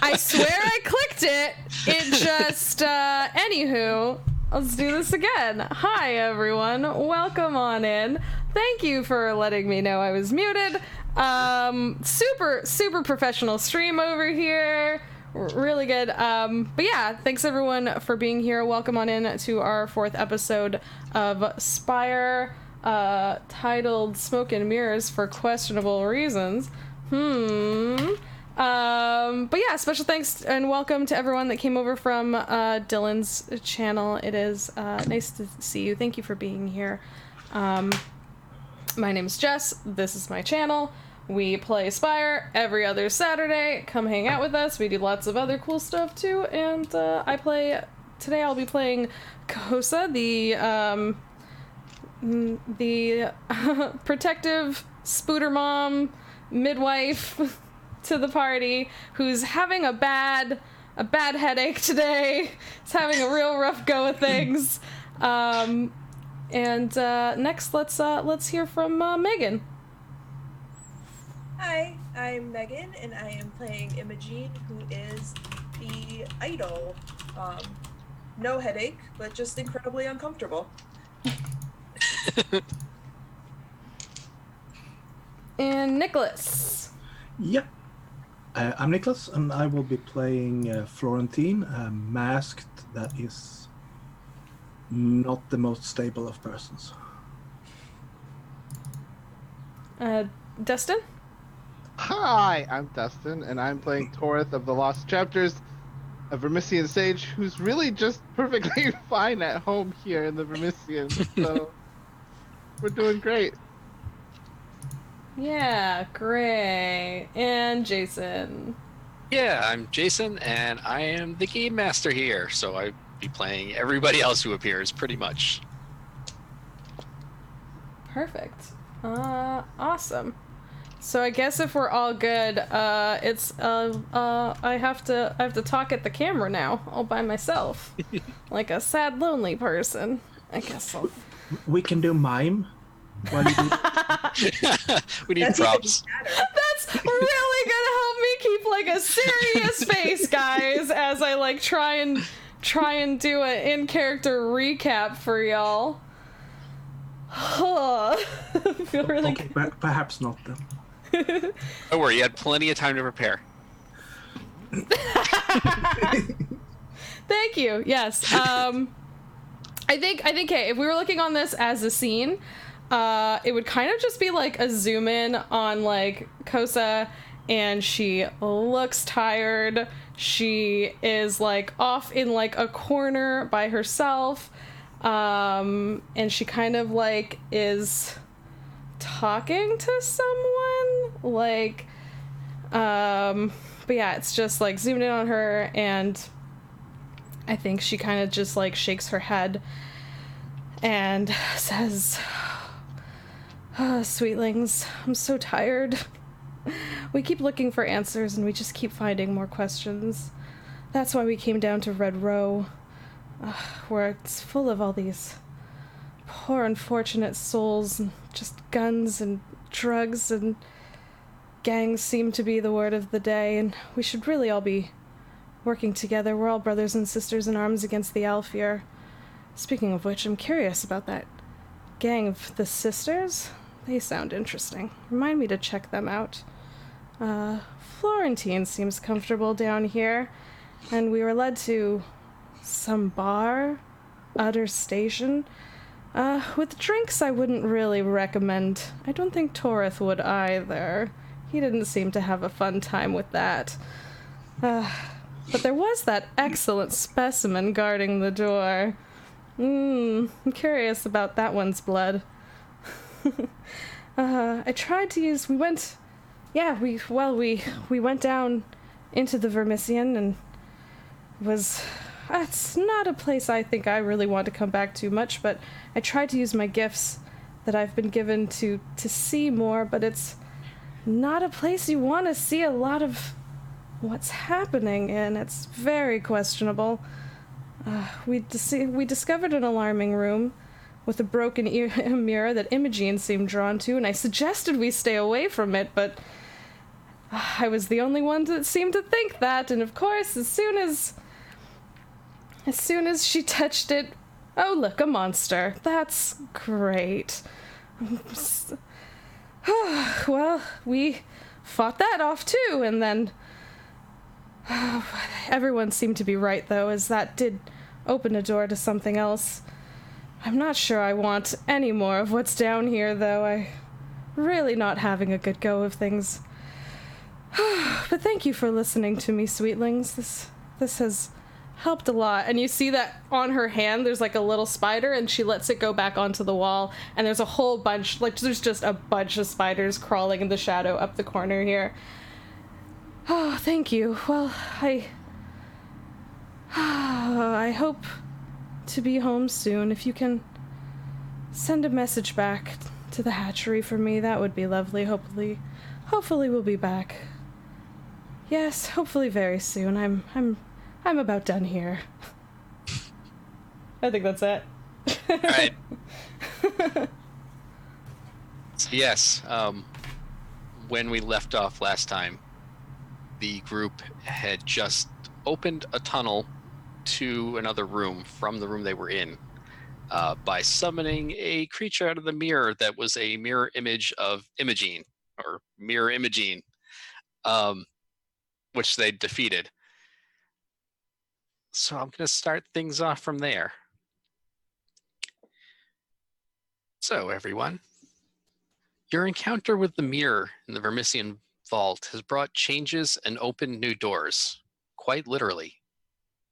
I swear I clicked it. It just, anywho, let's do this again. Hi, everyone. Welcome on in. Thank you for letting me know I was muted. Super professional stream over here. Really good. But yeah, thanks everyone for being here. Welcome on in to our 4th episode of Spire, titled Smoke and Mirrors for Questionable Reasons. But yeah, special thanks and welcome to everyone that came over from Dylan's channel. It is nice to see you. Thank you for being here. My name's Jess. This is my channel. We play Spire every other Saturday. Come hang out with us. We do lots of other cool stuff too. And today I'll be playing Kosa, the protective spooter mom midwife to the party, who's having a bad headache today. He's having a real rough go of things. Next, let's hear from Megan. Hi, I'm Megan, and I am playing Imogene, who is the idol. No headache, but just incredibly uncomfortable. And Nicholas. Yep. I'm Nicholas, and I will be playing Florentine, a masked that is not the most stable of persons. Dustin? Hi, I'm Dustin, and I'm playing Torith of the Lost Chapters, a Vermissian sage who's really just perfectly fine at home here in the Vermissian, so we're doing great. Yeah, great. And Jason. Yeah, I'm Jason, and I am the game master here, so I'd be playing everybody else who appears, pretty much. Perfect. Awesome. So I guess if we're all good, I have to talk at the camera now, all by myself, like a sad, lonely person. I guess We can do mime. While you do... We need props. That's really gonna help me keep like a serious face, guys, as I like try and do an in-character recap for y'all. I feel really okay, perhaps not then. Don't worry, you had plenty of time to prepare. Thank you. Yes. I think hey, if we were looking on this as a scene, it would kind of just be like a zoom in on like Kosa, and she looks tired. She is like off in like a corner by herself, and she kind of like is talking to someone, like but yeah, it's just like zoomed in on her, and I think she kind of just like shakes her head and says, "Oh, sweetlings, I'm so tired. We keep looking for answers and we just keep finding more questions. That's why we came down to Red Row, where it's full of all these poor unfortunate souls, and just guns and drugs, and gangs seem to be the word of the day, and we should really all be working together. We're all brothers and sisters in arms against the Aelfir. Speaking of which, I'm curious about that gang of the sisters. They sound interesting. Remind me to check them out. Florentine seems comfortable down here, and we were led to some bar, Utter Station. With drinks, I wouldn't really recommend. I don't think Torith would either. He didn't seem to have a fun time with that. But there was that excellent specimen guarding the door. I'm curious about that one's blood. I tried to use... we went down into the Vermissian, and was... it's not a place I think I really want to come back to much, but I try to use my gifts that I've been given to see more, but it's not a place you want to see a lot of what's happening in. It's very questionable. We discovered an alarming room with a broken mirror that Imogen seemed drawn to, and I suggested we stay away from it, but I was the only one that seemed to think that, and of course, as soon as she touched it, oh look, a monster. That's great. Well, we fought that off too, and then everyone seemed to be right, though, as that did open a door to something else. I'm not sure I want any more of what's down here, though. I'm really not having a good go of things. But thank you for listening to me, sweetlings. This has helped a lot. And you see that on her hand, there's like a little spider, and she lets it go back onto the wall, and there's a whole bunch, like there's just a bunch of spiders crawling in the shadow up the corner here. Oh, thank you. Well, I hope to be home soon. If you can send a message back to the hatchery for me, that would be lovely. Hopefully we'll be back. Yes, hopefully very soon. I'm about done here. I think that's it. All right. So yes, when we left off last time, the group had just opened a tunnel to another room from the room they were in by summoning a creature out of the mirror that was a mirror image of Imogen, or mirror Imogen, which they defeated. So I'm going to start things off from there. So everyone, your encounter with the mirror in the Vermissian vault has brought changes and opened new doors, quite literally.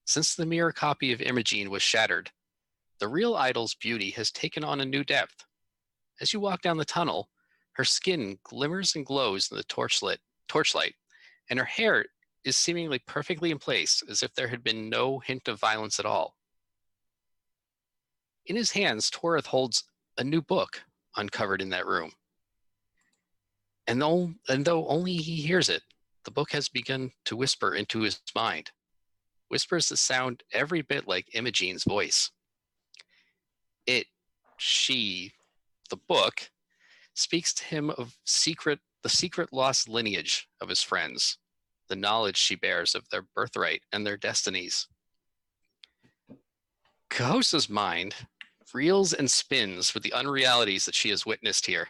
Since the mirror copy of Imogen was shattered, the real idol's beauty has taken on a new depth. As you walk down the tunnel, her skin glimmers and glows in the torchlight, and her hair is seemingly perfectly in place, as if there had been no hint of violence at all. In his hands, Torith holds a new book uncovered in that room. And though only he hears it, the book has begun to whisper into his mind. Whispers that sound every bit like Imogen's voice. The book, speaks to him of the secret lost lineage of his friends, the knowledge she bears of their birthright and their destinies. Cahosa's mind reels and spins with the unrealities that she has witnessed here.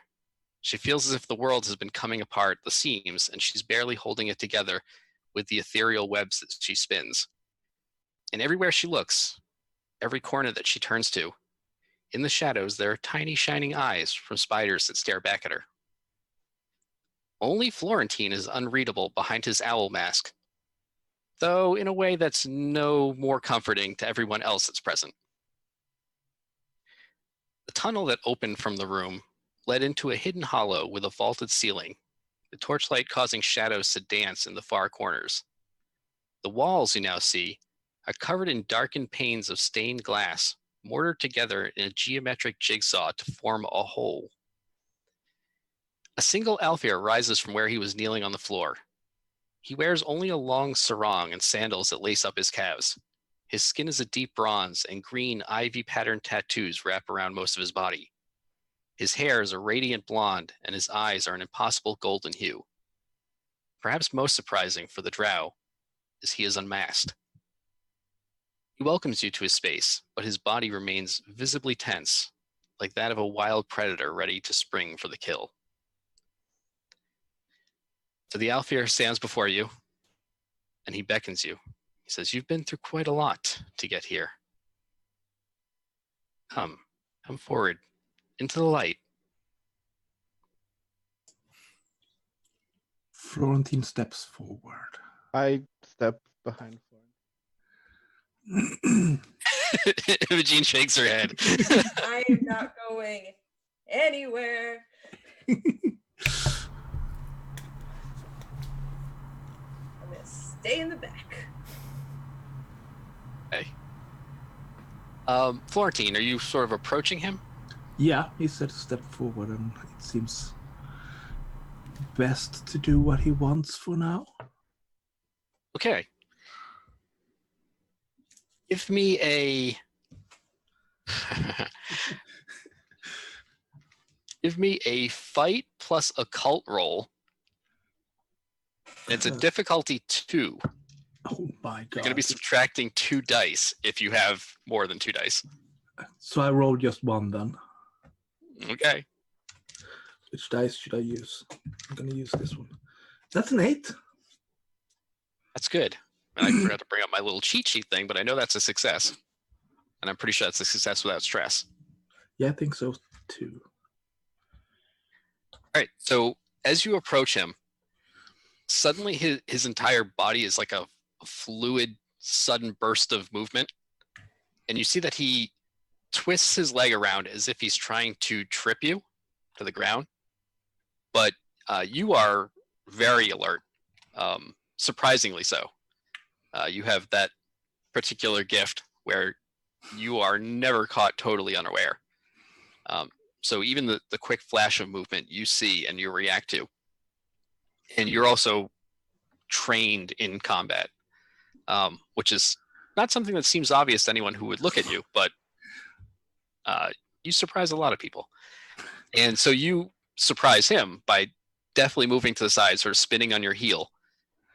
She feels as if the world has been coming apart at the seams, and she's barely holding it together with the ethereal webs that she spins. And everywhere she looks, every corner that she turns to, in the shadows there are tiny shining eyes from spiders that stare back at her. Only Florentine is unreadable behind his owl mask, though in a way that's no more comforting to everyone else that's present. The tunnel that opened from the room led into a hidden hollow with a vaulted ceiling, the torchlight causing shadows to dance in the far corners. The walls you now see are covered in darkened panes of stained glass, mortared together in a geometric jigsaw to form a whole. A single Aelfir rises from where he was kneeling on the floor. He wears only a long sarong and sandals that lace up his calves. His skin is a deep bronze, and green ivy-patterned tattoos wrap around most of his body. His hair is a radiant blonde, and his eyes are an impossible golden hue. Perhaps most surprising for the Drow is he is unmasked. He welcomes you to his space, but his body remains visibly tense, like that of a wild predator ready to spring for the kill. So the Aelfir stands before you, and he beckons you. He says, "You've been through quite a lot to get here. Come forward, into the light." Florentine steps forward. I step behind Florentine. Imogen shakes her head. I am not going anywhere. I'm gonna stay in the back. Okay. Florentine, are you sort of approaching him? Yeah, he said to step forward, and it seems best to do what he wants for now. Okay. Give me a give me a fight plus occult roll. It's a difficulty 2. Oh my god. You're going to be subtracting 2 dice if you have more than 2 dice. So I rolled just 1 then. Okay. Which dice should I use? I'm going to use this one. That's an 8. That's good. And I forgot to bring up my little cheat sheet thing, but I know that's a success. And I'm pretty sure that's a success without stress. Yeah, I think so too. All right. So as you approach him, suddenly his entire body is like a fluid, sudden burst of movement. And you see that he twists his leg around as if he's trying to trip you to the ground. But you are very alert, surprisingly so. You have that particular gift where you are never caught totally unaware. So even the quick flash of movement you see and you react to. And you're also trained in combat, which is not something that seems obvious to anyone who would look at you, but you surprise a lot of people. And so you surprise him by definitely moving to the side, sort of spinning on your heel,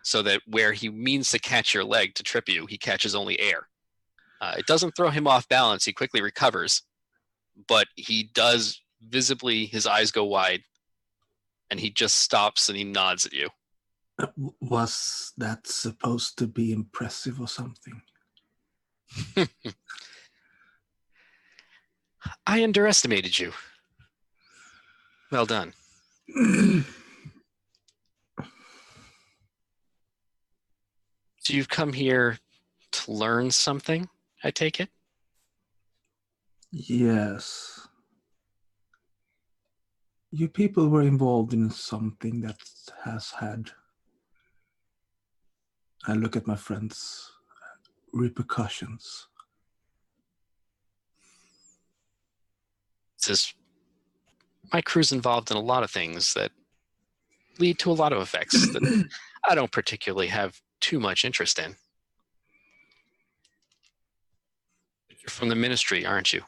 so that where he means to catch your leg to trip you, he catches only air. It doesn't throw him off balance. He quickly recovers, but he does visibly, his eyes go wide, and he just stops and he nods at you. Was that supposed to be impressive or something? I underestimated you. Well done. So you've come here to learn something, I take it? Yes. You people were involved in something that has had, I look at my friends, repercussions. My crew's involved in a lot of things that lead to a lot of effects that I don't particularly have too much interest in. You're from the ministry, aren't you?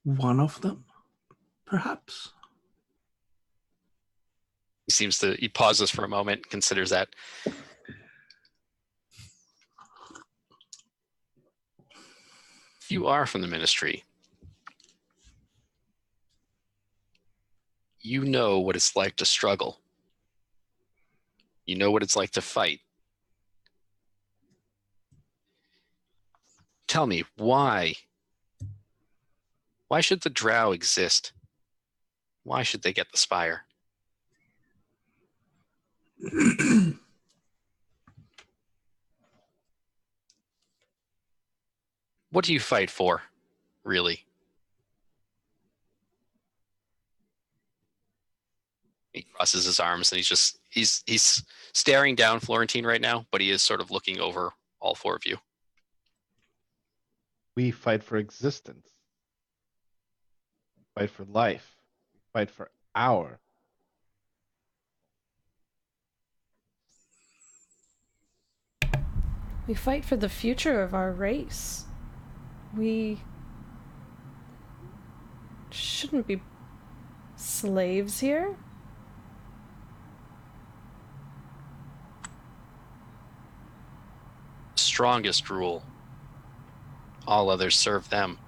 One of them, perhaps. He pauses for a moment, considers that. If you are from the ministry, you know what it's like to struggle. You know what it's like to fight. Tell me, why? Why should the Drow exist? Why should they get the Spire? What do you fight for, really? He crosses his arms and he's staring down Florentine right now, but he is sort of looking over all 4 of you. We fight for existence. We fight for life. We fight for our. We fight for the future of our race. We shouldn't be slaves here. Strongest rule. All others serve them.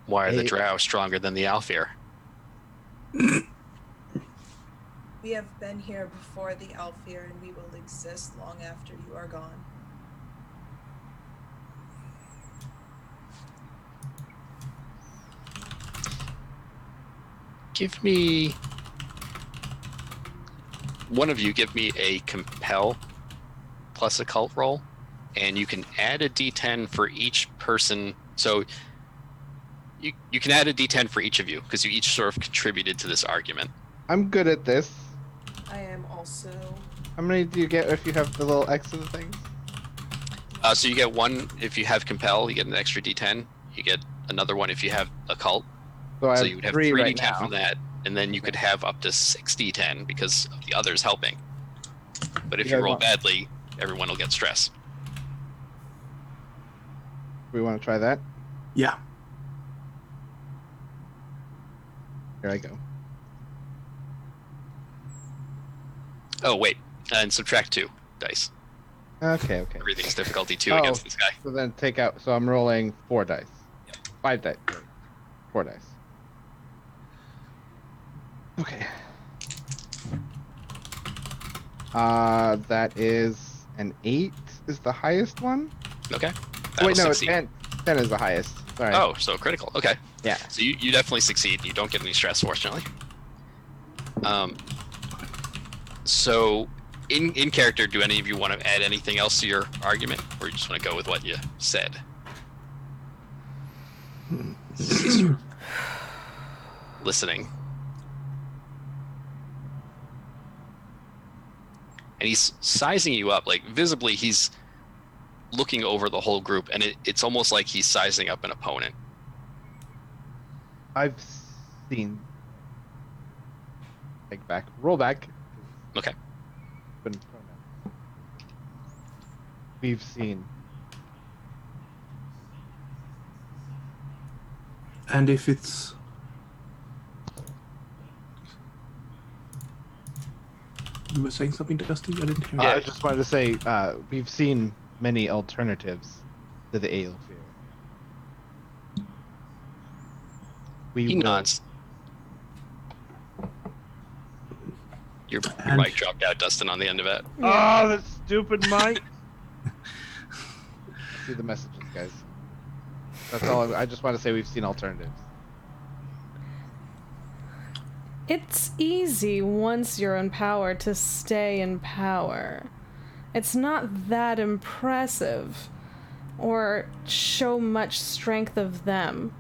Why are the Drow stronger than the Aelfir? We have been here before the Aelfir, and we will exist long after you are gone. One of you give me a compel plus occult roll, and you can add a d10 for each person So you can add a d10 for each of you because you each sort of contributed to this argument. I'm good at this. I am also. How many do you get if you have the little X of the things? So you get one if you have compel, you get an extra d10. You get another one if you have occult. So, So you would have 3 right d10 now. from that, and then you could have up to 6 d10 because of the others helping. But if you roll badly, everyone will get stress. We want to try that? Yeah. Here I go. Oh wait, and subtract 2 dice. Okay. Everything's difficulty 2 against this guy. So then take out. So I'm rolling 4 dice. 5 dice. 4 dice. Okay. That is an 8 is the highest one. Okay. Wait, no, succeed. 10 is the highest. Sorry. Oh, so critical. Okay. Yeah. So you definitely succeed. You don't get any stress, fortunately. So in character, do any of you want to add anything else to your argument, or you just want to go with what you said? Listening. And he's sizing you up, like visibly he's looking over the whole group, and it's almost like he's sizing up an opponent. I've seen. Roll back. Okay. We've seen. And if it's... You were saying something, Dusty? I didn't hear. I just wanted to say we've seen many alternatives to the Aelfir. He nods. Your mic dropped out, Dustin, on the end of it. Yeah. Oh, that stupid mic! See the messages, guys. That's all. I just want to say we've seen alternatives. It's easy once you're in power to stay in power. It's not that impressive or show much strength of them.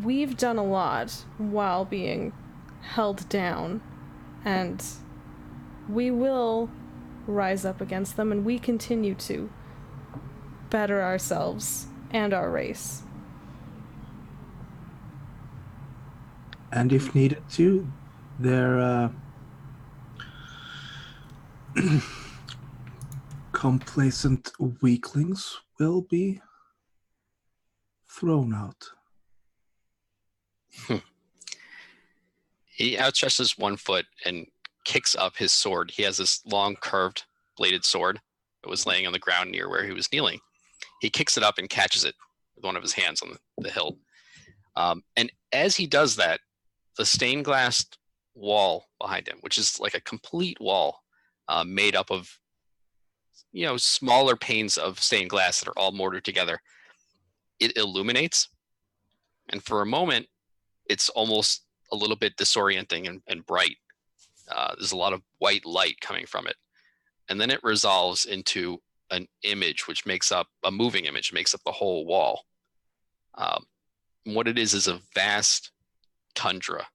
We've done a lot while being held down, and we will rise up against them, and we continue to better ourselves and our race. And if needed to, their complacent weaklings will be thrown out. He outstretches 1 foot and kicks up his sword. He has this long, curved, bladed sword that was laying on the ground near where he was kneeling. He kicks it up and catches it with one of his hands on the hilt. And as he does that, the stained glass wall behind him, which is like a complete wall made up of, smaller panes of stained glass that are all mortared together, it illuminates. And for a moment, it's almost a little bit disorienting and bright. There's a lot of white light coming from it. And then it resolves into an image, which makes up a moving image, makes up the whole wall. What it is a vast tundra,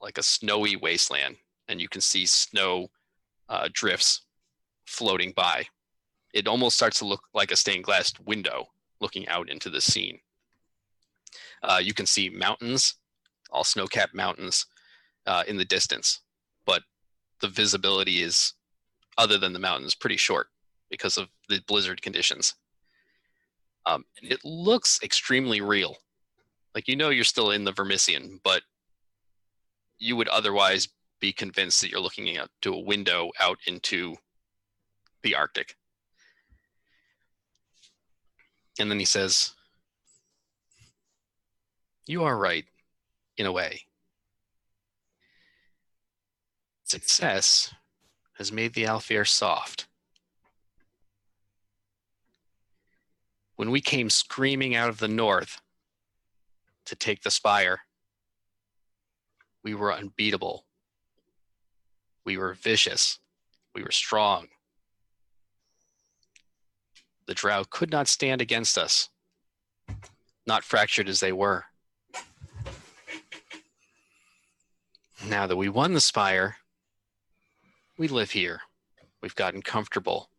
like a snowy wasteland. And you can see snow drifts floating by. It almost starts to look like a stained glass window looking out into the scene. You can see mountains, all snow-capped mountains in the distance, but the visibility is, other than the mountains, pretty short because of the blizzard conditions. It looks extremely real. Like, you're still in the Vermissian, but you would otherwise be convinced that you're looking out to a window out into the Arctic. And then he says, "You are right, in a way. Success has made the Aelfir soft. When we came screaming out of the north to take the Spire, we were unbeatable. We were vicious. We were strong. The Drow could not stand against us. not fractured as they were. Now that we won the Spire, we live here. We've gotten comfortable.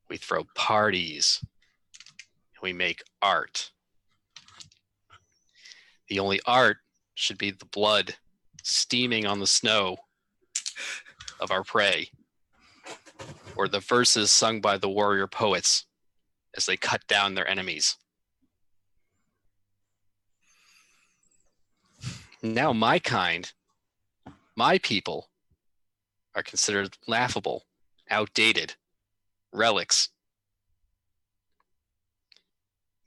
We throw parties. We make art. The only art should be the blood steaming on the snow of our prey, or the verses sung by the warrior poets as they cut down their enemies. Now my kind, my people, are considered laughable, outdated, relics.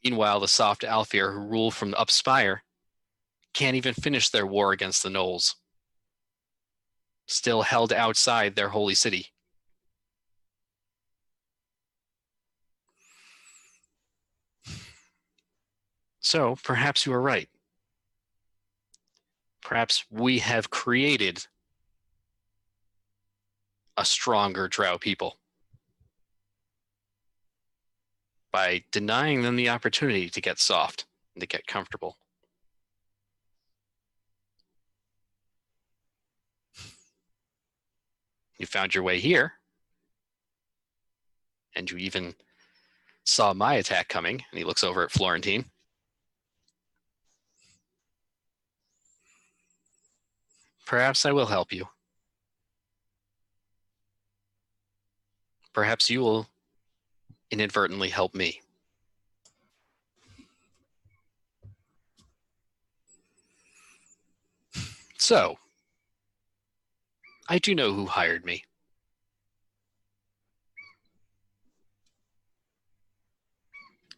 Meanwhile, the soft Aelfir who rule from up Spire can't even finish their war against the gnolls, still held outside their holy city. So perhaps you are right. Perhaps we have created a stronger Drow people by denying them the opportunity to get soft and to get comfortable. You found your way here, and you even saw my attack coming, and he looks over at Florentine. Perhaps I will help you. Perhaps you will inadvertently help me. So, I do know who hired me.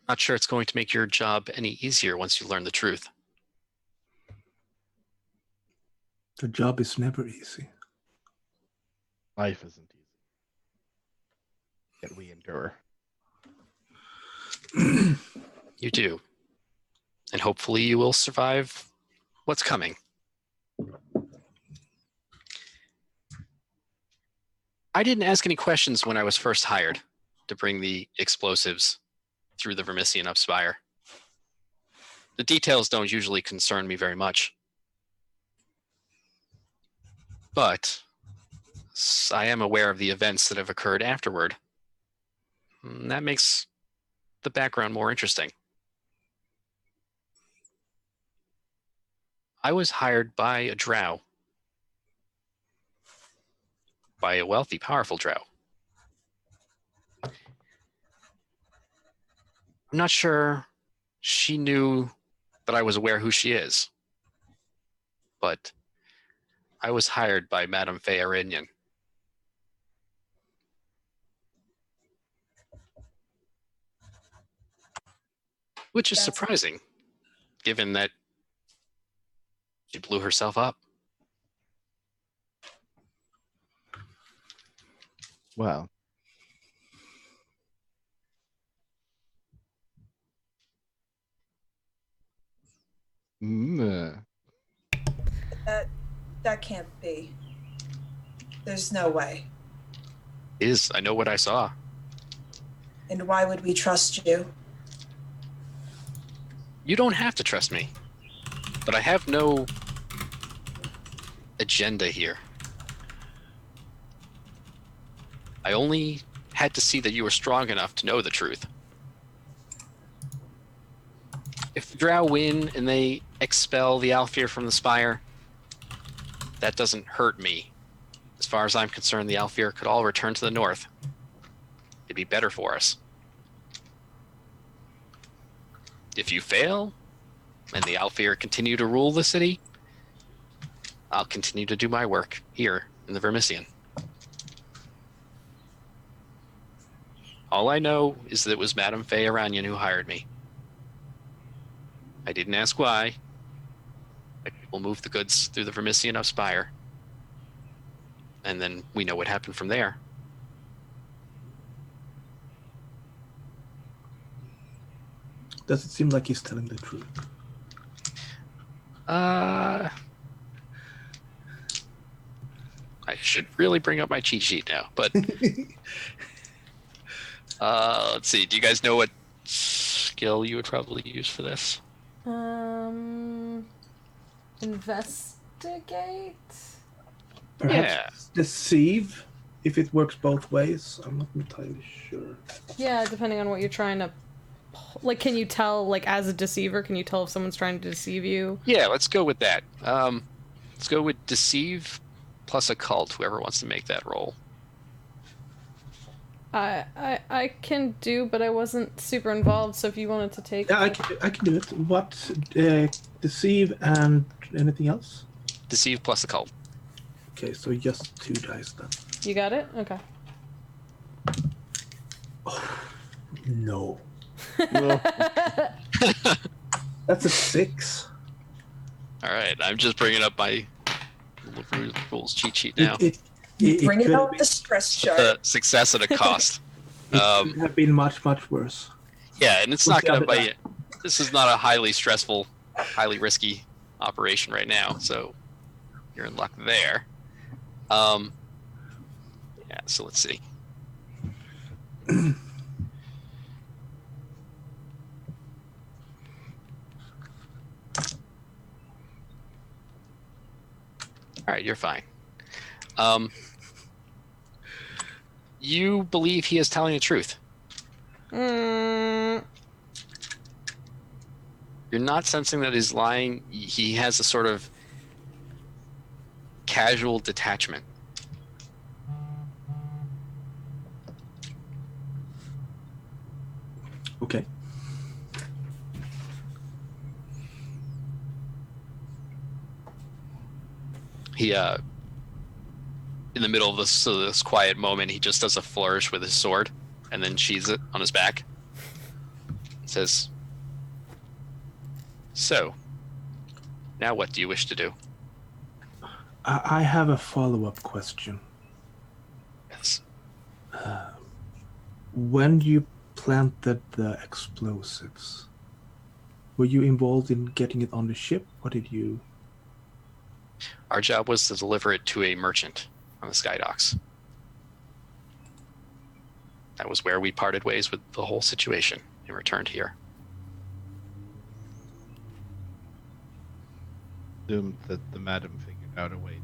Not sure it's going to make your job any easier once you learn the truth. The job is never easy. Life isn't easy. Yet we endure. You do. And hopefully you will survive what's coming. I didn't ask any questions when I was first hired to bring the explosives through the Vermissian up Spire. The details don't usually concern me very much. But I am aware of the events that have occurred afterward. And that makes the background more interesting. I was hired by a Drow. By a wealthy, powerful Drow. I'm not sure she knew that I was aware who she is. But I was hired by Madame Fearinian. Which is surprising, given that she blew herself up. Well. That can't be. There's no way. I know what I saw. And why would we trust you? You don't have to trust me. But I have no agenda here. I only had to see that you were strong enough to know the truth. If the Drow win and they expel the Aelfir from the Spire, that doesn't hurt me. As far as I'm concerned, the Aelfir could all return to the north. It'd be better for us. If you fail, and the Aelfir continue to rule the city, I'll continue to do my work here in the Vermissian. All I know is that it was Madame Fearinian who hired me. I didn't ask why. We'll move the goods through the Vermissian up Spire. And then we know what happened from there. Does it seem like he's telling the truth? I should really bring up my cheat sheet now, but let's see. Do you guys know what skill you would probably use for this? Investigate? Perhaps deceive, if it works both ways. I'm not entirely sure. Yeah, depending on what you're trying to... Like, can you tell, like, as a deceiver, can you tell if someone's trying to deceive you? Yeah, let's go with that. Let's go with deceive plus occult, whoever wants to make that roll. I can do, but I wasn't super involved, so if you wanted to take... Yeah, I can do it. What? Deceive and anything else? Deceive plus occult. Okay, so just 2 dice then. You got it? Okay. Oh, no. Well, That's a 6. All right, I'm just bringing up my rules cheat sheet now. It Bring it could out be- the stress chart. Success at a cost. It could have been much, much worse. Yeah, and it's What's not the going to other bite you. This is not a highly stressful, highly risky operation right now, so you're in luck there. Yeah, so let's see. All right, you're fine. You believe he is telling the truth. Mm, You're not sensing that he's lying. He has a sort of casual detachment. Okay. He in the middle of this quiet moment, he just does a flourish with his sword and then sheathes it on his back. Says, "So, now what do you wish to do?" I have a follow-up question. Yes. When you planted the explosives, were you involved in getting it on the ship? What did you... Our job was to deliver it to a merchant on the sky docks. That was where we parted ways with the whole situation and returned here. assumed that the madam figured out a way.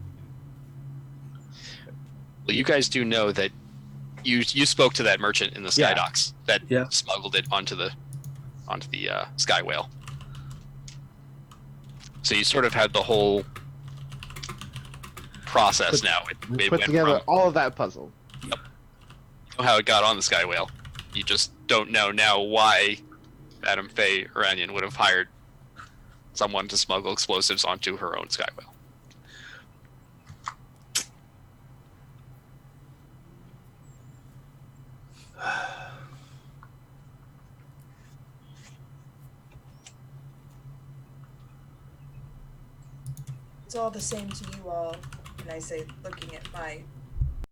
Well, you guys do know that you spoke to that merchant in the sky Yeah. docks that Yeah. smuggled it onto the sky whale. So you sort of had the whole process now. It Put went together from all of that puzzle. how it got on the sky whale. You just don't know now why Madame Faye Iranian would have hired someone to smuggle explosives onto her own sky whale. It's all the same to you all. And I say, looking at my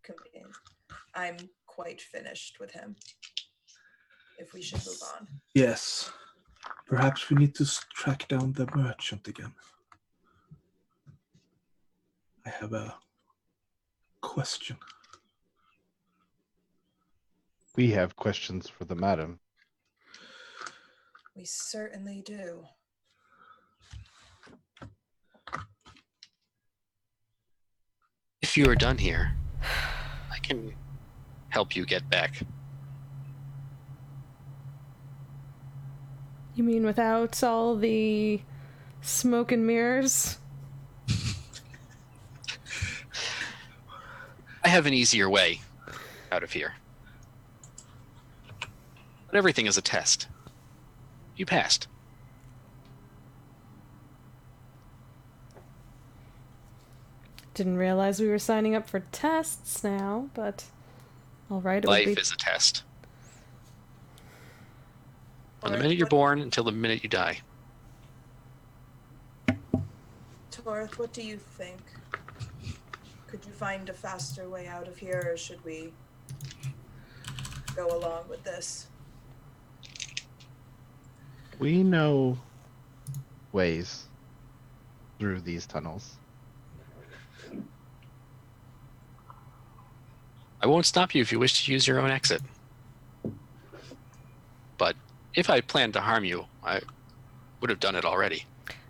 companion, I'm quite finished with him. If we should move on. Yes. Perhaps we need to track down the merchant again. I have a question. We have questions for the madam. We certainly do. If you are done here, I can help you get back. you mean without all the smoke and mirrors? I have an easier way out of here. But everything is a test. You passed. Didn't realize we were signing up for tests now, but alright. Life is a test. From the minute you're born until the minute you die. Torth, what do you think? Could you find a faster way out of here, or should we go along with this? We know ways through these tunnels. I won't stop you if you wish to use your own exit. But If I planned to harm you, I would have done it already.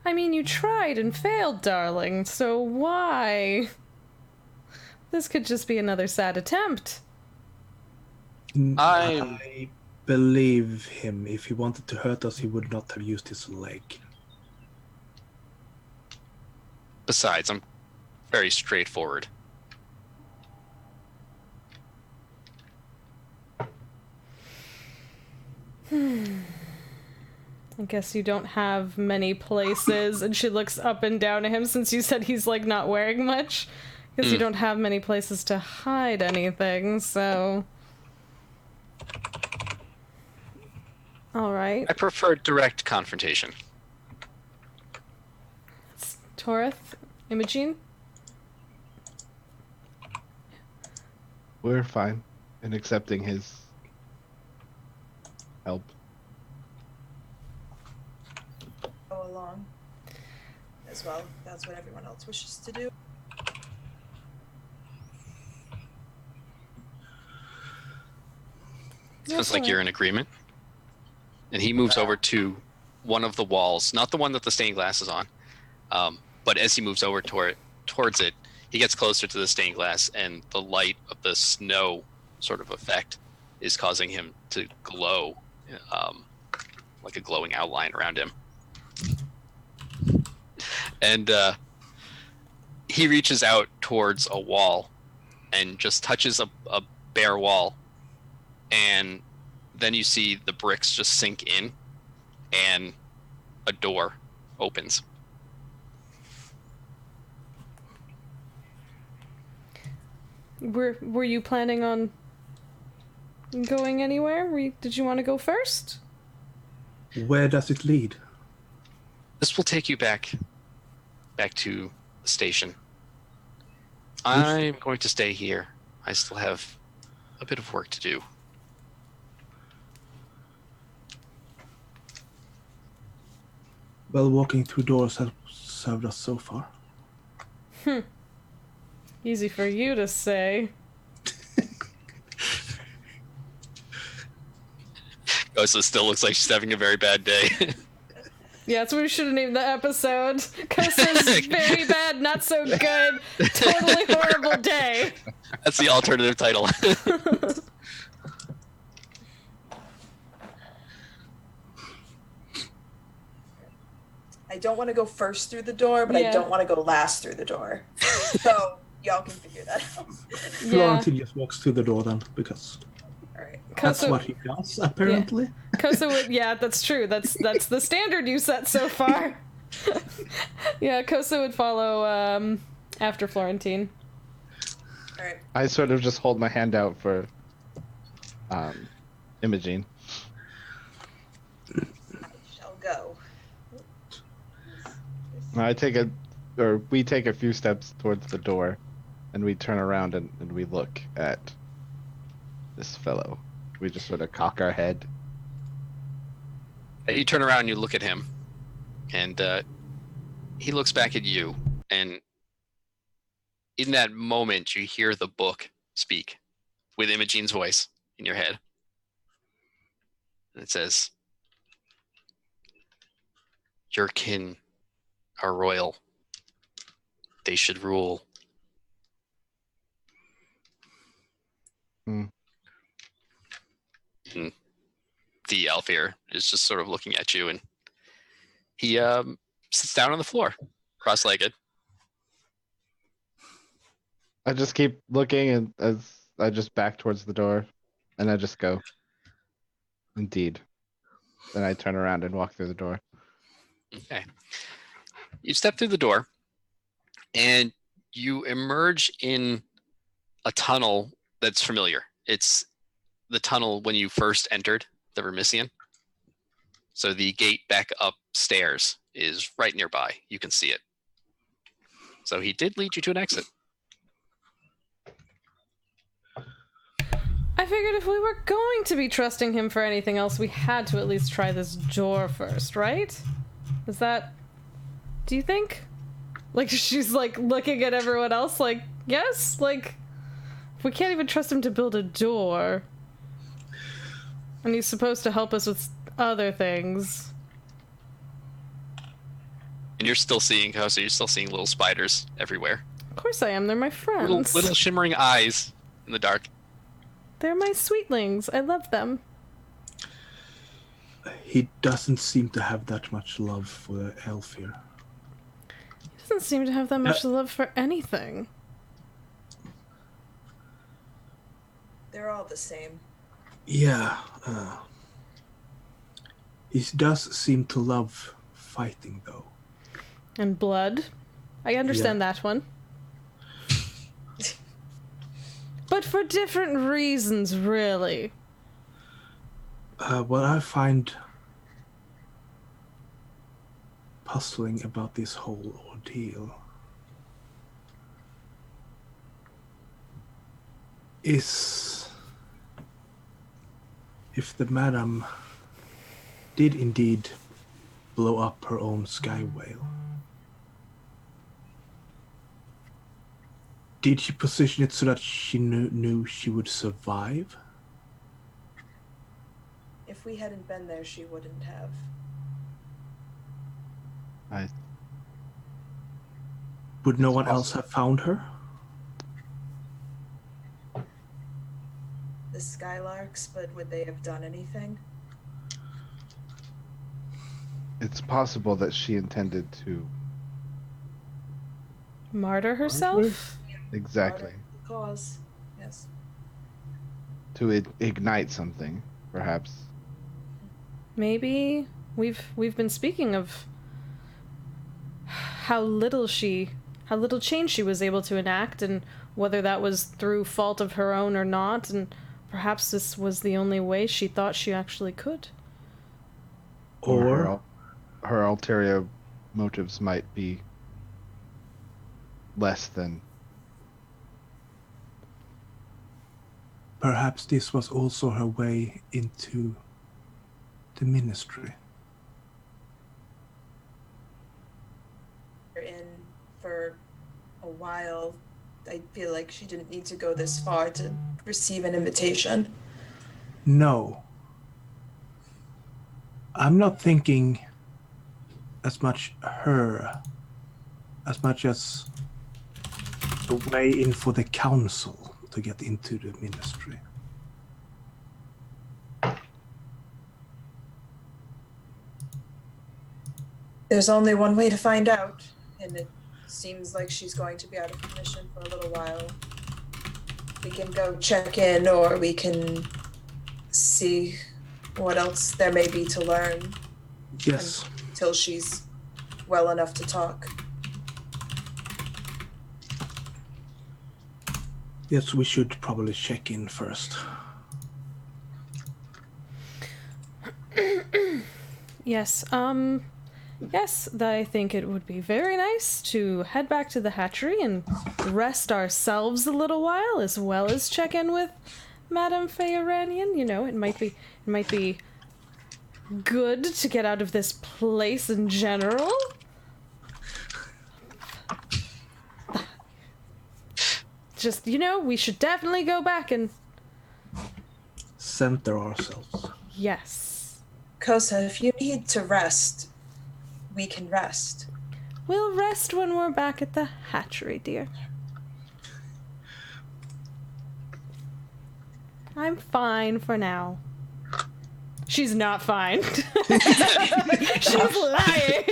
I mean, you tried and failed, darling, so why? This could just be another sad attempt. I believe him. If he wanted to hurt us, he would not have used his leg. Besides, I'm very straightforward. I guess you don't have many places, and she looks up and down at him since you said he's, like, not wearing much. Because you don't have many places to hide anything, so... Alright. I prefer direct confrontation. Torith? Imogen? We're fine in accepting his help. Go along as well. That's what everyone else wishes to do. Sounds like you're in agreement. And he moves over to one of the walls, not the one that the stained glass is on, but as he moves over towards it, he gets closer to the stained glass, and the light of the snow sort of effect is causing him to glow, like a glowing outline around him. And he reaches out towards a wall and just touches a bare wall, and then you see the bricks just sink in and a door opens. Were you planning on going anywhere? Did you want to go first? Where does it lead? This will take you back to the station. I'm going to stay here. I still have a bit of work to do. Well, walking through doors has served us so far. Easy for you to say. Kosa still looks like she's having a very bad day. Yeah, that's what we should have named the episode. Kosa's very bad, not so good, totally horrible day. That's the alternative title. I don't want to go first through the door, but I don't want to go last through the door. So y'all can figure that out. Florentine just walks through the door then, because All right. that's what he does, apparently. Kosa would, yeah, that's true. That's the standard you set so far. Yeah, Kosa would follow after Florentine. All right. I sort of just hold my hand out for Imogen. I shall go. We take a few steps towards the door, and we turn around and we look at this fellow. We just sort of cock our head. You turn around and you look at him, and he looks back at you, and in that moment you hear the book speak with Imogen's voice in your head. And it says, "Your kin are royal. They should rule." Hmm. And the Aelfir is just sort of looking at you, and he sits down on the floor, cross-legged. I just keep looking, and as I just back towards the door, and I just go, "Indeed." Then I turn around and walk through the door. Okay. You step through the door, and you emerge in a tunnel that's familiar. It's the tunnel when you first entered the Vermissian. So the gate back upstairs is right nearby. You can see it. So he did lead you to an exit. I figured if we were going to be trusting him for anything else, we had to at least try this door first, right? Is that... Do you think? Like, she's, like, looking at everyone else like, yes? Like, if we can't even trust him to build a door... And he's supposed to help us with other things. And you're still seeing, so you're still seeing little spiders everywhere. Of course I am. They're my friends. Little shimmering eyes in the dark. They're my sweetlings. I love them. He doesn't seem to have that much love for Aelfir. He doesn't seem to have that much love for anything. They're all the same. Yeah. He does seem to love fighting, though. And blood. I understand that one. But for different reasons, really. What I find puzzling about this whole ordeal is if the Madame did indeed blow up her own sky whale. Did she position it so that she knew she would survive? If we hadn't been there, she wouldn't have. Would no one else have found her? The Skylarks, but would they have done anything? It's possible that she intended to. Martyr herself? Exactly. Cause, yes. To ignite something, perhaps. Maybe we've been speaking of how little change she was able to enact, and whether that was through fault of her own or not, and perhaps this was the only way she thought she actually could. Or her ulterior motives might be less than. Perhaps this was also her way into the ministry. In for a while, I feel like she didn't need to go this far to receive an invitation. No. I'm not thinking as much her, as much as the way in for the council to get into the ministry. There's only one way to find out, and it seems like she's going to be out of commission for a little while. We can go check in, or we can see what else there may be to learn. Yes. Until she's well enough to talk. Yes, we should probably check in first. Yes, yes, I think it would be very nice to head back to the hatchery and rest ourselves a little while, as well as check in with Madame Feyranian. You know, it might be good to get out of this place in general. Just, you know, we should definitely go back and center ourselves. Yes. Kosa, if you need to rest, we can rest. We'll rest when we're back at the hatchery, dear. I'm fine for now. She's not fine. She's lying.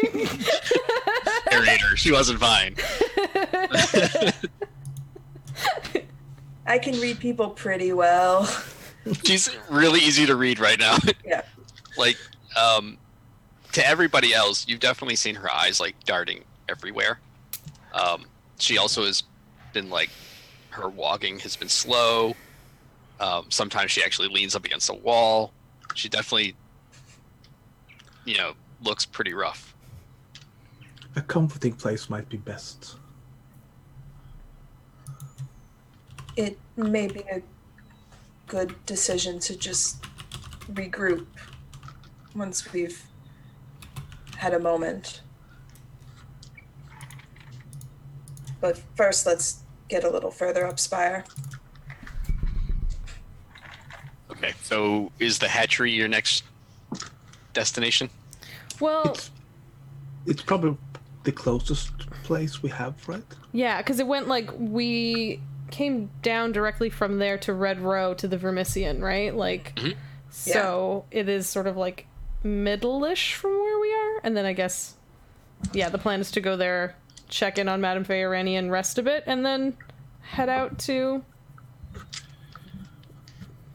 Narrator, she wasn't fine. I can read people pretty well. She's really easy to read right now. Yeah. Like, to everybody else, you've definitely seen her eyes like darting everywhere. She also has been like, her walking has been slow. Sometimes she actually leans up against a wall. She definitely, you know, looks pretty rough. A comforting place might be best. It may be a good decision to just regroup once we've had a moment. But first, let's get a little further up Spire. Okay, so is the hatchery your next destination? Well, It's probably the closest place we have, right? yeah, because it went like we came down directly from there to Red Row to the Vermissian, right? Like, so it is sort of like middle-ish from where we are, and then I guess, yeah, the plan is to go there, check in on Madame Feyorani and rest a bit, and then head out to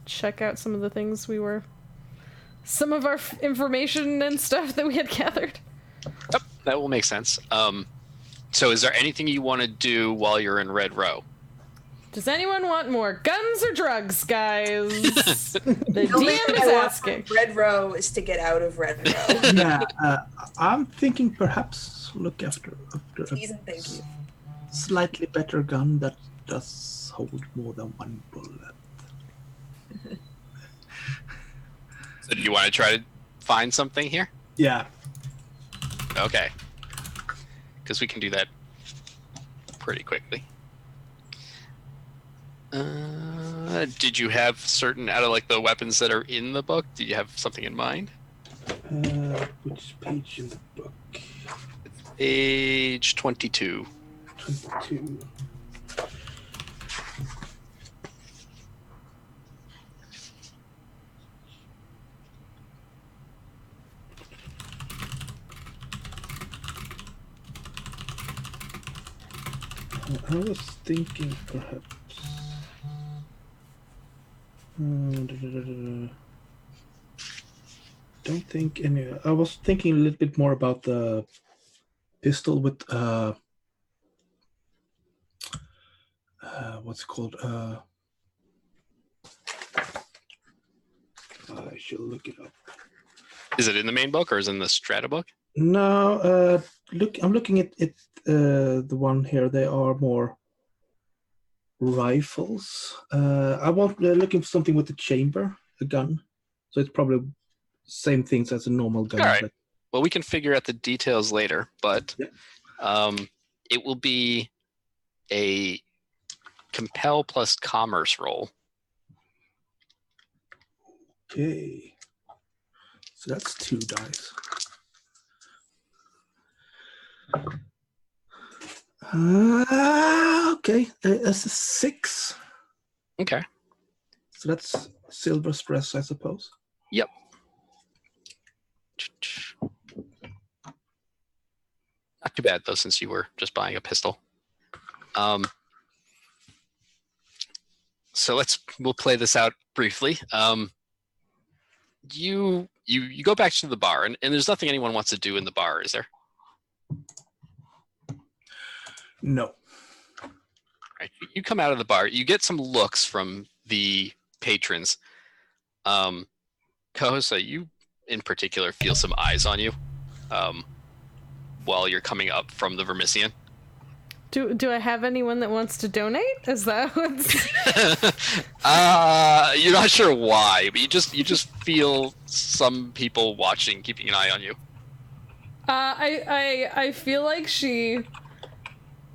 check out some of the things some of our information and stuff that we had gathered. Yep, that will make sense. So is there anything you want to do while you're in Red Row? Does anyone want more guns or drugs, guys? The only DM thing is I want asking. from Red Row is to get out of Red Row. Yeah, I'm thinking perhaps look after Please and thank you. slightly better gun that does hold more than one bullet. So do you want to try to find something here? Yeah. Okay. Because we can do that pretty quickly. Did you have certain, out of like the weapons that are in the book, do you have something in mind? Which page in the book? Page 22. 22. I was thinking perhaps. Don't think any. I was thinking a little bit more about the pistol with what's it called? I should look it up. Is it in the main book or is it in the Strata book? No, I'm looking at it. The one here. They are more rifles. I want looking for something with a chamber, a gun. So it's probably same things as a normal gun. All right. But Well, we can figure out the details later, but Yep. It will be a compel plus commerce roll. okay. So that's 2 dice. Okay, that's a 6. Okay. So that's silver stress, I suppose. Yep. Not too bad though, since you were just buying a pistol. So we'll play this out briefly. You go back to the bar, and there's nothing anyone wants to do in the bar, is there? No. Right. You come out of the bar, you get some looks from the patrons. Kohosa, you in particular feel some eyes on you while you're coming up from the Vermissian. Do I have anyone that wants to donate? Is that what's... You're not sure why, but you just feel some people watching, keeping an eye on you. I feel like she,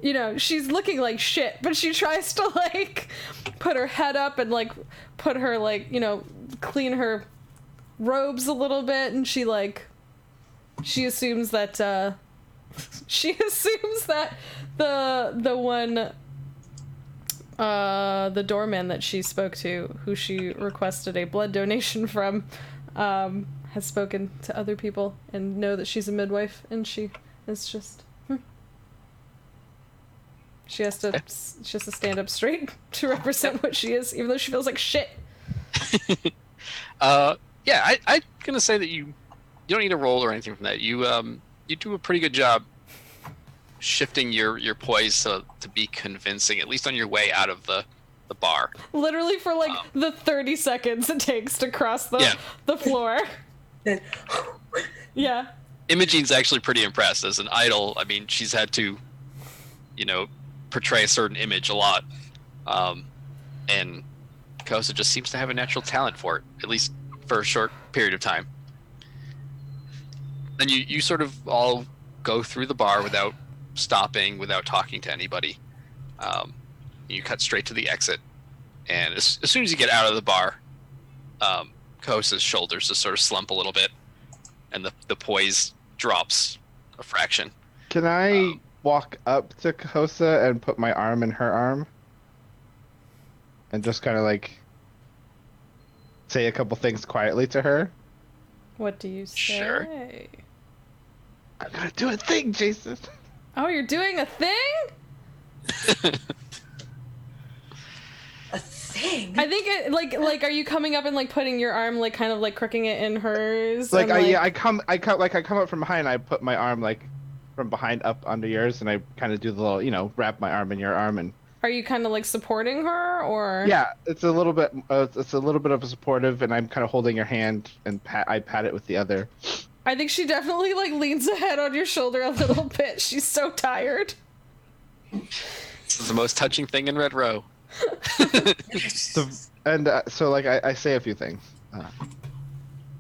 you know, she's looking like shit, but she tries to like put her head up and like put her like, you know, clean her robes a little bit, and she assumes that the one the doorman that she spoke to, who she requested a blood donation from, has spoken to other people and know that she's a midwife, and she is just she has to stand up straight to represent what she is, even though she feels like shit. Yeah, I'm gonna say that you don't need a roll or anything from that. You do a pretty good job shifting your poise to be convincing, at least on your way out of the bar. Literally for like the 30 seconds it takes to cross the floor. Yeah. Imogene's actually pretty impressed as an idol. I mean, she's had to, portray a certain image a lot. And Kosa just seems to have a natural talent for it, at least for a short period of time. Then you sort of all go through the bar without stopping, without talking to anybody. You cut straight to the exit. And as soon as you get out of the bar, Kosa's shoulders just sort of slump a little bit, and the poise drops a fraction. Can I walk up to Kosa and put my arm in her arm? And just kind of like say a couple things quietly to her? What do you say? Sure. I'm gonna do a thing, Jason. Oh, you're doing a thing? A thing? I think it like are you coming up and like putting your arm like kind of like crooking it in hers? Like and, I come up from behind. I put my arm like from behind up under yours, and I kind of do the little, wrap my arm in your arm, and. Are you kind of like supporting her, or? Yeah, it's a little bit. It's a little bit of a supportive, and I'm kind of holding your hand, and I pat it with the other. I think she definitely like leans ahead on your shoulder a little bit. She's so tired. This is the most touching thing in Red Row. So I say a few things.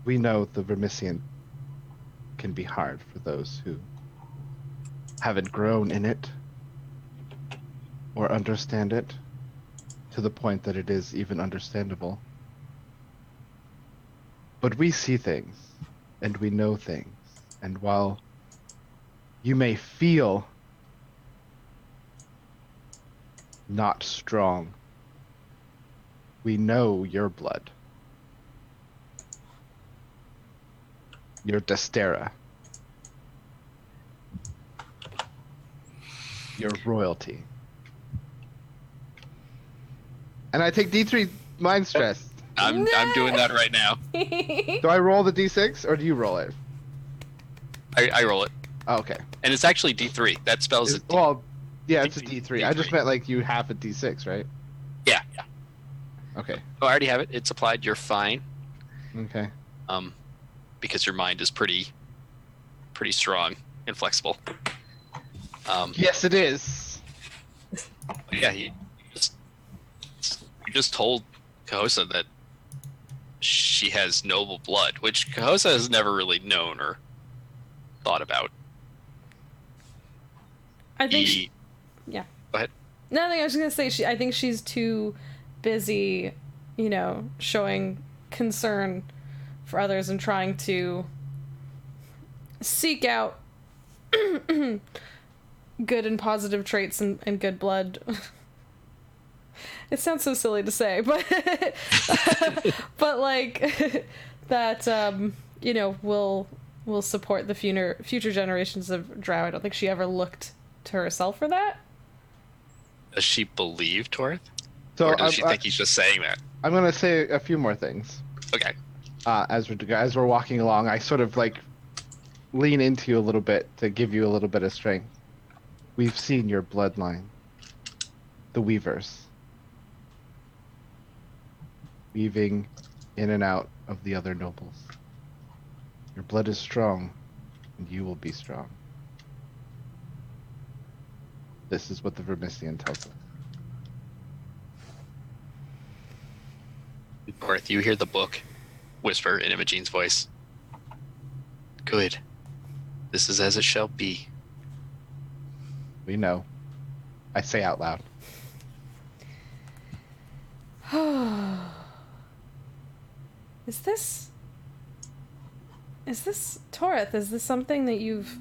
We know the Vermissian can be hard for those who haven't grown in it or understand it to the point that it is even understandable. But we see things, and we know things, and while you may feel not strong, we know your blood. Your Destera. Your royalty. And I take D3 mind stress. I'm doing that right now. Do I roll the D6 or do you roll it? I roll it. Oh, okay. And it's actually D3. That spells it. Well, yeah, it's a D3. I just meant like you have a D6, right? Yeah. Okay. Oh, I already have it. It's applied. You're fine. Okay. Because your mind is pretty strong and flexible. Yes, it is. Yeah, you just told Kosa that she has noble blood, which Kosa has never really known or thought about. I think. Yeah. Go ahead. No, I was gonna say I think she's too busy, showing concern for others and trying to seek out good and positive traits and good blood. It sounds so silly to say, but but like that will support the future generations of Drow. I don't think she ever looked to herself for that. Does she believe Torth? So or does she think he's just saying that? I'm gonna say a few more things. Okay. As we're walking along, I sort of like lean into you a little bit to give you a little bit of strength. We've seen your bloodline, the Weavers, weaving in and out of the other nobles. Your blood is strong, and you will be strong. This is what the Vermissian tells us. Torth, you hear the book whisper in Imogene's voice. Good. This is as it shall be. We know. I say out loud. Is this Torith? Is this something that you've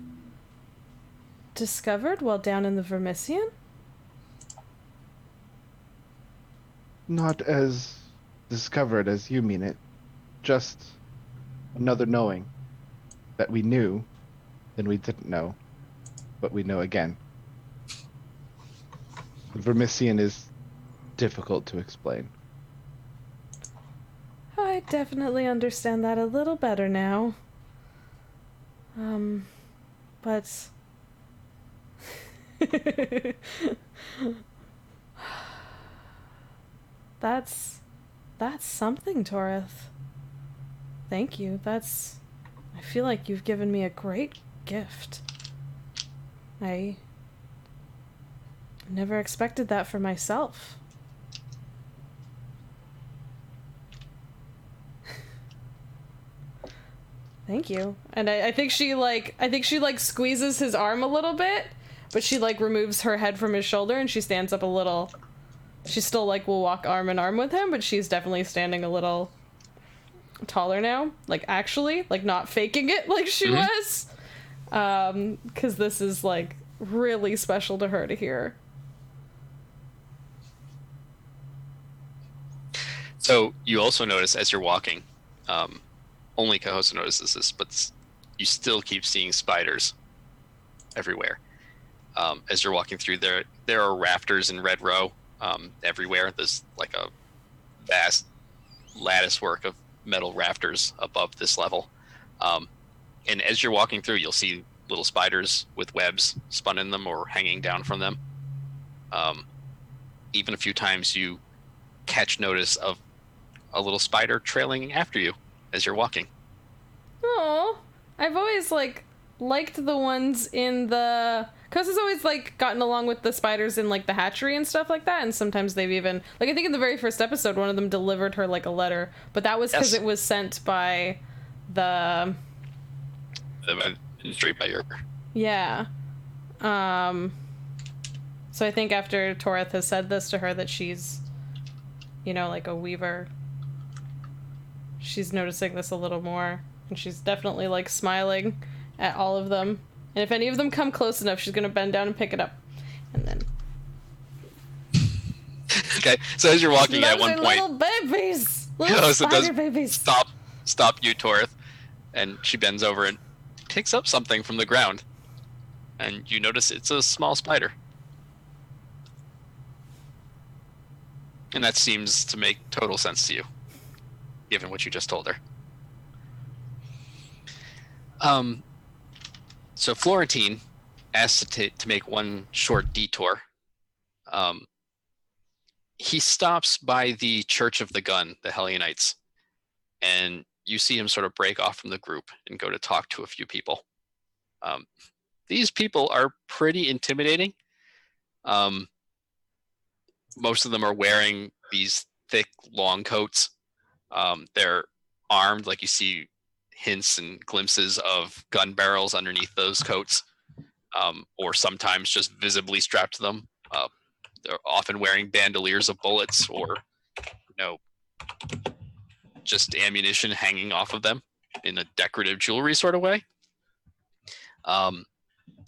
discovered while down in the Vermissian? Not as discovered as you mean it. Just another knowing that we knew, then we didn't know, but we know again. The Vermissian is difficult to explain. I definitely understand that a little better now. But that's something, Torith. Thank you. I feel like you've given me a great gift. I never expected that for myself. Thank you. And I think she squeezes his arm a little bit, but she removes her head from his shoulder and she stands up a little. She still will walk arm in arm with him, but she's definitely standing a little taller now, like actually, like not faking it like she was. Because this is like really special to her to hear. So you also notice as you're walking, only Cahosa notices this, but you still keep seeing spiders everywhere. As you're walking through there are rafters in Red Row everywhere. There's like a vast lattice work of metal rafters above this level. And as you're walking through, you'll see little spiders with webs spun in them or hanging down from them. Even a few times you catch notice of a little spider trailing after you as you're walking. Oh, I've always liked the ones in the... Kosa's always gotten along with the spiders in the hatchery and stuff like that, and sometimes they've even I think in the very first episode one of them delivered her a letter, but that was because it was sent by the straight by your... Yeah. So I think after Toreth has said this to her that she's a weaver, she's noticing this a little more, and she's definitely smiling at all of them. And if any of them come close enough, she's gonna bend down and pick it up, and then. Okay, so as you're walking, at one point, little babies, little spider babies. Stop you, Toreth, and she bends over and picks up something from the ground, and you notice it's a small spider, and that seems to make total sense to you, given what you just told her. So Florentine asked to make one short detour. He stops by the Church of the Gun, the Hellionites, and you see him sort of break off from the group and go to talk to a few people. These people are pretty intimidating. Most of them are wearing these thick, long coats. They're armed, like you see hints and glimpses of gun barrels underneath those coats, or sometimes just visibly strapped to them. They're often wearing bandoliers of bullets, or just ammunition hanging off of them in a decorative jewelry sort of way. And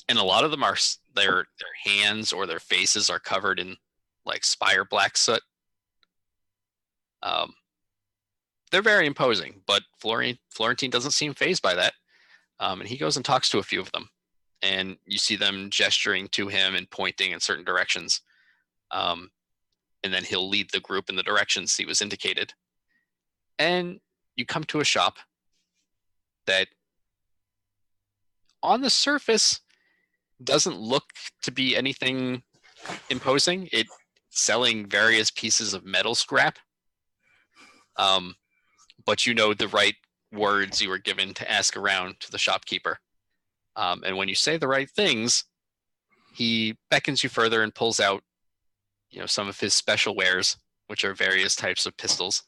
a lot of them are their hands or their faces are covered in Spire black soot. They're very imposing, but Florentine doesn't seem fazed by that. And he goes and talks to a few of them. And you see them gesturing to him and pointing in certain directions. And then he'll lead the group in the directions he was indicated. And you come to a shop that, on the surface, doesn't look to be anything imposing. It's selling various pieces of metal scrap. But the right words you were given to ask around to the shopkeeper. And when you say the right things, he beckons you further and pulls out, some of his special wares, which are various types of pistols.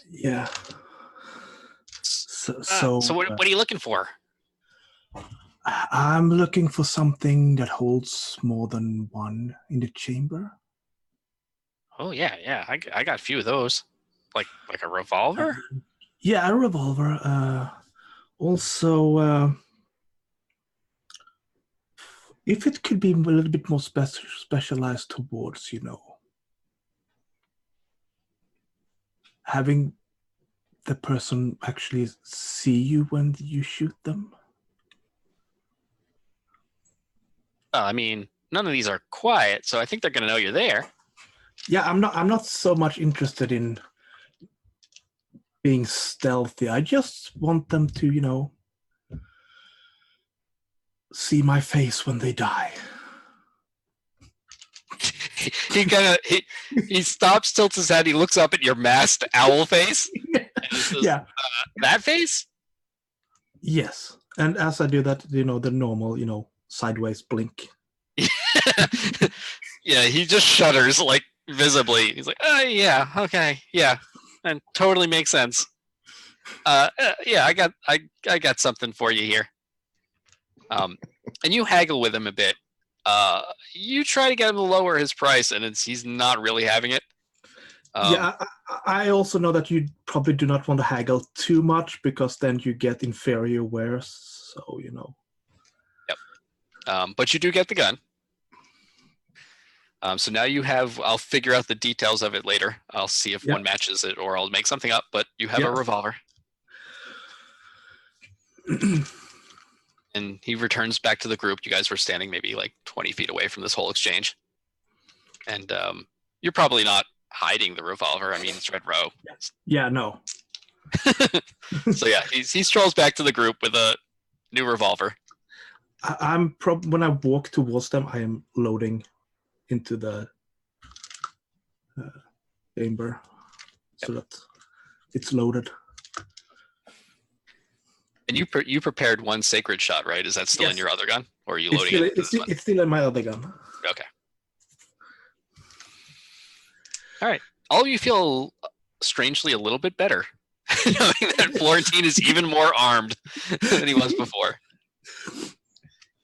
Yeah. So what are you looking for? I'm looking for something that holds more than one in the chamber. Oh yeah. I got a few of those. Like a revolver? Yeah, a revolver. Also, if it could be a little bit more specialized towards, having the person actually see you when you shoot them. I mean, none of these are quiet, so I think they're going to know you're there. Yeah, I'm not so much interested in being stealthy. I just want them to, see my face when they die. he stops, tilts his head, he looks up at your masked owl face. And he says, Yeah. That face? Yes. And as I do that, the normal, sideways blink. Yeah, he just shudders, visibly. He's like, oh, yeah, okay, yeah. And totally makes sense. Yeah, I got something for you here. And you haggle with him a bit. You try to get him to lower his price, and he's not really having it. Yeah, I also know that you probably do not want to haggle too much because then you get inferior wares. So, you know. Yep. But you do get the gun. So now you have, I'll figure out the details of it later. I'll see if one matches it or I'll make something up, but you have a revolver. And he returns back to the group. You guys were standing maybe like 20 feet away from this whole exchange. And you're probably not hiding the revolver. I mean, it's Red Row. Yeah, no. So yeah, he strolls back to the group with a new revolver. When I walk towards them, I am loading into the chamber so that it's loaded. And you prepared one sacred shot, right? Is that still in your other gun, or are you loading it? It's still in my other gun. Okay. All right. All of you feel strangely a little bit better, knowing that Florentine is even more armed than he was before.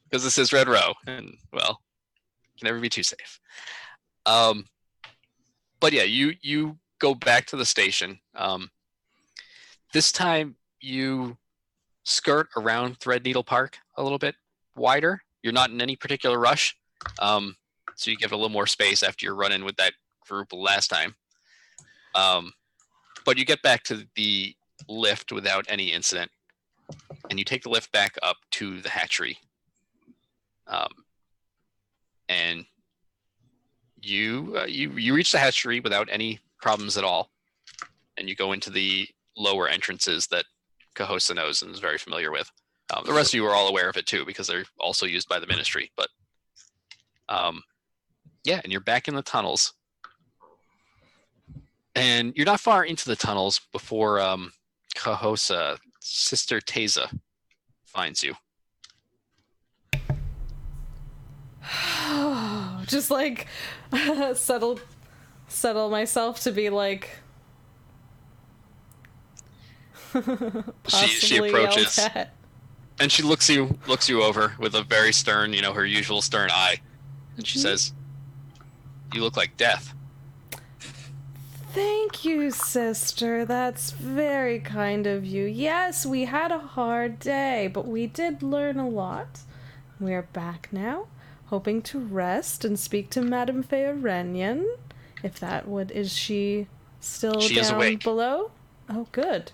Because this is Red Row, and well, can never be too safe. But yeah, you go back to the station. This time you skirt around Threadneedle Park a little bit wider. You're not in any particular rush, so you give it a little more space after your run-in with that group last time. But you get back to the lift without any incident, and you take the lift back up to the hatchery. And you reach the hatchery without any problems at all, and you go into the lower entrances that Cahosa knows and is very familiar with. The rest of you are all aware of it too because they're also used by the ministry. But yeah, and you're back in the tunnels, and you're not far into the tunnels before Cahosa, Sister Teza, finds you. Just like settle myself to be like she approaches and she looks you over with a very stern, her usual stern eye, and she says, "You look like death." Thank you, sister. That's very kind of you. Yes, we had a hard day, but we did learn a lot. We're back now, hoping to rest and speak to Madame Feorenian. If that would... Is she still down below? Oh, good.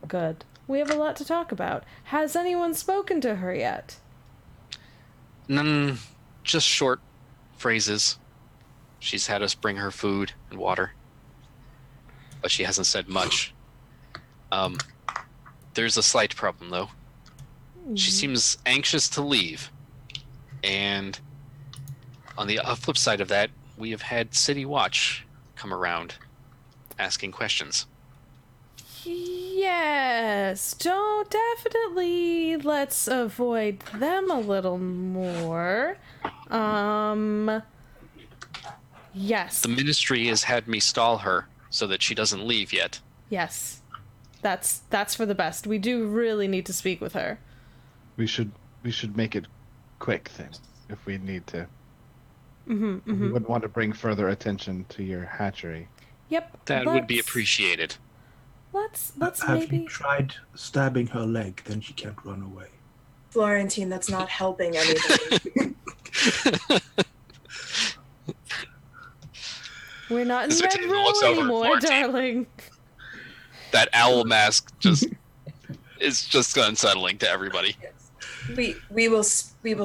Good. We have a lot to talk about. Has anyone spoken to her yet? None, just short phrases. She's had us bring her food and water, but she hasn't said much. There's a slight problem, though. She seems anxious to leave. And on the flip side of that, we have had City Watch come around asking questions. Yes, definitely let's avoid them a little more. Yes. The ministry has had me stall her so that she doesn't leave yet. Yes. That's for the best. We do really need to speak with her. We should make it quick then, if we need to. We wouldn't want to bring further attention to your hatchery. Yep. That would be appreciated. Let's Have maybe... you tried stabbing her leg? Then she can't run away. Florentine, that's not helping anybody. We're not in Red Row anymore, darling. That owl mask is just unsettling to everybody. Yes. We will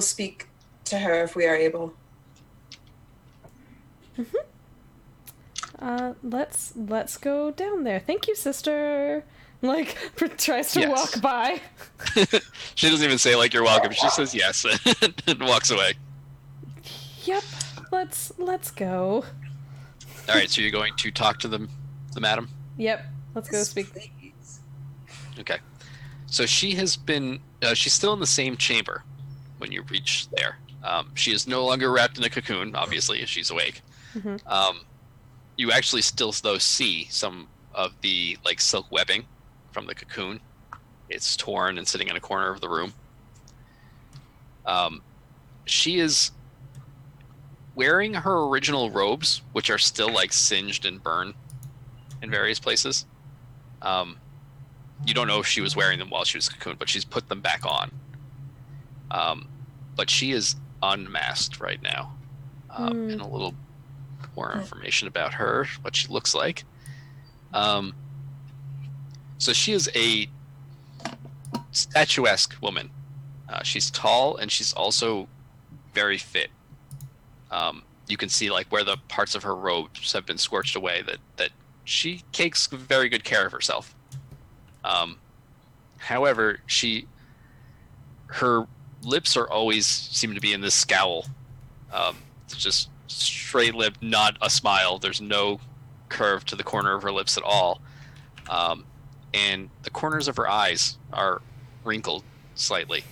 speak to her if we are able. Let's go down there. Thank you, sister. Like, tries to walk by. She doesn't even say, like, you're welcome. She says yes and walks away. Yep. Let's go. All right, so you're going to talk to the madam? Yep. Let's go speak. Okay. So she has been... she's still in the same chamber when you reach there. She is no longer wrapped in a cocoon, obviously, if she's awake. You actually still, though, see some of the silk webbing from the cocoon. It's torn and sitting in a corner of the room. She is wearing her original robes, which are still singed and burned in various places. You don't know if she was wearing them while she was cocooned, but she's put them back on. But she is unmasked right now. And a little more information about her, what she looks like. So she is a statuesque woman. She's tall and she's also very fit. You can see like where the parts of her robes have been scorched away that she takes very good care of herself. However, her lips are always seem to be in this scowl. It's just straight lip, not a smile. There's no curve to the corner of her lips at all. And the corners of her eyes are wrinkled slightly,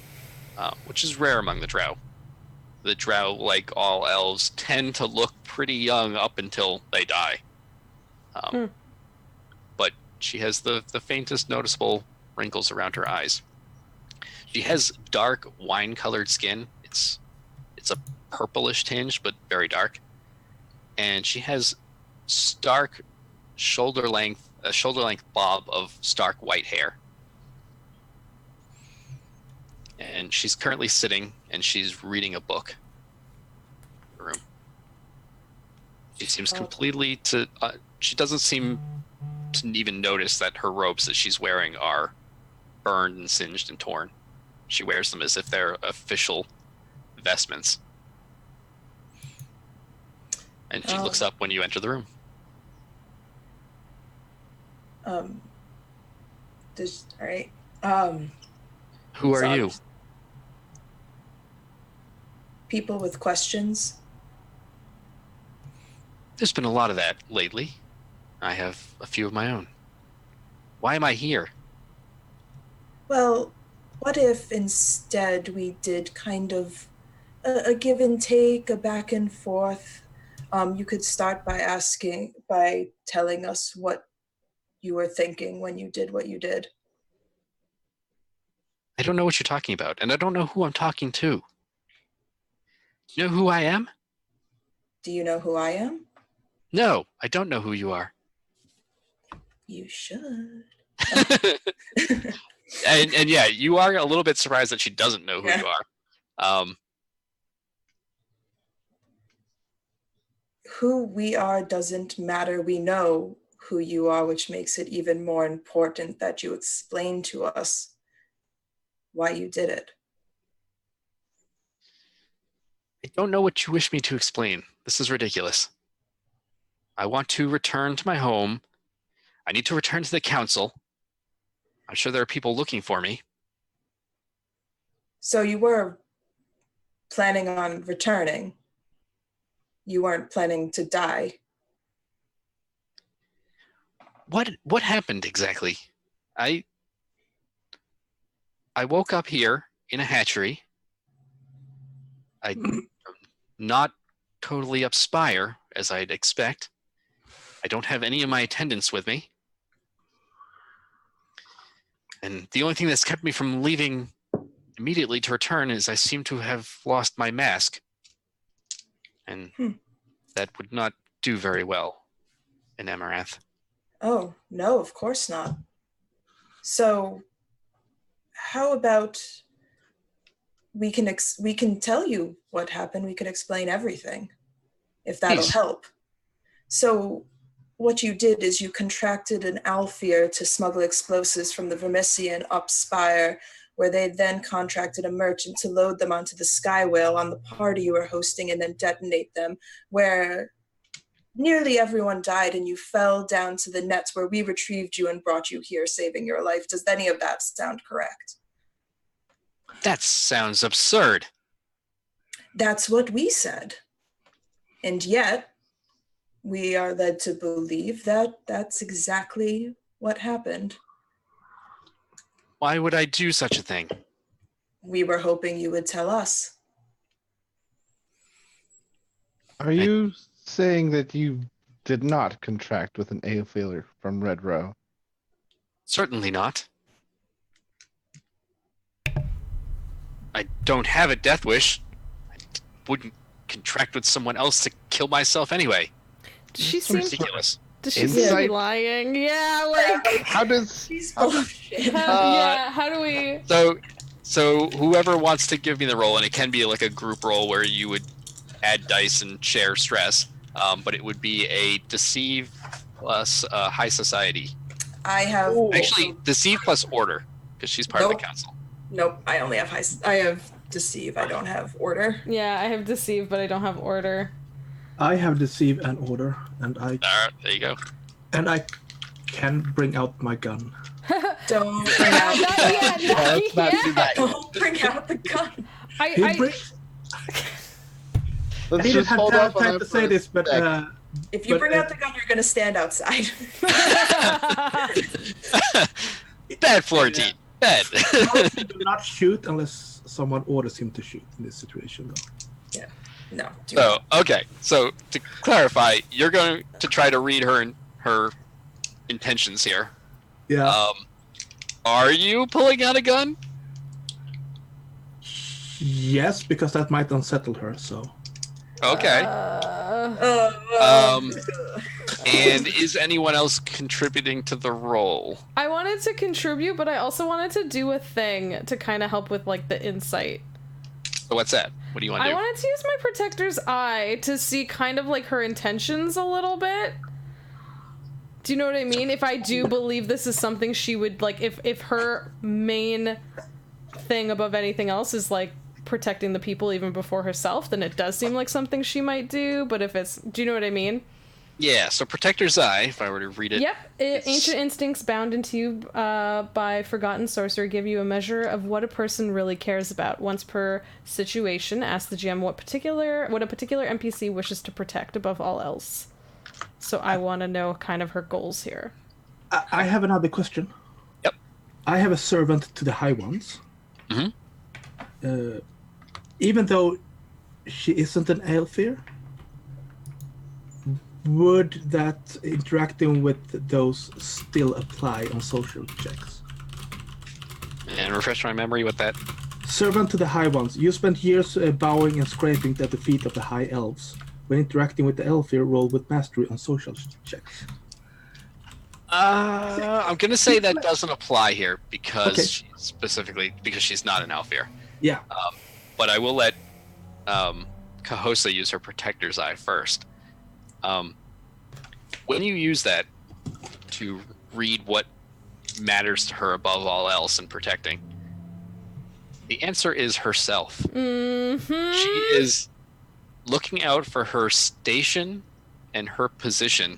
which is rare among the Drow. The Drow, like all elves, tend to look pretty young up until they die. But she has the faintest noticeable wrinkles around her eyes. She has dark wine-colored skin. It's a purplish tinge, but very dark. And she has a shoulder length bob of stark white hair. And she's currently sitting and she's reading a book in the room. She seems completely she doesn't seem to even notice that her robes that she's wearing are burned and singed and torn. She wears them as if they're official vestments. And she looks up when you enter the room. All right. Who are you? People with questions. There's been a lot of that lately. I have a few of my own. Why am I here? Well, what if instead we did kind of a give and take, a back and forth? You could start by telling us what you were thinking when you did what you did. I don't know what you're talking about, and I don't know who I'm talking to. Do you know who I am? Do you know who I am? No, I don't know who you are. You should. And yeah, you are a little bit surprised that she doesn't know who you are. Who we are doesn't matter. We know who you are, which makes it even more important that you explain to us why you did it. I don't know what you wish me to explain. This is ridiculous. I want to return to my home. I need to return to the council. I'm sure there are people looking for me. So you were planning on returning. You weren't planning to die. What happened exactly? I woke up here in a hatchery. I'm not totally up Spire, as I'd expect. I don't have any of my attendants with me. And the only thing that's kept me from leaving immediately to return is I seem to have lost my mask. And that would not do very well in Amaranth. Oh, no, of course not. So how about we can tell you what happened. We can explain everything, if that'll help. So what you did is you contracted an Aelfir to smuggle explosives from the Vermissian up Spire, where they then contracted a merchant to load them onto the Sky Whale on the party you were hosting and then detonate them, where nearly everyone died and you fell down to the nets where we retrieved you and brought you here, saving your life. Does any of that sound correct? That sounds absurd. That's what we said. And yet, we are led to believe that that's exactly what happened. Why would I do such a thing? We were hoping you would tell us. Are you saying that you did not contract with an Aelfir from Red Row? Certainly not. I don't have a death wish. I wouldn't contract with someone else to kill myself anyway. She It's seems ridiculous. Does she seem to be Insight? lying? Yeah, like How does... She's full of shit. how do we? So whoever wants to give me the roll, and it can be like a group roll where you would add dice and share stress, but it would be a deceive plus high society. I have Actually, deceive plus order, because she's part of Nope. the council. Nope. I only have I have deceive. I don't have order. Yeah, I have deceive, but I don't have order. I have deceive and order, and All right, there you go. I can bring out my gun. Don't bring out Not the yet, gun. not Let's not do yet. that. Don't bring out the gun. He I bring- Let's I didn't just have hold off on time that to for say a this, but sec. If you But, bring out the gun, you're gonna stand outside. Bad Florentine. Bad. He do not shoot unless someone orders him to shoot in this situation, though. No. do So okay. So to clarify, you're going to try to read her intentions here. Yeah. Are you pulling out a gun? Yes, because that might unsettle her. So Okay. Uh, And is anyone else contributing to the roll? I wanted to contribute, but I also wanted to do a thing to kind of help with like the insight. So what's that? What do you want to I do? wanted to use my protector's eye to see kind of like her intentions a little bit. Do you know what I mean? If I do believe this is something she would like, if her main thing above anything else is like protecting the people even before herself, then it does seem like something she might do. But if it's, do you know what I mean? Yeah, so Protector's Eye, if I were to read it. Yep. Ancient instincts bound into you by forgotten sorcerer give you a measure of what a person really cares about. Once per situation, ask the GM what a particular NPC wishes to protect above all else. So I want to know kind of her goals here. I have another question. Yep. I have a servant to the High Ones. Mm-hmm. Even though she isn't an Aelfir, would that interacting with those still apply on social checks? And refresh my memory with that. Servant to the High Ones. You spent years bowing and scraping at the feet of the High Elves. When interacting with the Aelfir, roll with mastery on social checks. I'm gonna say that doesn't apply here because Okay. specifically because she's not an Aelfir. Yeah. But I will let Cahosa use her Protector's Eye first. When you use that to read what matters to her above all else in protecting, the answer is herself. Mm-hmm. She is looking out for her station and her position,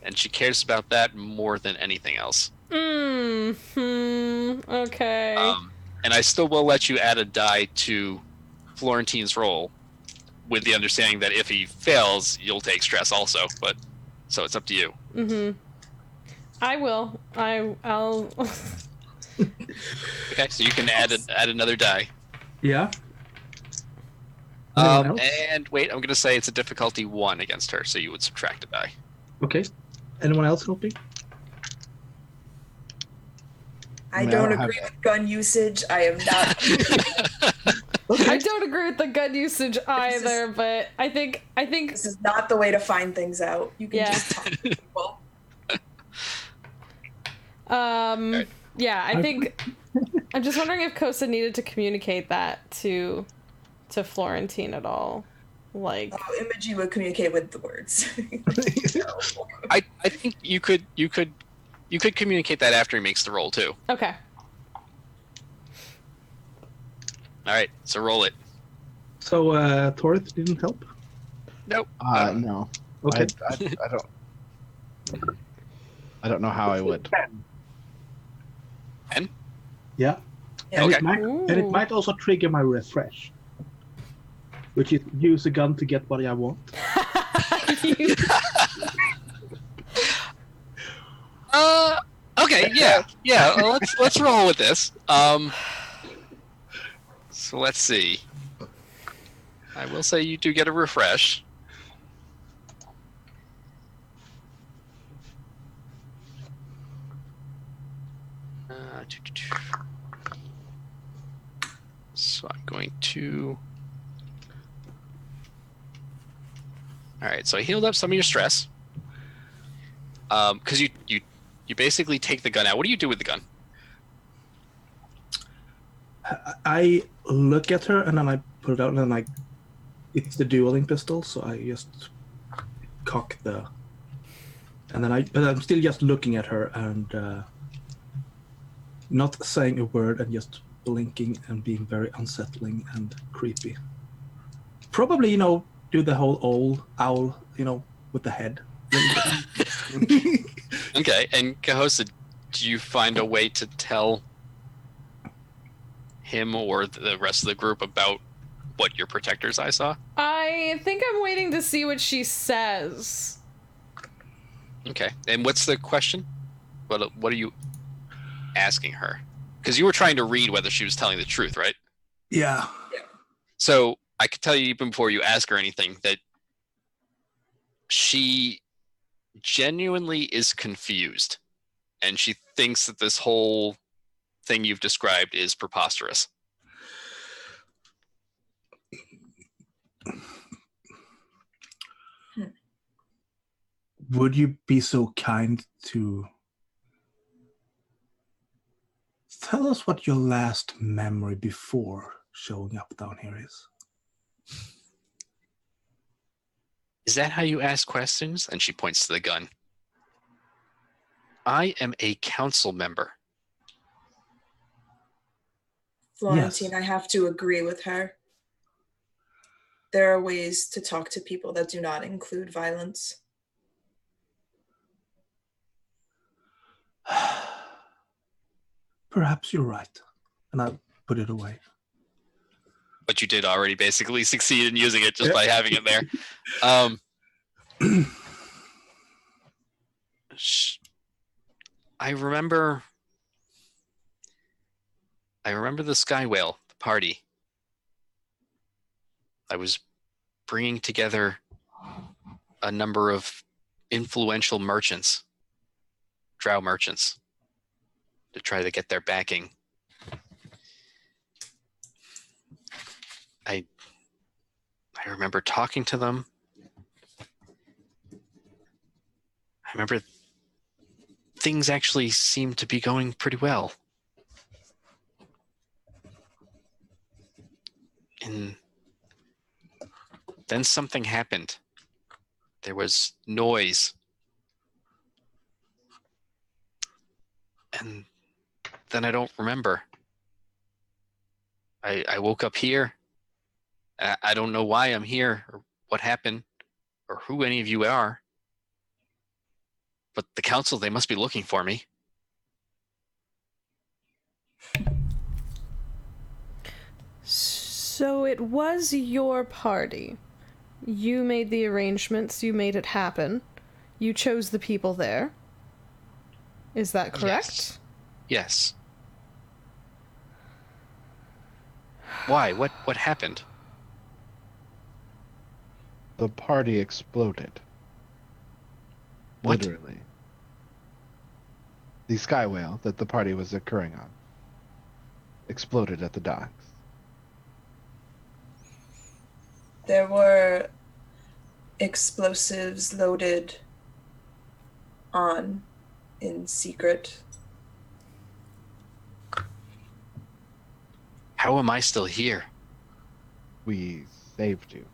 and she cares about that more than anything else. Mm-hmm. Okay. And I still will let you add a die to Florentine's roll, with the understanding that if he fails, you'll take stress also. But so it's up to you. Mm-hmm. I will. I'll. Okay, so you can add another die. Yeah. Anyone else? And wait, I'm gonna say it's a difficulty 1 against her, so you would subtract a die. Okay. Anyone else helping? I No, don't I agree haven't. with gun usage. I am not. I don't agree with the gun usage either, but I think This is not the way to find things out. You can Yeah. just talk to people. yeah, I think I'm just wondering if Kosa needed to communicate that to Florentine at all. Like Imogen would communicate with the words. I think you could communicate that after he makes the roll too. okay. All right, so roll it. So, Torith didn't help? Nope. No. Okay. I don't know how I would. And Yeah. Yeah. And, Okay. and it might also trigger my refresh, which is use a gun to get what I want. Okay. Yeah. Well, let's roll with this. So let's see. I will say you do get a refresh. So I'm going to. All right. So I healed up some of your stress. Because you basically take the gun out. What do you do with the gun? I look at her and then I put it out and then it's the dueling pistol, so I just cock the, and then but I'm still just looking at her and not saying a word and just blinking and being very unsettling and creepy. Probably, do the whole owl, with the head. Okay, and Cahosa, do you find a way to tell him or the rest of the group about what your protector's eye saw? I think I'm waiting to see what she says. Okay, and what's the question? What are you asking her? Because you were trying to read whether she was telling the truth, right? Yeah. So I could tell you even before you ask her anything that she genuinely is confused, and she thinks that this whole thing you've described is preposterous. Would you be so kind to tell us what your last memory before showing up down here is? Is that how you ask questions? And she points to the gun. I am a council member. Florentine, Yes. I have to agree with her. There are ways to talk to people that do not include violence. Perhaps you're right. And I'll put it away. But you did already basically succeed in using it just by having it there. I remember the Sky Whale, the party. I was bringing together a number of influential merchants, Drow merchants, to try to get their backing. I remember talking to them. I remember things actually seemed to be going pretty well. And then something happened. There was noise. And then I don't remember. I woke up here. I don't know why I'm here or what happened or who any of you are. But the council, they must be looking for me. So it was your party. You made the arrangements, you made it happen. You chose the people there. Is that correct? Yes. Why? What happened? The party exploded. What? Literally. The sky whale that the party was occurring on exploded at the docks. There were explosives loaded on in secret. How am I still here? We saved you.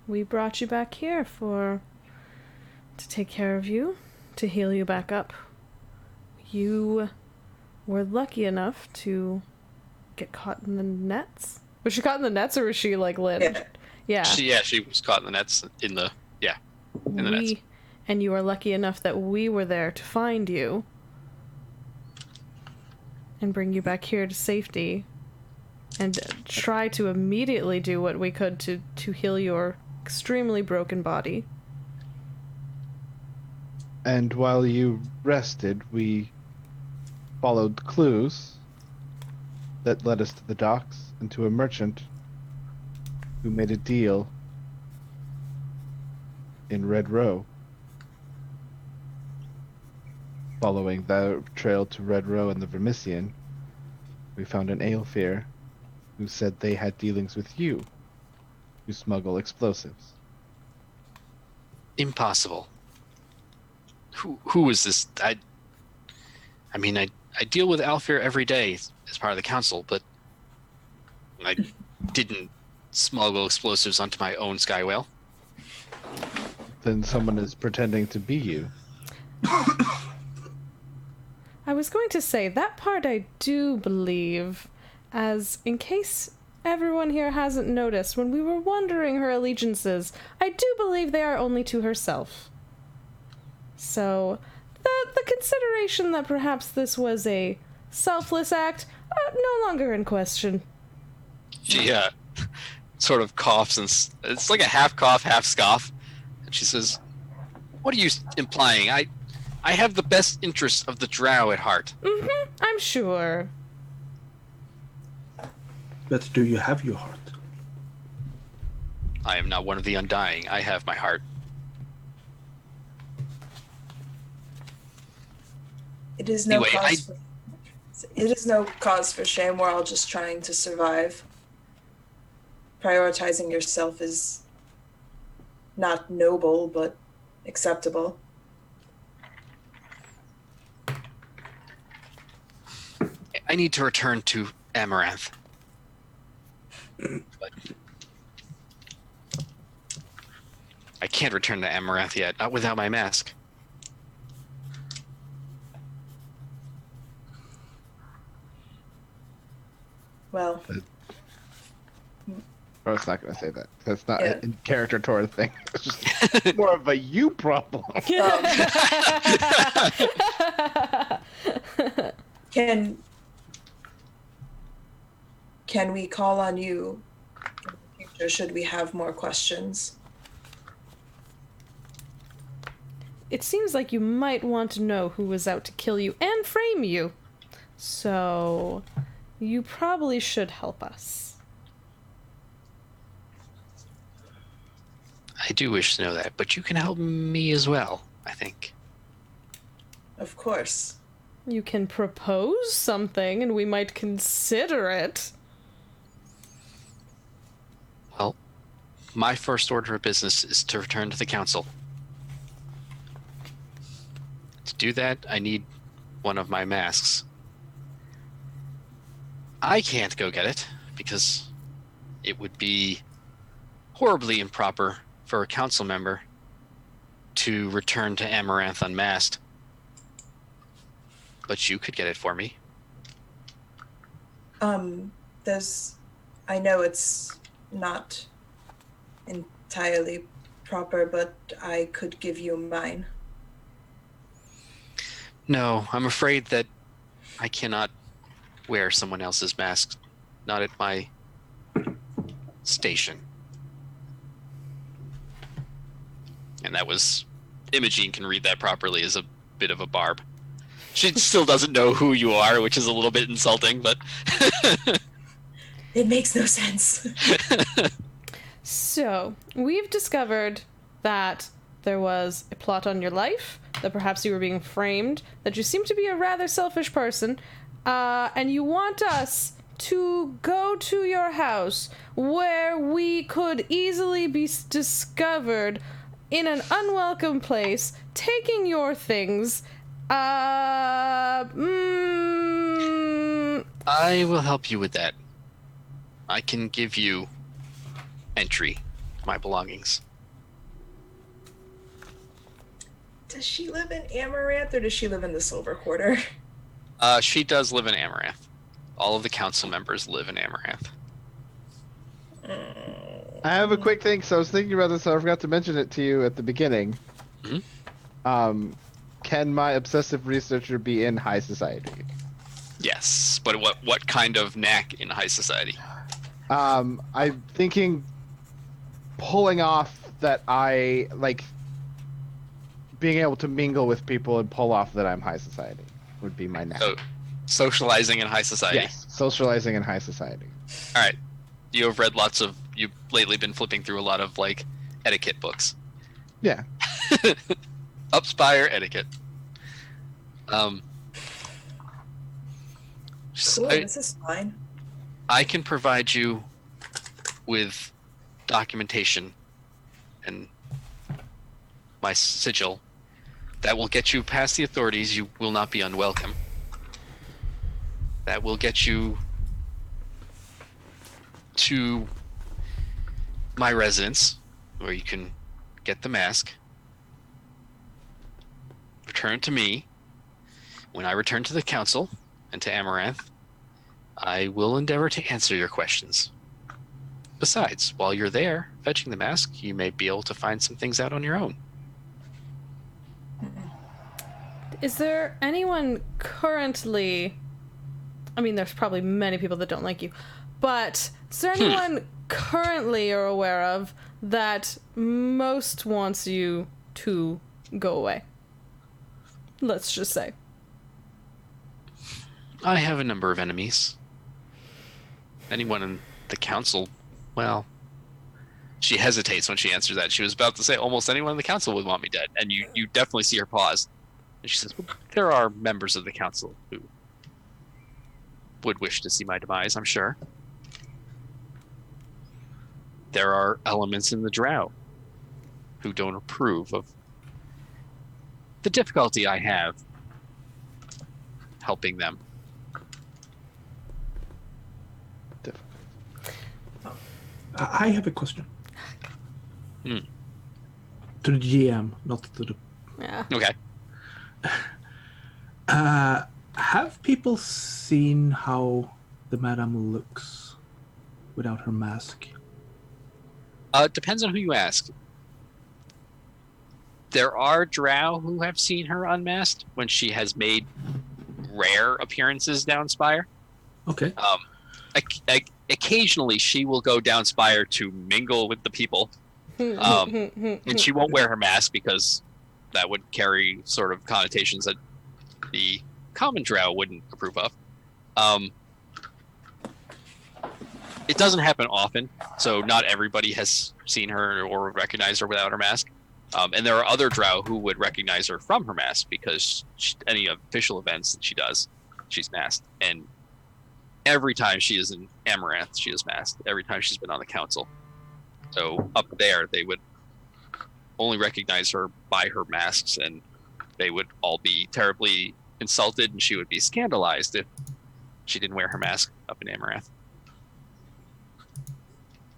We brought you back here to take care of you, to heal you back up. You were lucky enough to get caught in the nets. Was she caught in the nets or was she lit? Yeah. She was caught in the nets in the nets. And you were lucky enough that we were there to find you and bring you back here to safety and try to immediately do what we could to heal your extremely broken body. And while you rested, we followed clues that led us to the docks and to a merchant who made a deal in Red Row. Following the trail to Red Row and the Vermissian, we found an Aelfir who said they had dealings with you, who smuggle explosives. Impossible. Who is this? I mean, I deal with Aelfir every day as part of the council, but I didn't smuggle explosives onto my own sky whale. Then someone is pretending to be you. I was going to say, that part I do believe, as in case everyone here hasn't noticed, when we were wondering her allegiances, I do believe they are only to herself. So, the consideration that perhaps this was a selfless act, no longer in question. She sort of coughs, and it's like a half cough, half scoff. And she says, "What are you implying? I have the best interests of the Drow at heart." Mm-hmm, I'm sure. But do you have your heart? I am not one of the Undying. I have my heart. It is no Anyway, it is no cause for shame. We're all just trying to survive. Prioritizing yourself is not noble, but acceptable. I need to return to Amaranth. But I can't return to Amaranth yet, not without my mask. Well, I was not going to say that. That's not Yeah. a character toward thing. It's just more of a you problem. Can we call on you in the future should we have more questions? It seems like you might want to know who was out to kill you and frame you. So, you probably should help us. I do wish to know that, but you can help me as well, I think. Of course. You can propose something and we might consider it. Well, my first order of business is to return to the council. To do that, I need one of my masks. I can't go get it, because it would be horribly improper for a council member to return to Amaranth unmasked. But you could get it for me. I know it's not entirely proper, but I could give you mine. No, I'm afraid that I cannot wear someone else's mask. Not at my station. And that was... Imogene can read that properly as a bit of a barb. She still doesn't know who you are, which is a little bit insulting, but... It makes no sense. So, we've discovered that there was a plot on your life, that perhaps you were being framed, that you seem to be a rather selfish person, and you want us to go to your house where we could easily be discovered in an unwelcome place, taking your things. I will help you with that. I can give you entry to my belongings. Does she live in Amaranth or does she live in the Silver Quarter? She does live in Amaranth. All of the council members live in Amaranth. I have a quick thing. So I was thinking about this. So I forgot to mention it to you at the beginning. Mm-hmm. Can my obsessive researcher be in high society? Yes, but what kind of knack in high society? I'm thinking pulling off that I like being able to mingle with people and pull off that I'm high society would be my knack. So, socializing in high society. Yes, socializing in high society. All right. You've lately been flipping through a lot of like etiquette books. Yeah. Up Spire etiquette. Cool, this is fine. I can provide you with documentation and my sigil That will get you past the authorities. You will not be unwelcome. That will get you to my residence, where you can get the mask. Return to me. When I return to the council and to Amaranth, I will endeavor to answer your questions. Besides, while you're there fetching the mask, you may be able to find some things out on your own. Is there anyone currently... I mean, there's probably many people that don't like you, but is there anyone currently you're aware of that most wants you to go away? Let's just say. I have a number of enemies. Anyone in the council, well... She hesitates when she answers that. She was about to say almost anyone in the council would want me dead, and you definitely see her pause. And she says, well, there are members of the council who would wish to see my demise, I'm sure. There are elements in the Drow who don't approve of the difficulty I have helping them. I have a question. Hmm. To the GM, not to the... Yeah. Okay. Have people seen how the Madame looks without her mask? It depends on who you ask. There are Drow who have seen her unmasked when she has made rare appearances down Spire. Okay. Occasionally, she will go down Spire to mingle with the people, and she won't wear her mask because that would carry sort of connotations that the common Drow wouldn't approve of. It doesn't happen often, so not everybody has seen her or recognized her without her mask. And there are other Drow who would recognize her from her mask because any official events that she does, she's masked. And every time she is in Amaranth, she is masked. Every time she's been on the council. So up there, they would only recognize her by her masks, and they would all be terribly insulted, and she would be scandalized if she didn't wear her mask up in Amaranth.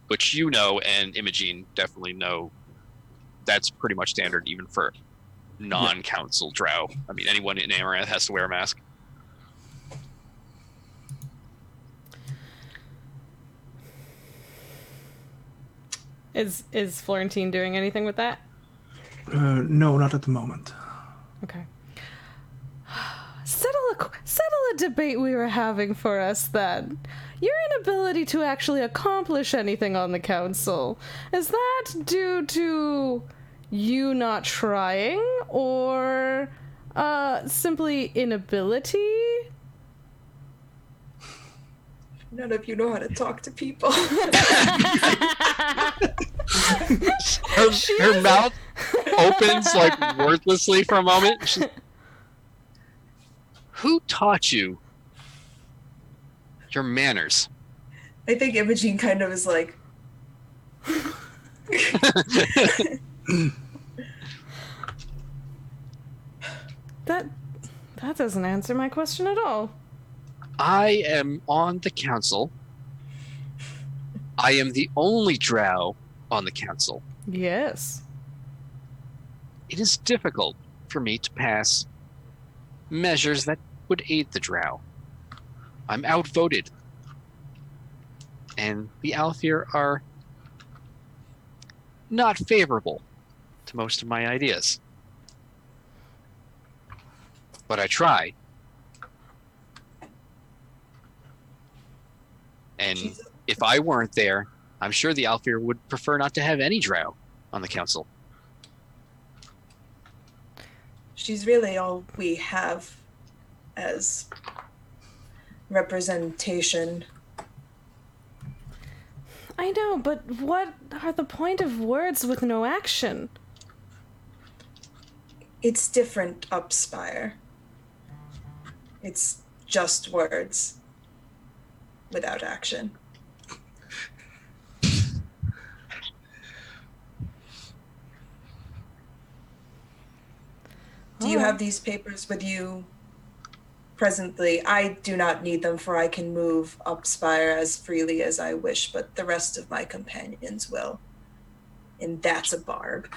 Which you know, and Imogene definitely know, that's pretty much standard even for non-council Drow. I mean, anyone in Amaranth has to wear a mask. Is Florentine doing anything with that? No, not at the moment. Okay. Settle a debate we were having for us then. Your inability to actually accomplish anything on the council, is that due to you not trying, or simply inability? None of you know how to talk to people. her mouth opens like wordlessly for a moment. Who taught you your manners? I think Imogene kind of is like... That doesn't answer my question at all. I am on the council. I am the only Drow on the council. Yes. It is difficult for me to pass measures that would aid the Drow. I'm outvoted. And the Aelfir are not favorable to most of my ideas. But I try. And if I weren't there, I'm sure the Aelfir would prefer not to have any Drow on the council. She's really all we have as representation. I know, but what are the point of words with no action? It's different up Spire. It's just words without action. you have these papers with you presently? I do not need them, for I can move up Spire as freely as I wish, but the rest of my companions will. And that's a barb.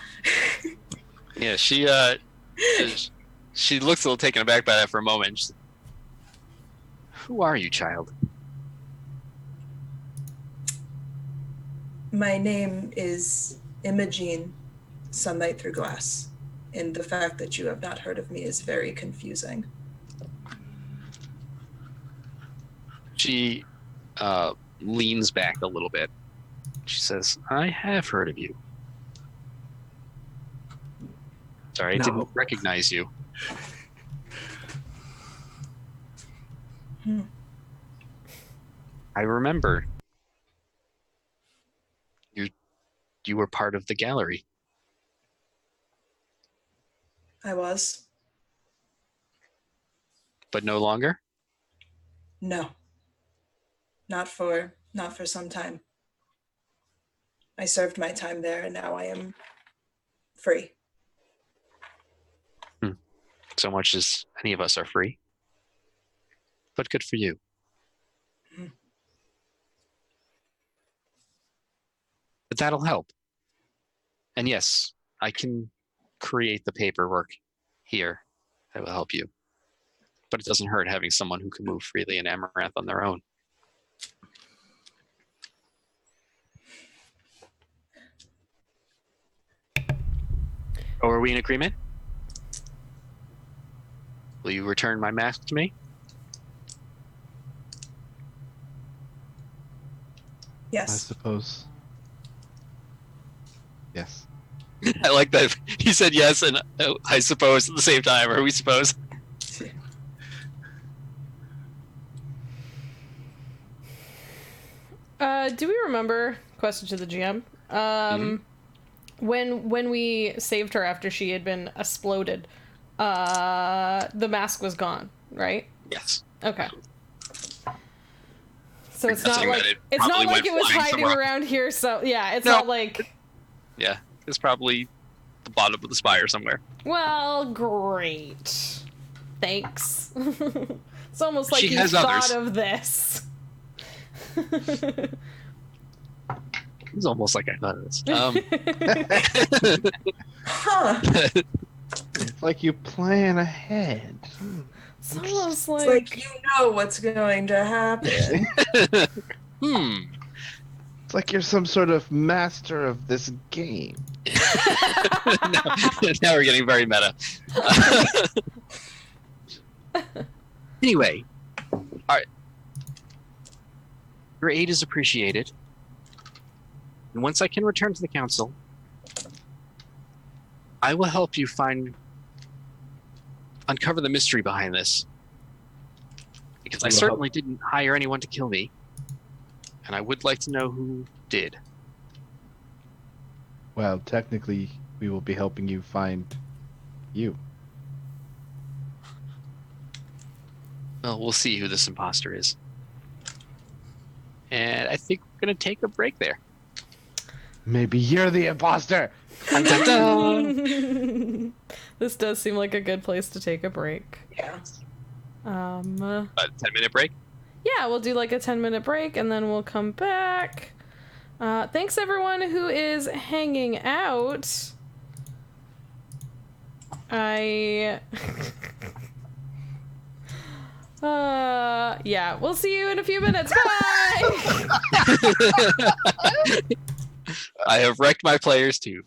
Yeah, she looks a little taken aback by that for a moment. She's, who are you, child? My name is Imogene, Sunlight Through Glass, and the fact that you have not heard of me is very confusing. She leans back a little bit. She says, I have heard of you. Sorry, I didn't recognize you. I remember. You were part of the gallery. I was. But no longer? No. Not for some time. I served my time there, and now I am free. So much as any of us are free. But good for you. But that'll help. And yes, I can create the paperwork here that will help you. But it doesn't hurt having someone who can move freely in Amaranth on their own. Oh, are we in agreement? Will you return my mask to me? Yes. I suppose. Yes. I like that he said yes and I suppose at the same time, or we suppose. Do we remember, question to the GM, when we saved her after she had been exploded, the mask was gone, right? Yes. Okay. So it's Guessing not like that it's not probably like went it was flying hiding somewhere. around here. So yeah, it's No. not like. Yeah, it's probably the bottom of the spire somewhere. Well, great. Thanks. It's almost like She you has thought others. of this. It's almost like I thought of this. Huh. It's like you plan ahead. It's almost It's like you know what's going to happen. It's like you're some sort of master of this game. Now we're getting very meta. Anyway, all right. Your aid is appreciated. And once I can return to the council, I will help you uncover the mystery behind this. Because I certainly didn't hire anyone to kill me. And I would like to know who did. Well, technically, we will be helping you find you. Well, we'll see who this imposter is. And I think we're going to take a break there. Maybe you're the imposter! Dun, dun, dun. This does seem like a good place to take a break. Yeah. A 10-minute break? Yeah, we'll do like a 10-minute break and then we'll come back. Thanks everyone who is hanging out. Yeah, we'll see you in a few minutes. Bye! I have wrecked my players too.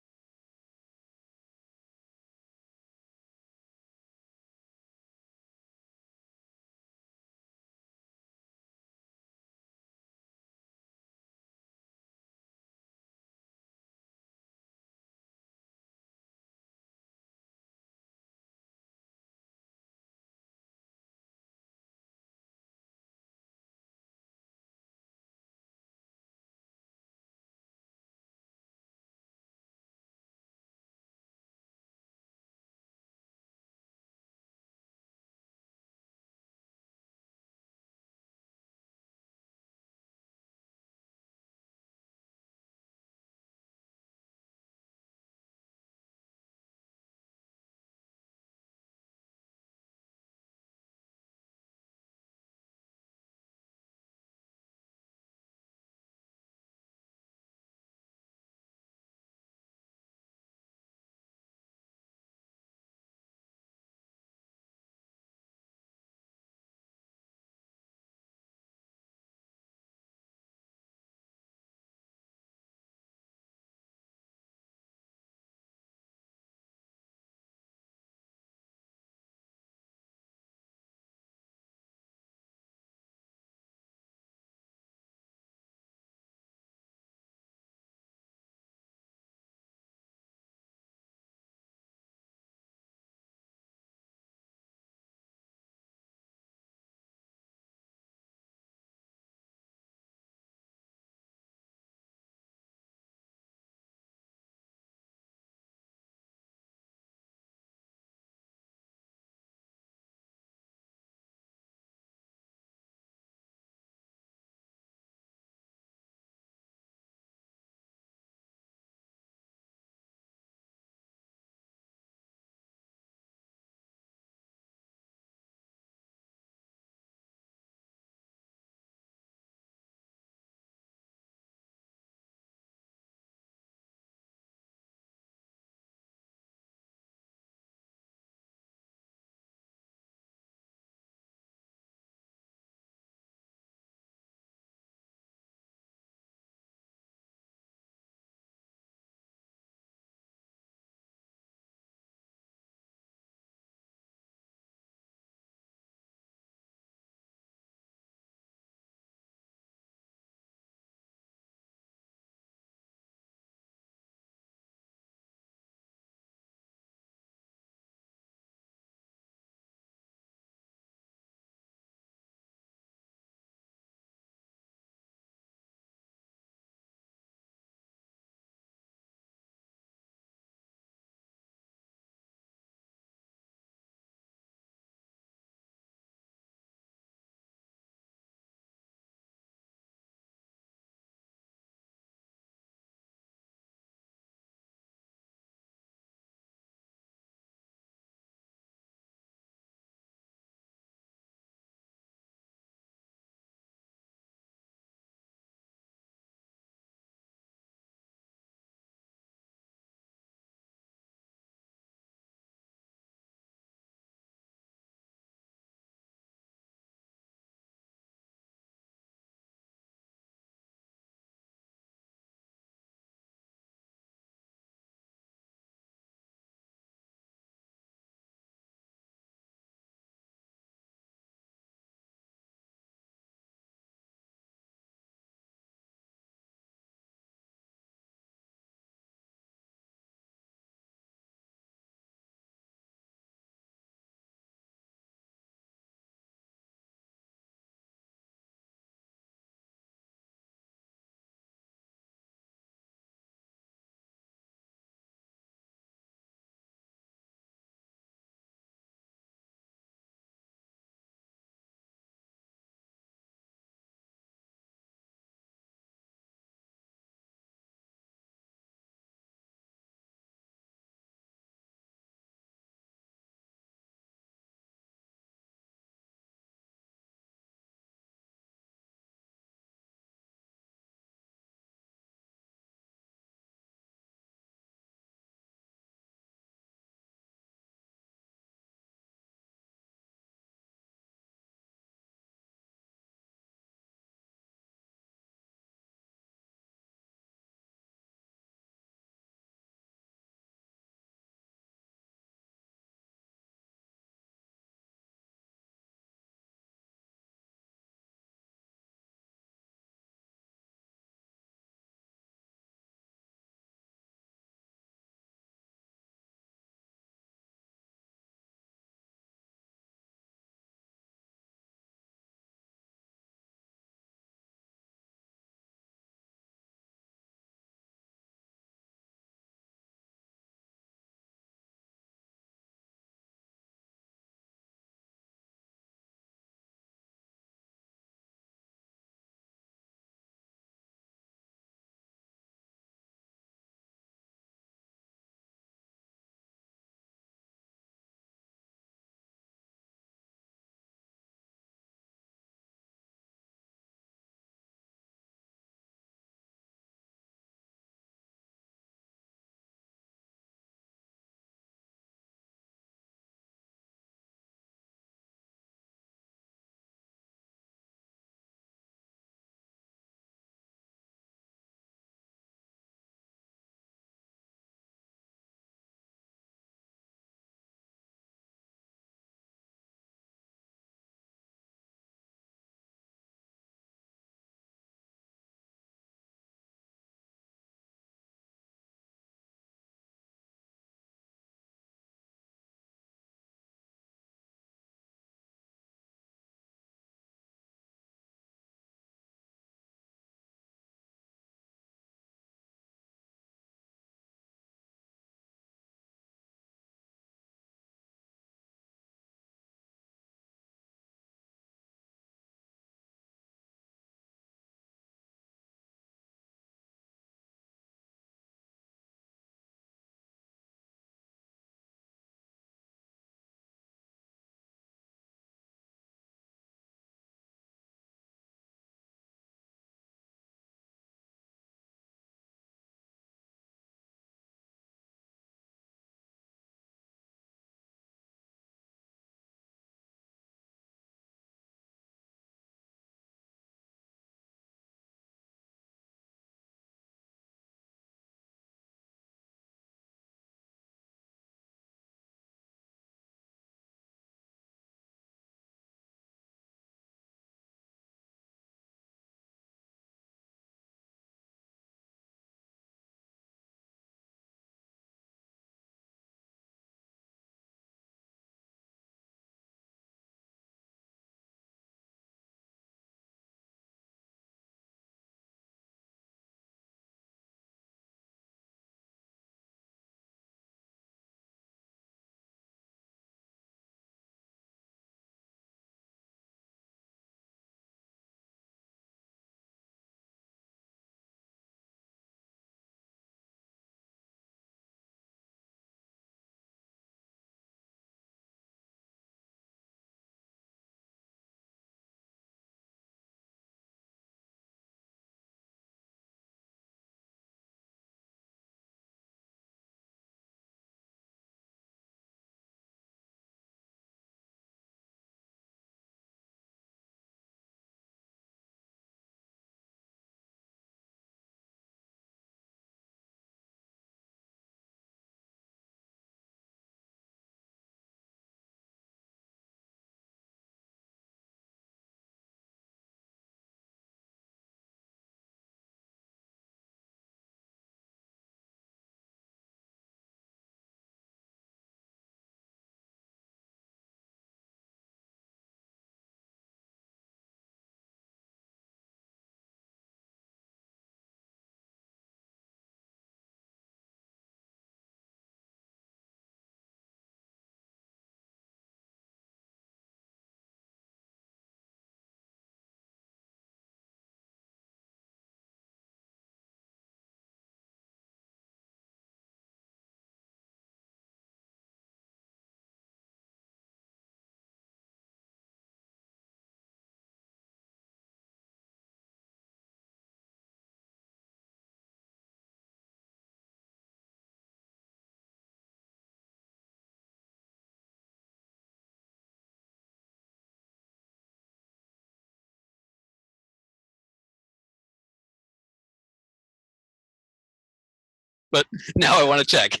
but now I want to check.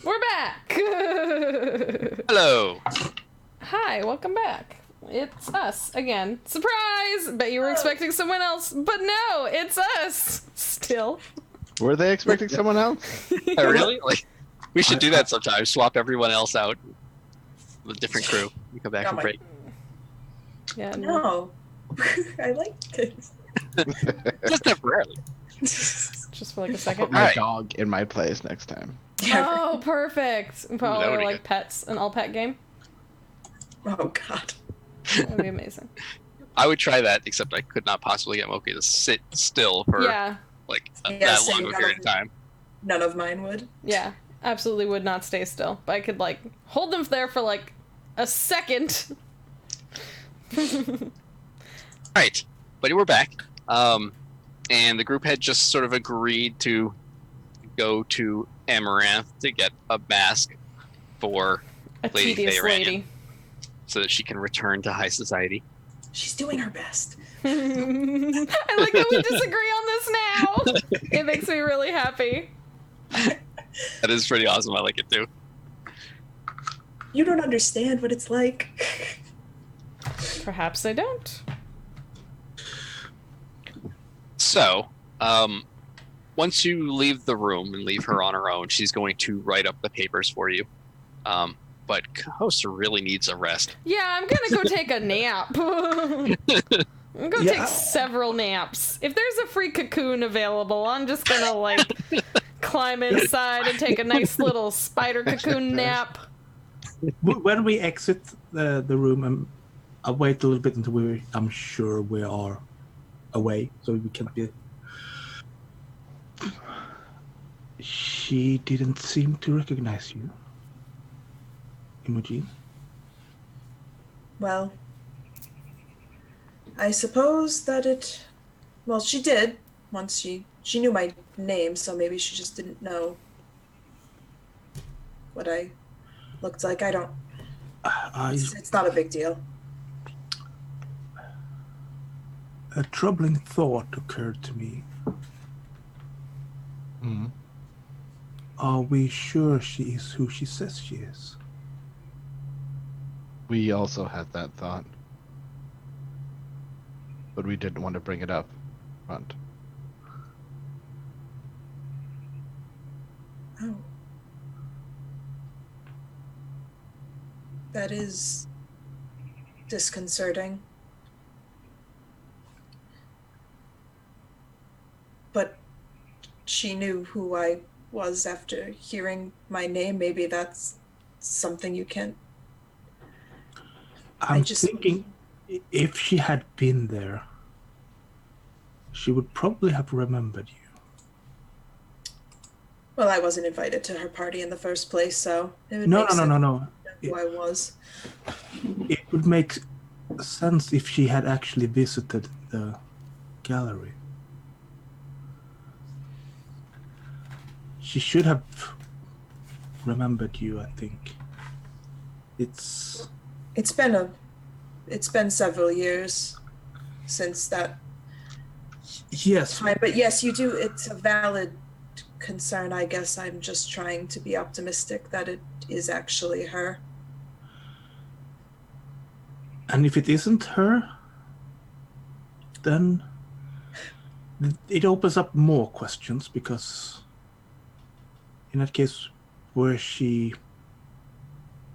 We're back. Hello. Hi, welcome back. It's us again. Surprise! Bet you were expecting someone else, but no, it's us. Still. Were they expecting someone else? Oh, really? Like, we should do that sometime. Swap everyone else out with a different crew. We come back from break. Yeah. No. I like this. Just temporarily. Just for like a second. Put my Alright. dog in my place next time. Oh, perfect. that Probably would be like good. pets, an all-pet game. Oh God. That'd be amazing. I would try that, except I could not possibly get Moki to sit still for Yeah, like Yeah, that same, long of a period of time. None of mine would. yeah. Absolutely would not stay still. But I could like hold them there for like a second. Right, but we're back. And the group had just sort of agreed to go to Amaranth to get a mask for A Lady tedious Faeranian. lady. so that she can return to high society. She's doing her best. I like that we disagree on this now. It makes me really happy. That is pretty awesome. I like it too. You don't understand what it's like. Perhaps I don't. So, once you leave the room and leave her on her own, she's going to write up the papers for you. But Hoster really needs a rest. Yeah, I'm gonna go take a nap. I'm gonna take several naps. If there's a free cocoon available, I'm just gonna like climb inside and take a nice little spider cocoon nap. When we exit the room, I'll wait a little bit until I'm sure we are away, so we can be. She didn't seem to recognize you, Imogen. Well, I suppose that it... Well, she did once she knew my name, so maybe she just didn't know what I looked like. I don't... It's not a big deal. A troubling thought occurred to me. Mm-hmm. Are we sure she is who she says she is? We also had that thought. But we didn't want to bring it up front. Oh. That is disconcerting. But she knew who I was after hearing my name. Maybe that's something you can't... I'm thinking if she had been there, she would probably have remembered you. Well, I wasn't invited to her party in the first place, so it would No. make sense to know who I was. It would make sense if she had actually visited the gallery. She should have remembered you, I think. It's been several years since that yes. time. But yes, you do. It's a valid concern. I guess I'm just trying to be optimistic that it is actually her. And if it isn't her, then it opens up more questions, because in that case, were she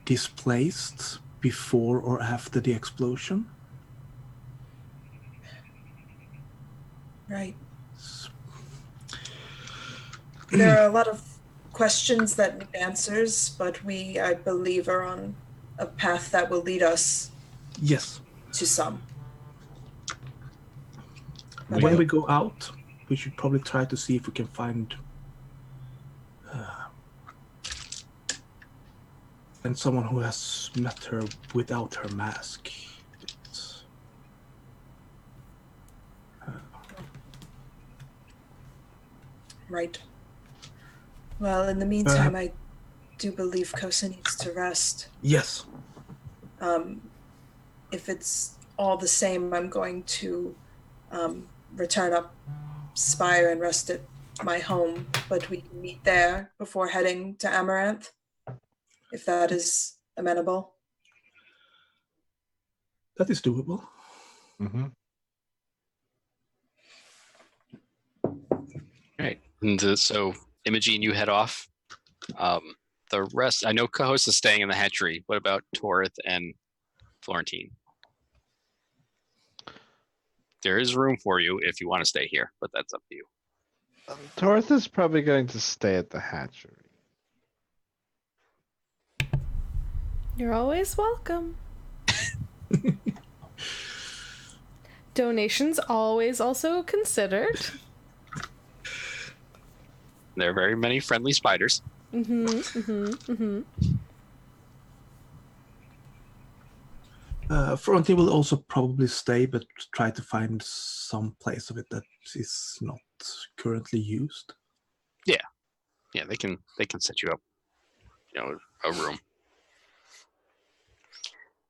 displaced before or after the explosion? Right. There are a lot of questions that need answers, but we, I believe, are on a path that will lead us Yes. to some. When we go out, we should probably try to see if we can find someone who has met her without her mask. Right. Well, in the meantime, I do believe Kosa needs to rest. Yes. If it's all the same, I'm going to return up Spire and rest at my home, but we can meet there before heading to Amaranth, if that is amenable. That is doable. Mm-hmm. Right. And so, Imogene, you head off. The rest, I know Cahos is staying in the hatchery. What about Torith and Florentine? There is room for you if you want to stay here, but that's up to you. Torith is probably going to stay at the hatchery. You're always welcome. Donations always also considered. There are very many friendly spiders. Florentine will also probably stay, but try to find some place of it that is not currently used. Yeah, they can set you up, a room.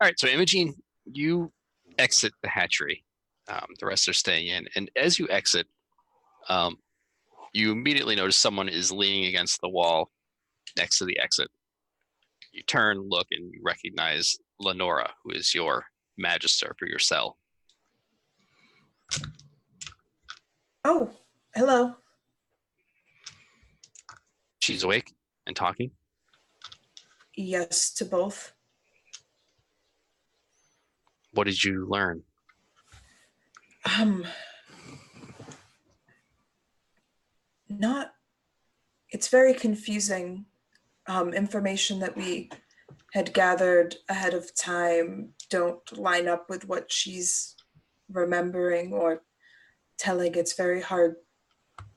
All right, so Imogene, you exit the hatchery. The rest are staying in, and as you exit, you immediately notice someone is leaning against the wall next to the exit. You turn, look, and you recognize Lenora, who is your magister for your cell. Oh, hello. She's awake and talking. Yes to both. What did you learn? It's very confusing. Information that we had gathered ahead of time don't line up with what she's remembering or telling. It's very hard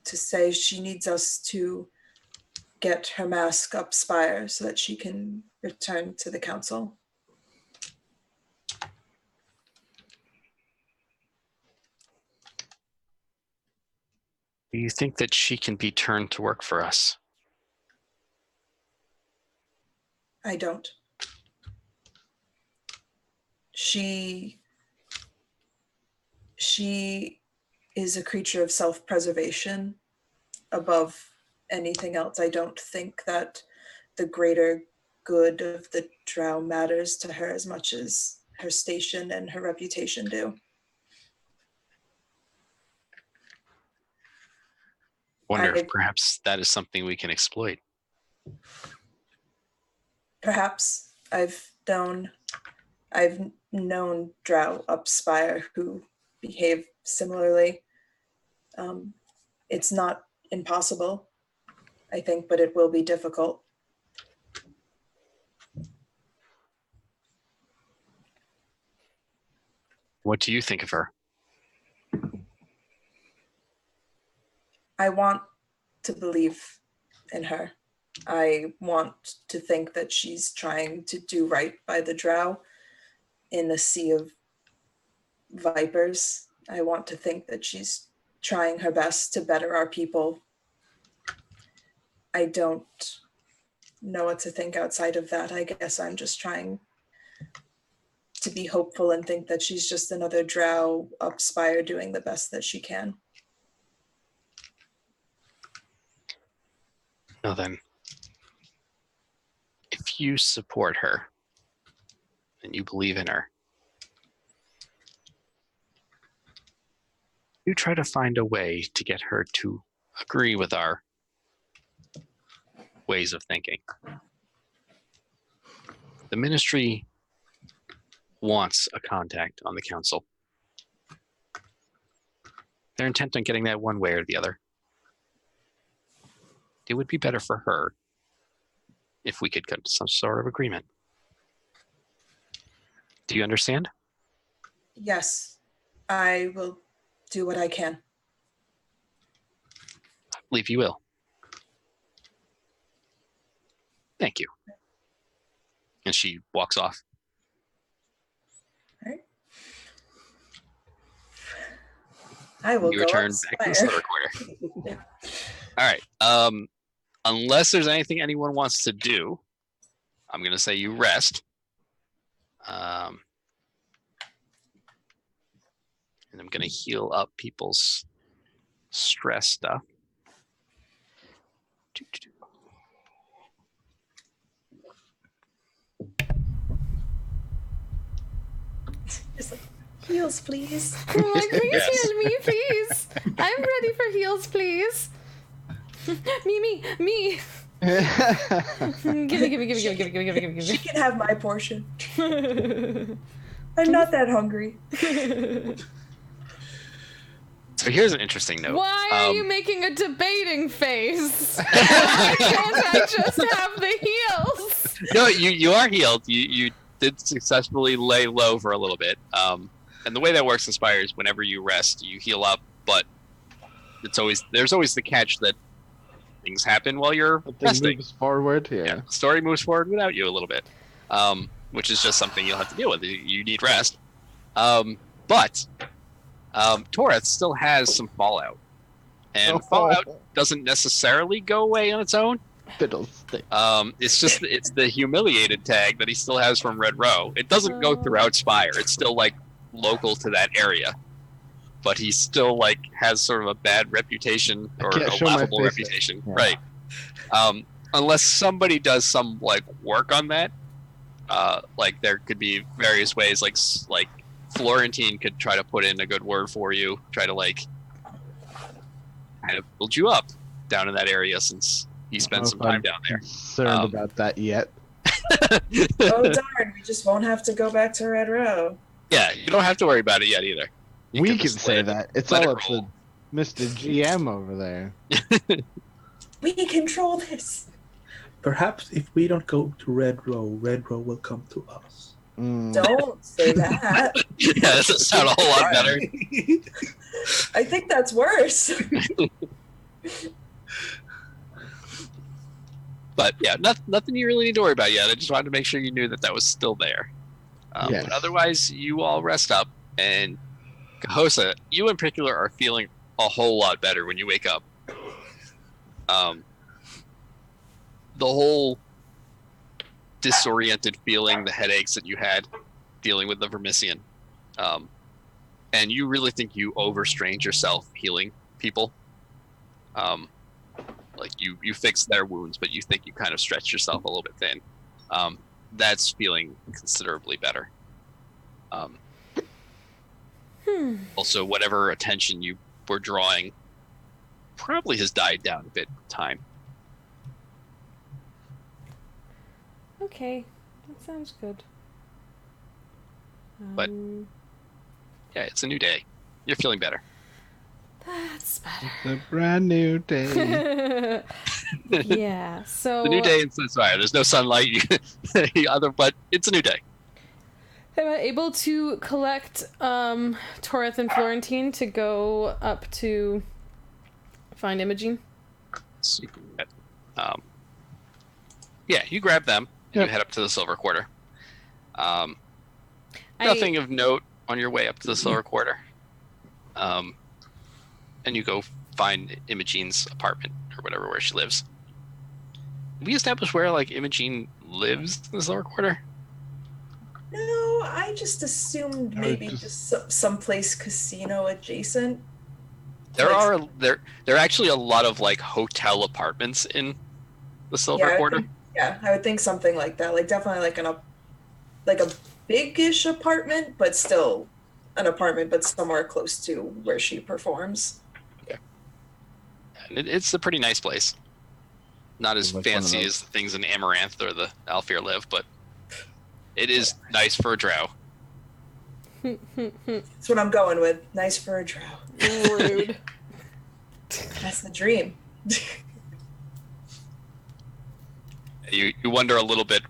to say. She needs us to get her mask up Spire so that she can return to the council. Do you think that she can be turned to work for us? I don't. She is a creature of self-preservation above anything else. I don't think that the greater good of the Drow matters to her as much as her station and her reputation do. Wonder if perhaps that is something we can exploit. Perhaps. I've known Drow up Spire who behave similarly. It's not impossible, I think, but it will be difficult. What do you think of her? I want to believe in her. I want to think that she's trying to do right by the Drow in a sea of vipers. I want to think that she's trying her best to better our people. I don't know what to think outside of that. I guess I'm just trying to be hopeful and think that she's just another Drow up Spire doing the best that she can. Now then, if you support her and you believe in her, you try to find a way to get her to agree with our ways of thinking. The ministry wants a contact on the council. They're intent on getting that one way or the other. It would be better for her if we could come to some sort of agreement. Do you understand? Yes, I will do what I can. I believe you will. Thank you. And she walks off. All right. I will You go return up back to the Spire. Slur Recorder. All right. Unless there's anything anyone wants to do, I'm going to say you rest. And I'm going to heal up people's stress stuff. Just like, heals, please. I'm like, please Yes. heal me, please. I'm ready for heals, please. me. Give She me. can have my portion. I'm not that hungry. So here's an interesting note. Why are you making a debating face? Why can't I just have the heals? No, you are healed. You did successfully lay low for a little bit. And the way that works in Spire is whenever you rest, you heal up, but there's always the catch that things happen while you're resting. Moves forward. Yeah. The story moves forward without you a little bit, which is just something you'll have to deal with. You need rest. But Toreth still has some fallout, and fallout doesn't necessarily go away on its own. Fiddlestick. It's the humiliated tag that he still has from Red Row. It doesn't go throughout Spire. It's still like local to that area, but he still like has sort of a bad reputation or a laughable reputation, yeah. right? Unless somebody does some like work on that, like there could be various ways, like Florentine could try to put in a good word for you, try to like kind of build you up down in that area since he spent some time down there. Concerned about that yet? Oh darn, we just won't have to go back to Red Row. Yeah, you don't have to worry about it yet either. You We can just say let it- that. It's let all it up to roll. Mr. GM over there. We control this. Perhaps if we don't go to Red Row will come to us. Don't say that. Yeah, that doesn't sound a whole lot better. I think that's worse. But yeah, nothing you really need to worry about yet. I just wanted to make sure you knew that was still there. Yes. But otherwise, you all rest up. And Kahosa, you in particular are feeling a whole lot better when you wake up. The whole disoriented feeling, the headaches that you had dealing with the Vermissian. And you really think you overstrained yourself healing people. Like you fixed their wounds, but you think you kind of stretched yourself a little bit thin. That's feeling considerably better. Also, whatever attention you were drawing probably has died down a bit with time. Okay, that sounds good. But- Yeah, it's a new day. You're feeling better. That's better. It's a brand new day. Yeah, so The new day in Spire. There's no sunlight, but it's a new day. am I able to collect Toreth and Florentine to go up to find Imogene? So you can yeah, you grab them and Yep. you head up to the Silver Quarter. Nothing of note on your way up to the Silver Quarter. And you go find Imogene's apartment or whatever where she lives. Have we established where like Imogene lives in the Silver Quarter? No, I just assumed I maybe just- just someplace casino adjacent. There are actually a lot of like hotel apartments in the Silver I would Quarter. think- yeah, I would think something like that. Like definitely like a big-ish apartment, but still an apartment, but somewhere close to where she performs. And it's a pretty nice place. Not as Like one of fancy those. as the things in Amaranth or the Aelfir live, but it is nice for a Drow. That's what I'm going with. Nice for a drow. Rude. That's the dream. You wonder a little bit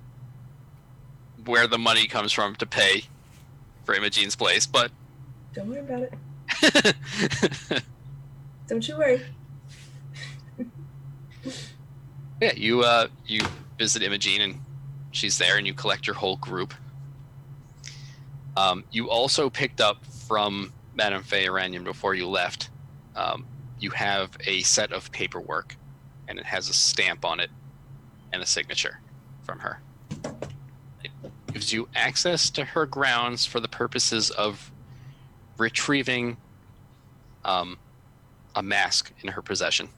where the money comes from to pay for Imogene's place, but Don't worry about it. Don't you worry. yeah, you visit Imogene and she's there, and you collect your whole group. You also picked up from Madame Feyranian before you left. You have a set of paperwork, and it has a stamp on it and a signature from her. It gives you access to her grounds for the purposes of retrieving a mask in her possession.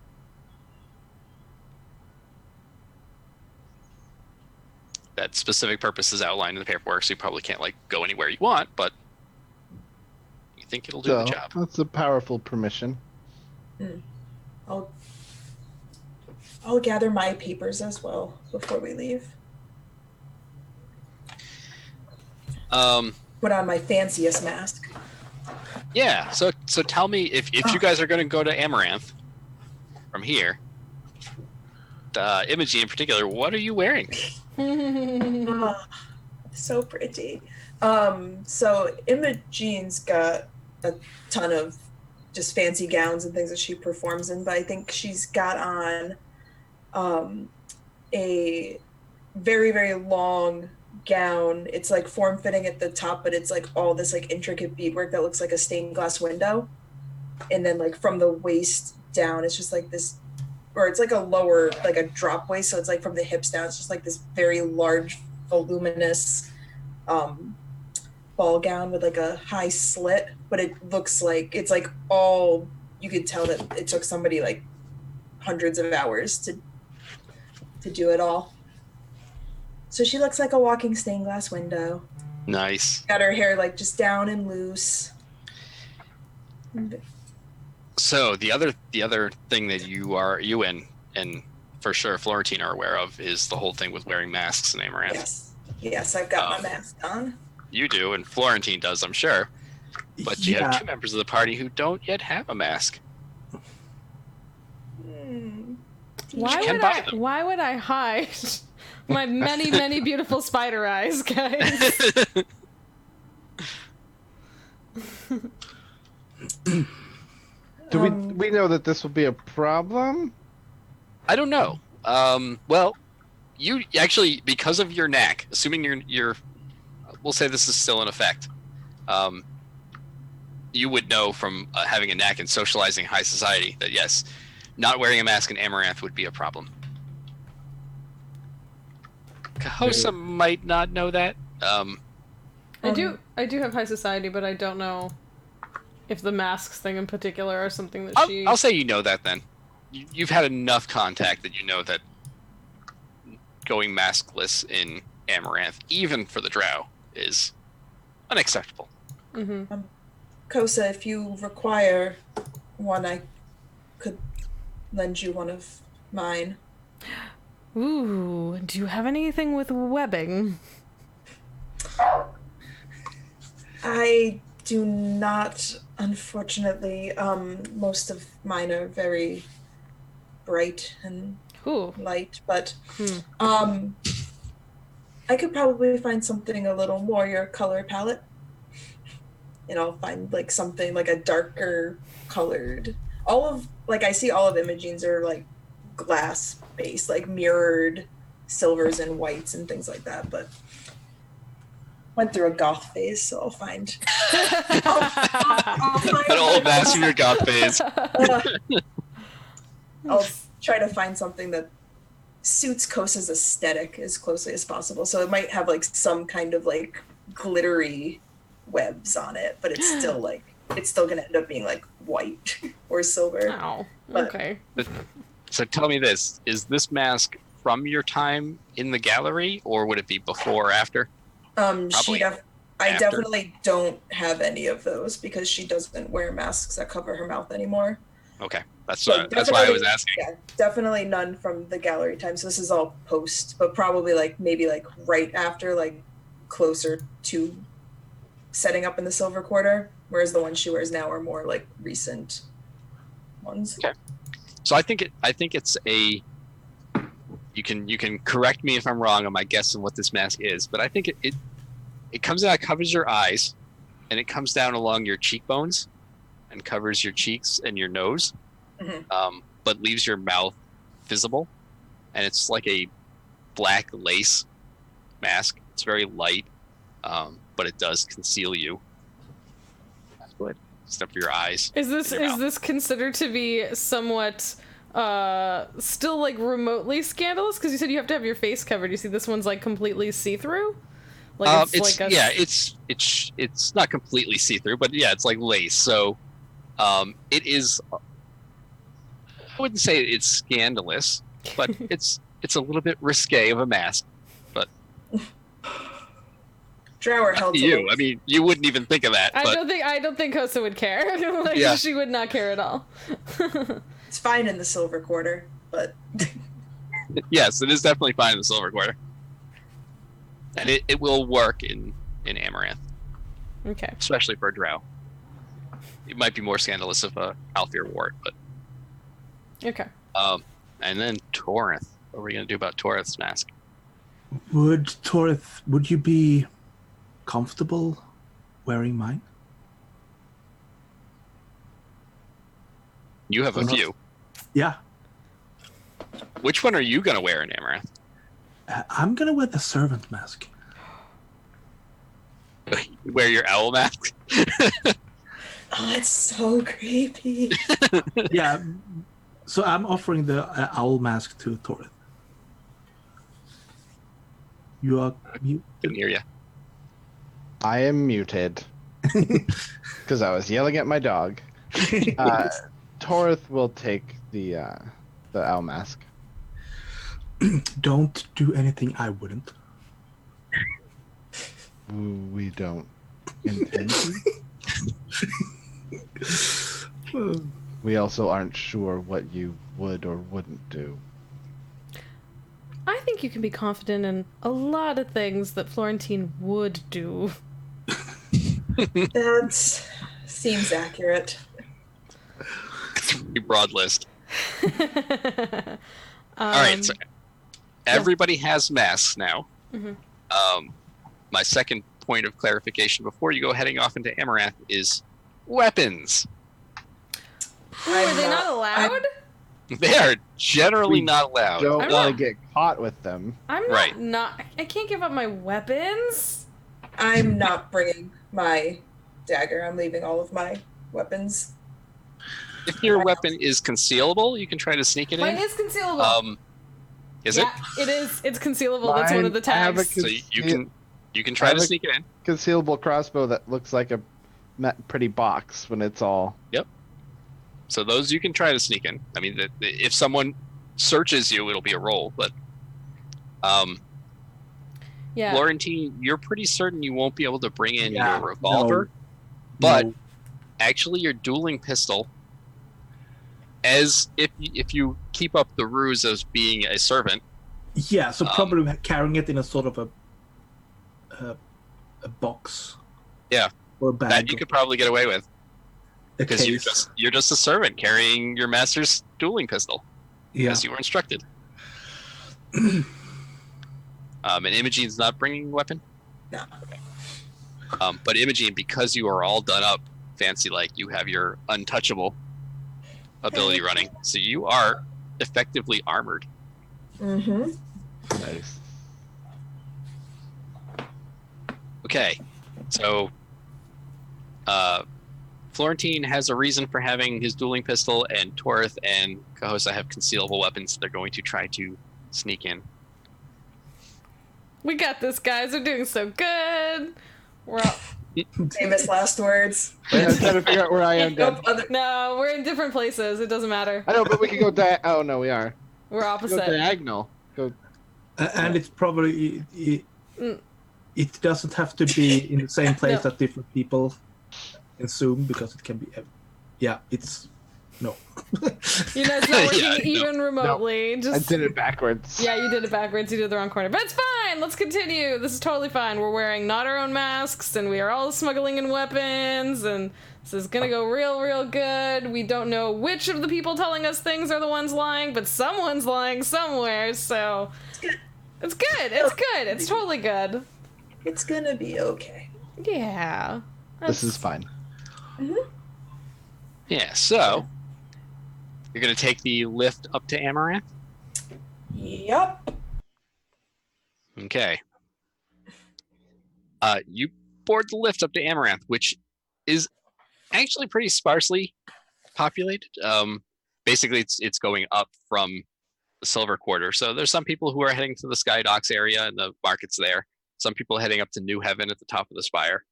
That specific purpose is outlined in the paperwork, so you probably can't like go anywhere you want, but you think it'll do the job. That's a powerful permission. I'll gather my papers as well before we leave. Put on my fanciest mask. Yeah. So tell me if you guys are going to go to Amaranth from here, Imogen in particular, what are you wearing? So pretty. So Imogen's got a ton of just fancy gowns and things that she performs in, but I think she's got on a very, very long gown. It's like form-fitting at the top, but it's like all this like intricate beadwork that looks like a stained glass window. And then like from the waist down, it's just like this, or it's like a lower, like a drop waist. So it's like from the hips down, it's just like this very large, voluminous ball gown with like a high slit, but it looks like it's like all, you could tell that it took somebody like hundreds of hours to do it all. So she looks like a walking stained glass window. Nice. Got her hair like just down and loose. So the other thing that you and for sure Florentine are aware of is the whole thing with wearing masks in Amaranth. Yes, I've got my mask on. You do, and Florentine does, I'm sure. But you have two members of the party who don't yet have a mask. Why would I hide my many, many beautiful spider eyes, guys? Do we know that this will be a problem? I don't know. Well, you actually, because of your knack, assuming you're we'll say this is still in effect, you would know from having a knack in socializing high society that yes, not wearing a mask in Amaranth would be a problem. Cahosa might not know that. I do have high society, but I don't know if the masks thing in particular are something that I'll say you know that then. You've had enough contact that you know that going maskless in Amaranth, even for the Drow, is unacceptable. Mm-hmm. Kosa, if you require one, I could lend you one of mine. Ooh, do you have anything with webbing? I do not, unfortunately. Most of mine are very bright and light, but I could probably find something a little more your color palette. And I'll find like something like a darker colored. I see all of Imogen's are like glass based, like mirrored silvers and whites and things like that, but went through a goth phase, so I'll find an old mask in your goth phase. I'll try to find something that suits Kosa's aesthetic as closely as possible. So it might have like some kind of like glittery webs on it, but it's still gonna end up being like white or silver. Oh, okay. So tell me this, is this mask from your time in the gallery, or would it be before or after? I definitely don't have any of those because she doesn't wear masks that cover her mouth anymore. Okay, that's why I was asking. Yeah, definitely none from the gallery time. So this is all post, but probably maybe right after, like closer to setting up in the Silver Quarter, whereas the ones she wears now are more like recent ones. Okay. So I think it's a. You can correct me if I'm wrong on my guess on what this mask is, but I think it comes out, covers your eyes, and it comes down along your cheekbones, and covers your cheeks and your nose, but leaves your mouth visible, and it's like a black lace mask. It's very light, but it does conceal you. That's good. Except for your eyes. Is this considered to be somewhat still like remotely scandalous? Because you said you have to have your face covered. You see, this one's like completely see-through. Like it's not completely see-through, but yeah, it's like lace. So, it is wouldn't say it's scandalous, but it's a little bit risque of a mask. Drow are Up held to to you. look. I mean, you wouldn't even think of that. I But don't think Kosa would care. Like, Yeah. she would not care at all. It's fine in the Silver Quarter, but yes, it is definitely fine in the Silver Quarter, and it will work in Amaranth, Okay. especially for a Drow. It might be more scandalous if Alphaeus wore it, but Okay. and then Torith. What are we gonna do about Torith's mask? Would you be comfortable wearing mine? You have a few. Yeah. Which one are you gonna wear in Amaranth? I'm gonna wear the servant mask. Wear your owl mask. oh, it's so creepy. Yeah. So I'm offering the owl mask to Torith. You Didn't hear you. I am muted because I was yelling at my dog. Torith will take the owl mask. Don't do anything I wouldn't. We don't intend to. We also aren't sure what you would or wouldn't do. I think you can be confident in a lot of things that Florentine would do. That seems accurate. It's a pretty broad list. All right, so yeah. everybody has masks now. Mhm. My second point of clarification before you go heading off into Amaranth is weapons. Ooh, are they not allowed? They are generally We not allowed. Don't I'm want not- to get caught with them. I'm Right. not. I can't give up my weapons. I'm not bringing my dagger. I'm leaving all of my weapons. If your weapon is concealable, you can try to sneak it Mine in. is concealable. Is yeah, it is. It's concealable. That's one of the Mine- I have tags. a it? So you can try have to a- sneak it in. Concealable crossbow that looks like a pretty box when it's all. So those you can try to sneak in. I mean, if someone searches you, it'll be a roll. But Yeah. Florentine, you're pretty certain you won't be able to bring in Yeah, your revolver, but actually your dueling pistol, as if you keep up the ruse of being a servant. Yeah, so probably carrying it in a sort of a box. Yeah. Or a bag. That you could probably get away with a because case. you're just a servant carrying your master's dueling pistol Yeah. as you were instructed. And Imogene's not bringing a weapon. No. But Imogen, because you are all done up fancy like, you have your untouchable ability running, so you are effectively armored. Mm-hmm. Nice. Okay, so Florentine has a reason for having his dueling pistol, and Torith and Kahosa have concealable weapons. They're going to try to sneak in. We got this, guys. We're doing so good. We're all... Famous last words. Wait, I'm trying to figure out where I am. Nope, Dead. other- No, we're in different places. It doesn't matter. I know, but we can go oh no, we are. We're Go opposite. diagonal. Go. And it's probably Mm. it doesn't have to be in the same place No. that different people in Zoom because it can be. Yeah, it's no. You know, it's not working Yeah, no. even remotely. I Just did it backwards. yeah, you did it backwards. You did the wrong corner, but it's fine. Let's continue. This is totally fine. We're wearing not our own masks, and we are all smuggling in weapons, and this is gonna go real good. We don't know which of the people telling us things are the ones lying, but someone's lying somewhere. So it's good. It's good. It's totally good. It's gonna be okay. Yeah. This is fine. Yeah, so you're going to take the lift up to Amaranth? Yup. Okay. You board the lift up to Amaranth, which is actually pretty sparsely populated. Basically, it's going up from the Silver Quarter. So there's some people who are heading to the Sky Docks area and the market's there. Some people heading up to New Heaven at the top of the Spire.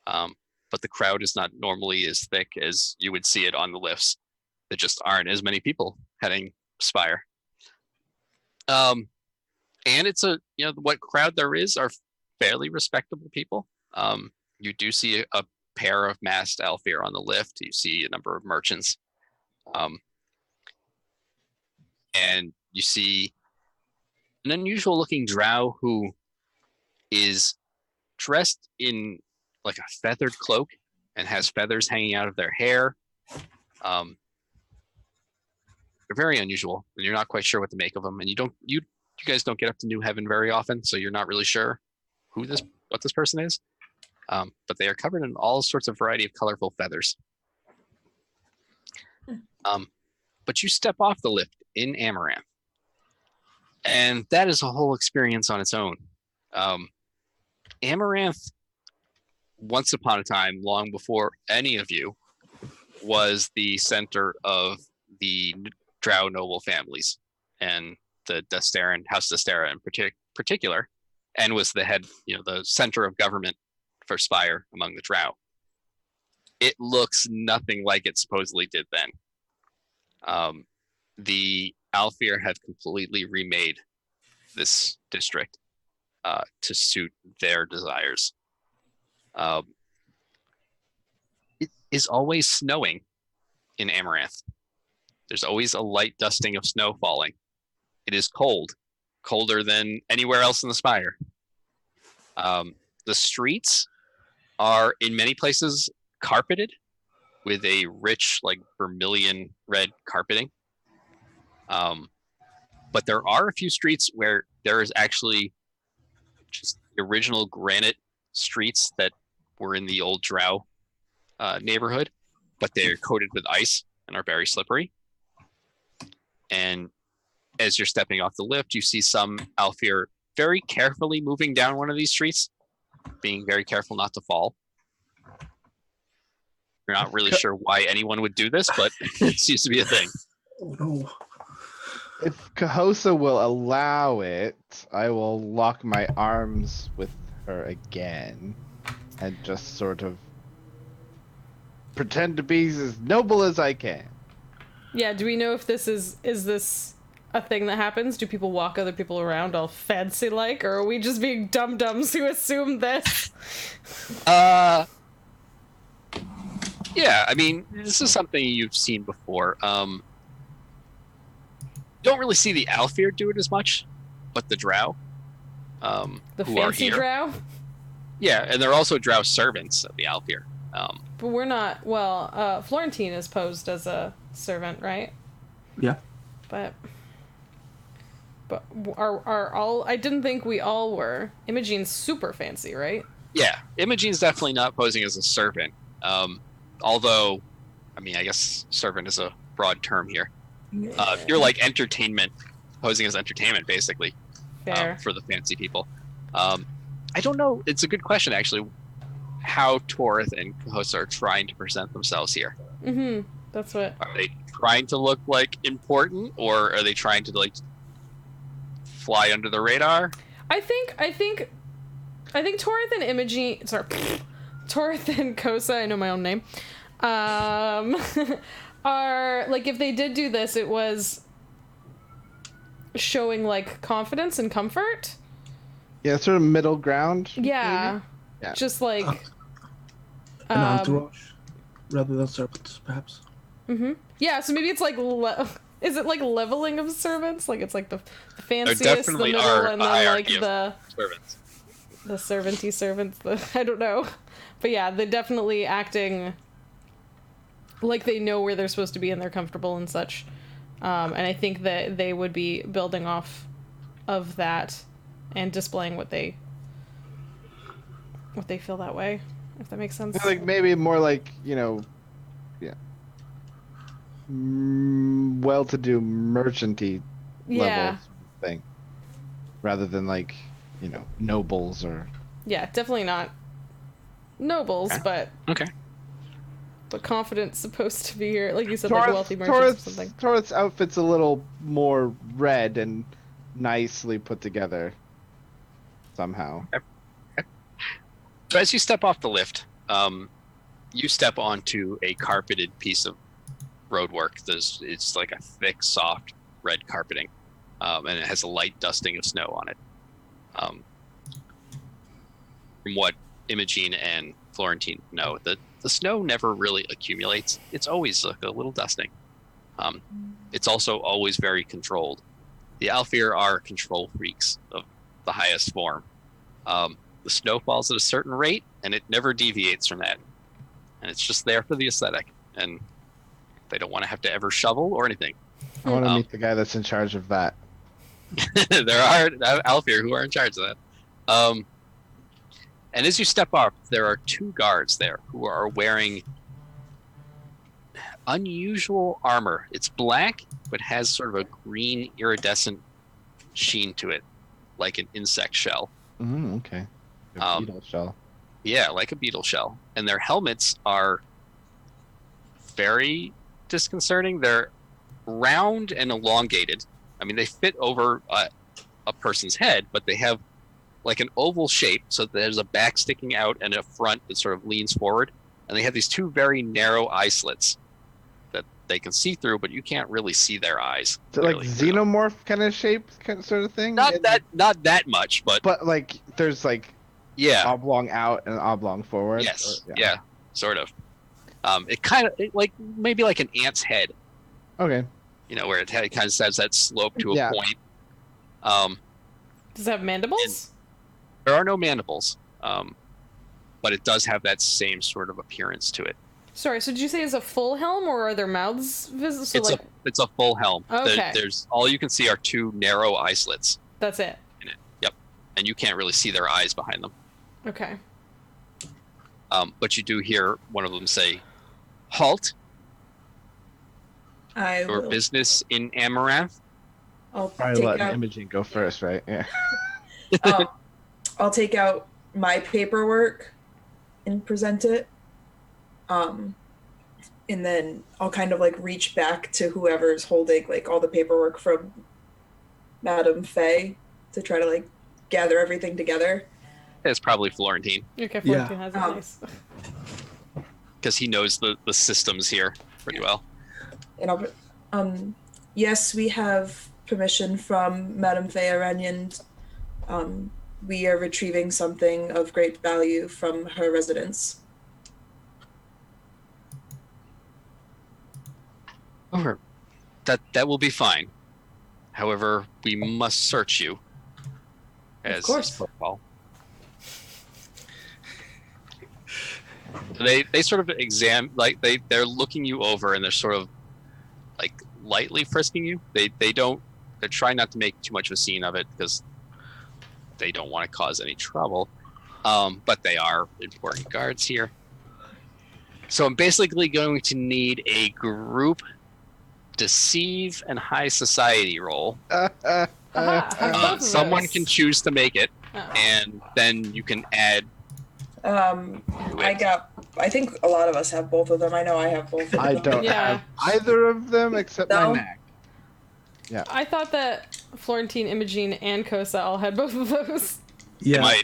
But the crowd is not normally as thick as you would see it on the lifts. there just aren't as many people heading Spire. And it's what crowd there is are fairly respectable people. You do see a pair of masked Aelfir on the lift. You see a number of merchants. And you see an unusual looking drow who is dressed in like a feathered cloak and has feathers hanging out of their hair. They're very unusual, and you're not quite sure what to make of them. And you guys don't get up to New Heaven very often, so you're not really sure what this person is. But they are covered in all sorts of variety of colorful feathers. But you step off the lift in Amaranth, and that is a whole experience on its own. Amaranth, once upon a time, long before any of you, was the center of the Drow noble families and the House Destera in particular, and was the head, the center of government for Spire among the Drow. It looks nothing like it supposedly did then. The Aelfir have completely remade this district to suit their desires. It is always snowing in Amaranth. There's always a light dusting of snow falling. It is cold, colder than anywhere else in the Spire. The streets are in many places carpeted with a rich, like vermilion red carpeting. But there are a few streets where there is actually just the original granite streets that were in the old Drow neighborhood, but they're coated with ice and are very slippery. And as you're stepping off the lift, you see some Aelfir very carefully moving down one of these streets, being very careful not to fall. You're not really sure why anyone would do this, but it seems to be a thing. Oh no. If Cahosa will allow it, I will lock my arms with her again and just sort of pretend to be as noble as I can. Yeah, do we know if this is this a thing that happens? Do people walk other people around all fancy like, or are we just being dum-dums who assume this? Yeah, I mean, this is something you've seen before. Don't really see the Aelfir do it as much, but the Drow, The who are fancy here. drow? Yeah, and they're also Drow servants of the Aelfir. But we're not, Florentine is posed as a servant, right? Yeah. But are all, I didn't think we all were. Imogene's super fancy, right? Yeah, Imogene's definitely not posing as a servant. Although, I mean, I guess servant is a broad term here. You're like entertainment, posing as entertainment, basically, Fair. for the fancy people. I don't know. It's a good question, actually, how Torith and Cahosa are trying to present themselves here. Mm-hmm. That's what. Are they trying to look like important, or are they trying to like fly under the radar? I think Torith and Imogene, sorry, Torith and Kosa, I know my own name, are, like, if they did do this, it was showing, like, confidence and comfort. Yeah, sort of middle ground. Yeah. Maybe? Yeah. Just like... An entourage, rather than serpents, perhaps. Mm-hmm. Yeah, so maybe it's like... Is it like leveling of servants? Like it's like the fanciest, There the definitely middle, are and a then like hierarchy of the servants. servanty servants. I don't know, but yeah, they're definitely acting like they know where they're supposed to be and they're comfortable and such. And I think that they would be building off of that and displaying what they feel that way. If that makes sense. Like maybe more like, yeah. Well-to-do merchanty level thing, rather than like, nobles or. Yeah, definitely not nobles, Okay. but confidence supposed to be here, like you said, like wealthy merchants or something. Torith's outfit's a little more red and nicely put together somehow. So as you step off the lift, you step onto a carpeted piece of road work. It's like a thick, soft red carpeting, and it has a light dusting of snow on it. From what Imogene and Florentine know, the snow never really accumulates. It's always like a little dusting. It's also always very controlled. The Aelfir are control freaks of the highest form. The snow falls at a certain rate, and it never deviates from that. And it's just there for the aesthetic, and they don't want to have to ever shovel or anything. I want to meet the guy that's in charge of that. There are Aelfir who are in charge of that. And as you step up, there are 2 guards there who are wearing unusual armor. It's black, but has sort of a green iridescent sheen to it, like an insect shell. Okay. A beetle shell. Yeah, like a beetle shell. And their helmets are very disconcerting. They're round and elongated. I mean, they fit over a person's head, but they have like an oval shape, so there's a back sticking out and a front that sort of leans forward. And they have these 2 very narrow eye slits that they can see through, but you can't really see their eyes. Is it like xenomorph kind of shape, sort of thing? Not that much, but like there's like oblong out and oblong forward. Yes, yeah, sort of. It kind of like maybe like an ant's head. Okay. You know, where it kind of has that slope to a point. Does it have mandibles? There are no mandibles, but it does have that same sort of appearance to it. Sorry, so did you say it's a full helm, or are there mouths visible? So It's a full helm. Okay. There's all you can see are 2 narrow eye slits. That's it. In it. Yep. And you can't really see their eyes behind them. Okay. But you do hear one of them say, "Halt! Your business in Amaranth." I'll probably take let out, Imogen go first, right? Yeah. I'll take out my paperwork and present it. And then I'll kind of like reach back to whoever's holding like all the paperwork from Madame Faye to try to like gather everything together. It's probably Florentine. Okay, Florentine has it nice. Because he knows the systems here pretty well. And yes, we have permission from Madame Faye Aranyan. We are retrieving something of great value from her residence. Over. That will be fine. However, we must search you. Of course. Protocol. They sort of they're looking you over and they're sort of like lightly frisking you. They're trying not to make too much of a scene of it because they don't want to cause any trouble. But they are important guards here. So I'm basically going to need a group deceive and high society roll. Someone can choose to make it, and then you can add. I think a lot of us have both of them. I know I have both of them. I don't have either of them except my knack. Yeah. I thought that Florentine, Imogen, and Kosa all had both of those. Yeah. You might.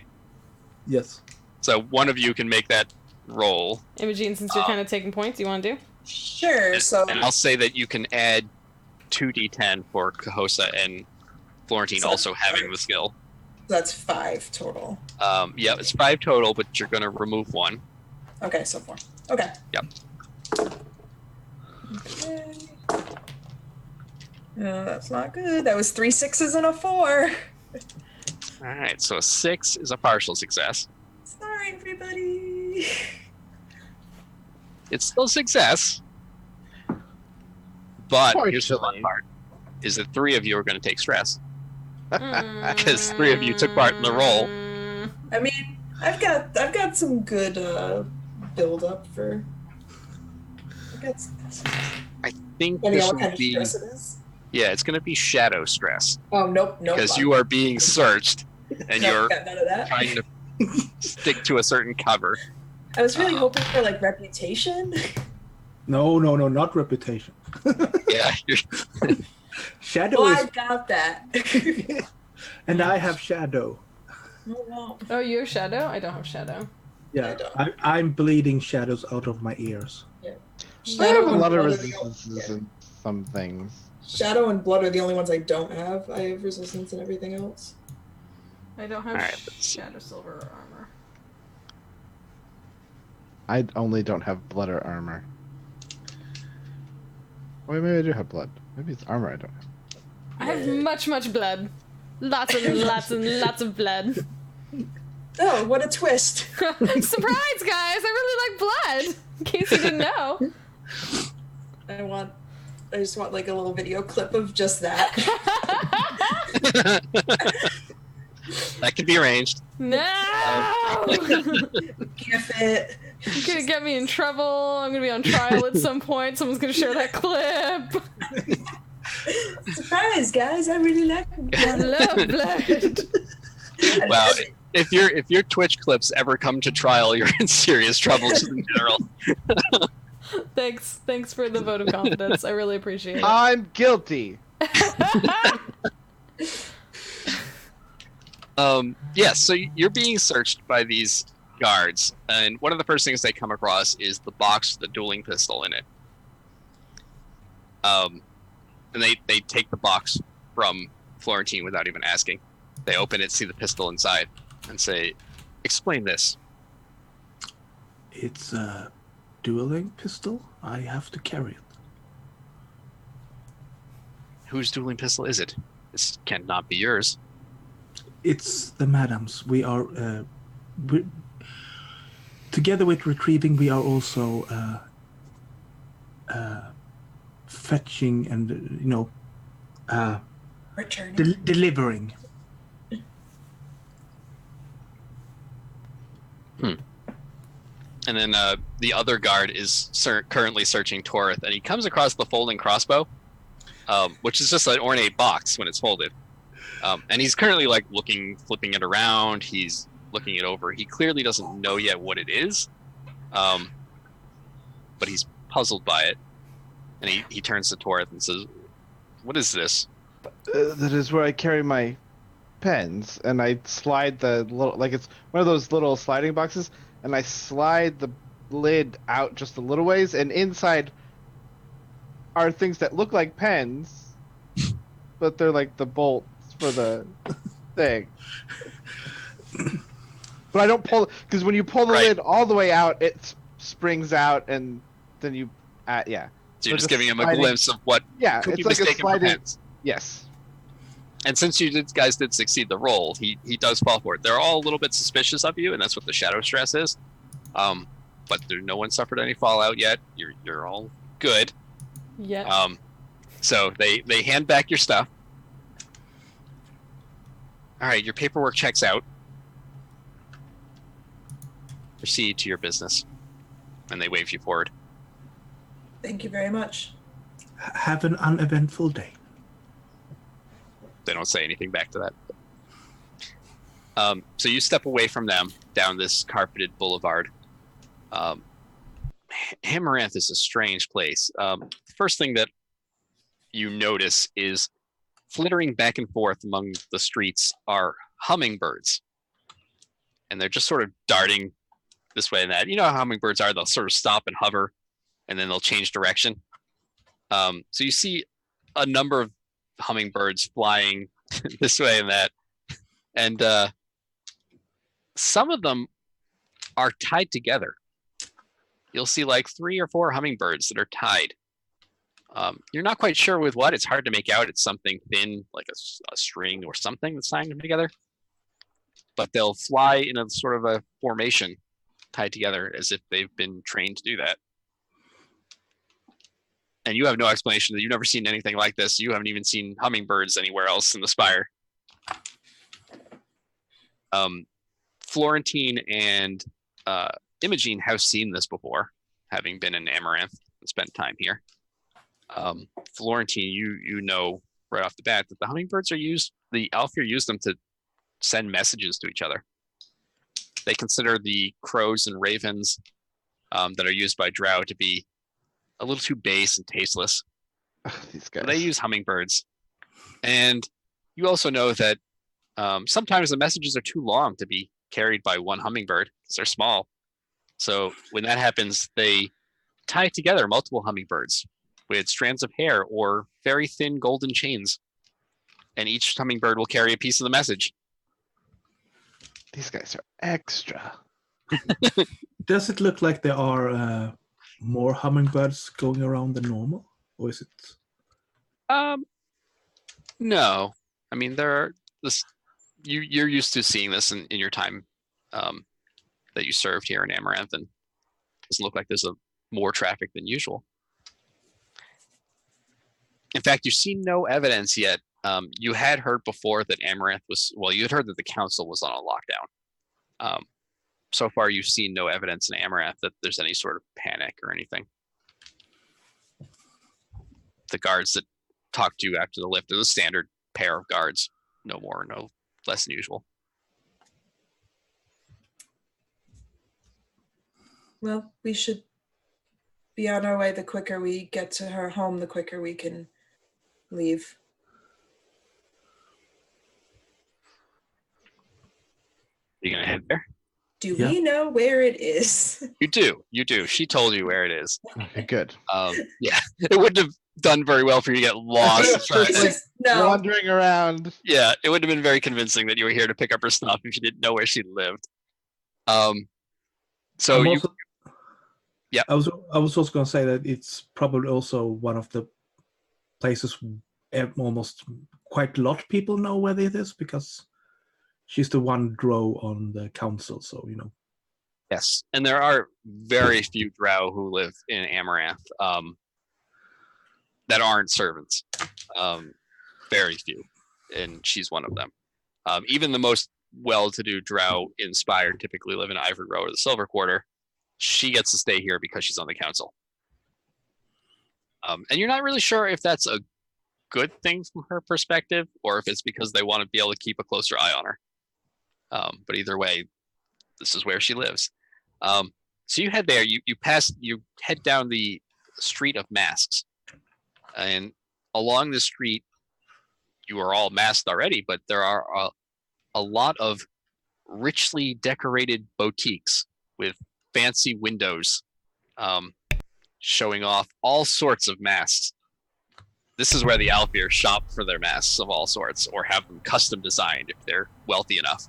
Yes. So one of you can make that roll. Imogen, since you're kind of taking points, you want to do? Sure. And I'll say that you can add 2d10 for Kosa and Florentine also having the skill. That's 5 total. Yeah, it's 5 total, but you're going to remove 1. Okay, so 4. Okay. Yep. Okay. No, that's not good. That was 3 6s and a 4. All right, so a 6 is a partial success. Sorry, everybody. It's still a success. But here's the fun part, is that 3 of you are going to take stress. Because 3 of you took part in the roll. I mean, I've got some good build up for. I think this will be. Stress it is. Yeah, it's going to be shadow stress. Oh nope. Because you are being searched, and you're got none of that. trying to stick to a certain cover. I was really hoping for like reputation. No, not reputation. Yeah. Shadow is. I got that. And I have shadow. Oh no. Oh, you have shadow? I don't have shadow. Yeah, I'm bleeding shadows out of my ears. Yeah. I have a and lot of Blood are the resistances in some things. Shadow and Blood are the only ones I don't have. I have resistance and everything else. I don't have All right, let's see. shadow silver or armor. I only don't have blood or armor. Wait, maybe I do have blood. Maybe it's armor I don't have. I have much blood. Lots and lots of blood. Oh, what a twist! Surprise, guys! I really like blood. In case you didn't know. I just want like a little video clip of just that. That can be arranged. No! Gif it. You're gonna get me in trouble. I'm gonna be on trial at some point. Someone's gonna share that clip. Surprise, guys! I really like I love blood. Wow, if your Twitch clips ever come to trial, you're in serious trouble just in general. Thanks for the vote of confidence. I really appreciate it. I'm guilty. Yeah, so you're being searched by these guards, and one of the first things they come across is the box with the dueling pistol in it. And they take the box from Florentine without even asking. They open it, see the pistol inside, and say, "Explain this." It's a dueling pistol. I have to carry it. Whose dueling pistol is it? This cannot be yours. It's the Madame's. We are together with retrieving. We are also fetching and Returning. delivering. And then the other guard is currently searching Torith, and he comes across the folding crossbow, which is just an ornate box when it's folded. And he's currently like flipping it around. He's looking it over. He clearly doesn't know yet what it is, but he's puzzled by it. And he turns to Torith and says, "What is this?" That is where I carry my pens, and I slide the little, like it's one of those little sliding boxes, and I slide the lid out just a little ways, and inside are things that look like pens, but they're like the bolts for the thing. But I don't pull, because when you pull the lid all the way out, it springs out, and then you, yeah. So you're just giving him a glimpse of what could be it's like a mistaken for sliding. pens. Yes. And since guys did succeed the roll, he does fall for it. They're all a little bit suspicious of you, and that's what the shadow stress is. But no one suffered any fallout yet. You're all good. Yeah. So they hand back your stuff. All right, your paperwork checks out. Proceed to your business. And they wave you forward. Thank you very much. Have an uneventful day. They don't say anything back to that. So you step away from them down this carpeted boulevard. Amaranth is a strange place. The first thing that you notice is flittering back and forth among the streets are hummingbirds. And they're just sort of darting this way and that. You know how hummingbirds are? They'll sort of stop and hover, and then they'll change direction. So you see a number of hummingbirds flying this way and that. And some of them are tied together. You'll see like 3 or 4 hummingbirds that are tied. You're not quite sure with what. It's hard to make out. It's something thin, like a string or something that's tying them together. But they'll fly in a sort of a formation tied together as if they've been trained to do that. And you have no explanation. You've never seen anything like this. You haven't even seen hummingbirds anywhere else in the Spire. Florentine and Imogene have seen this before, having been in Amaranth and spent time here. Florentine, you know right off the bat that the hummingbirds are used, the Aelfir use them to send messages to each other. They consider the crows and ravens that are used by Drow to be a little too base and tasteless. These guys. So they use hummingbirds. And you also know that sometimes the messages are too long to be carried by one hummingbird because they're small. So when that happens, they tie together multiple hummingbirds with strands of hair or very thin golden chains. And each hummingbird will carry a piece of the message. These guys are extra. Does it look like there are more hummingbirds going around than normal? Or is it? No. I mean, there are this. You're used to seeing this in your time that you served here in Amaranth, and it doesn't look like there's more traffic than usual. In fact, you've seen no evidence yet. You had heard before that Amaranth was, well, you had heard that the council was on a lockdown. So far, you've seen no evidence in Amaranth that there's any sort of panic or anything. The guards that talked to you after the lift are the standard pair of guards. No more, no less than usual. Well, we should be on our way. The quicker we get to her home, the quicker we can leave. You gonna head there? Do we know where it is? You do. She told you where it is. Okay, good. Yeah, it wouldn't have done very well for you to get lost. No. Wandering around. Yeah, it wouldn't have been very convincing that you were here to pick up her stuff if you didn't know where she lived. So you. Yeah. I was also going to say that it's probably also one of the places almost quite a lot of people know where it is because she's the one Drow on the council, so you know. Yes, and there are very few Drow who live in Amaranth that aren't servants. Very few, and she's one of them. Even the most well-to-do Drow in Spire typically live in Ivory Row or the Silver Quarter. She gets to stay here because she's on the council. And you're not really sure if that's a good thing from her perspective or if it's because they want to be able to keep a closer eye on her. But either way, this is where she lives. So you head there, you head down the street of masks. And along the street, you are all masked already, but there are a lot of richly decorated boutiques with fancy windows showing off all sorts of masks. This is where the Aelfir shop for their masks of all sorts, or have them custom designed if they're wealthy enough.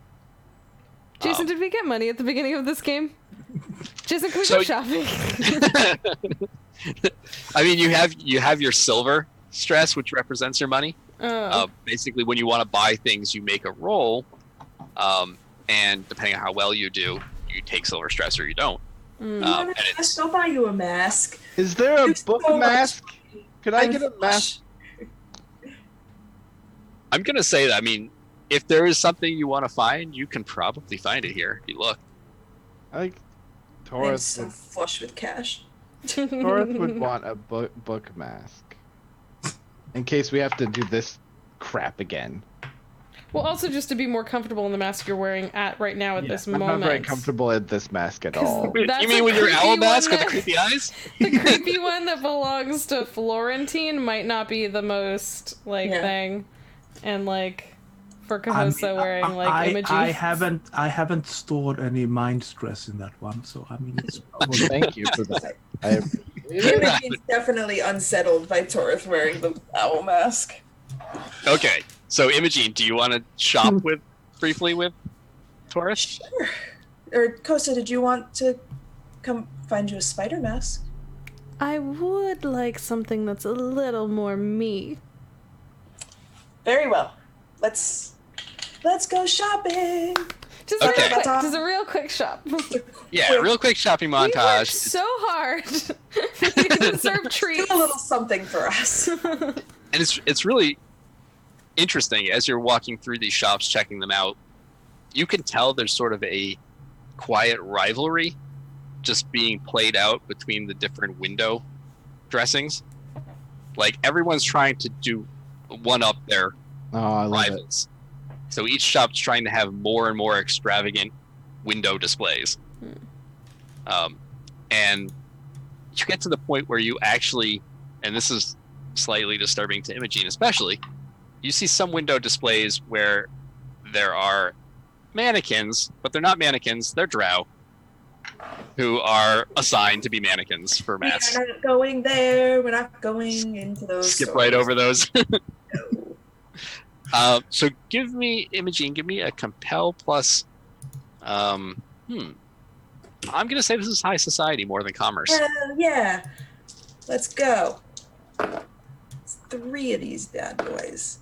Jason, did we get money at the beginning of this game? Jason, can we go shopping? I mean, you have your silver stress, which represents your money. Basically, when you want to buy things, you make a roll, and depending on how well you do, you take silver stress or you don't. I'll buy you a mask. Is there a book mask? Could I get a mask? I'm gonna say that. I mean, if there is something you want to find, you can probably find it here if you look. I think I'm Taurus so flush with cash. would want a book mask in case we have to do this crap again. Well, also just to be more comfortable in the mask you're wearing right now at this I'm moment. not very comfortable in this mask at all. You mean with your owl mask with the creepy eyes? The creepy one that belongs to Florentine might not be the most thing, and for Cahosa wearing images. I haven't stored any mind stress in that one, so I mean it's probably... Thank you for that. Imogene's definitely unsettled by Taurus wearing the owl mask. Okay, so Imogene, do you want to shop briefly with Taurus? Sure. Or Kosa, did you want to come find you a spider mask? I would like something that's a little more me. Very well. Let's go shopping. Just a real quick shop. Yeah, real quick shopping montage. We worked so hard. We deserve treats. Do a little something for us. And it's really interesting as you're walking through these shops, checking them out. You can tell there's sort of a quiet rivalry just being played out between the different window dressings. Like everyone's trying to do one up their rivals. So each shop's trying to have more and more extravagant window displays. And you get to the point where you actually, and this is slightly disturbing to Imogene especially, you see some window displays where there are mannequins, but they're not mannequins, they're Drow. who are assigned to be mannequins for We masks. are not going there. We're not going into those. Skip stores. right over those. No. So give me, Imogene, give me a compel plus. I'm gonna say this is high society more than commerce. Hell yeah. Let's go. It's 3 of these bad boys.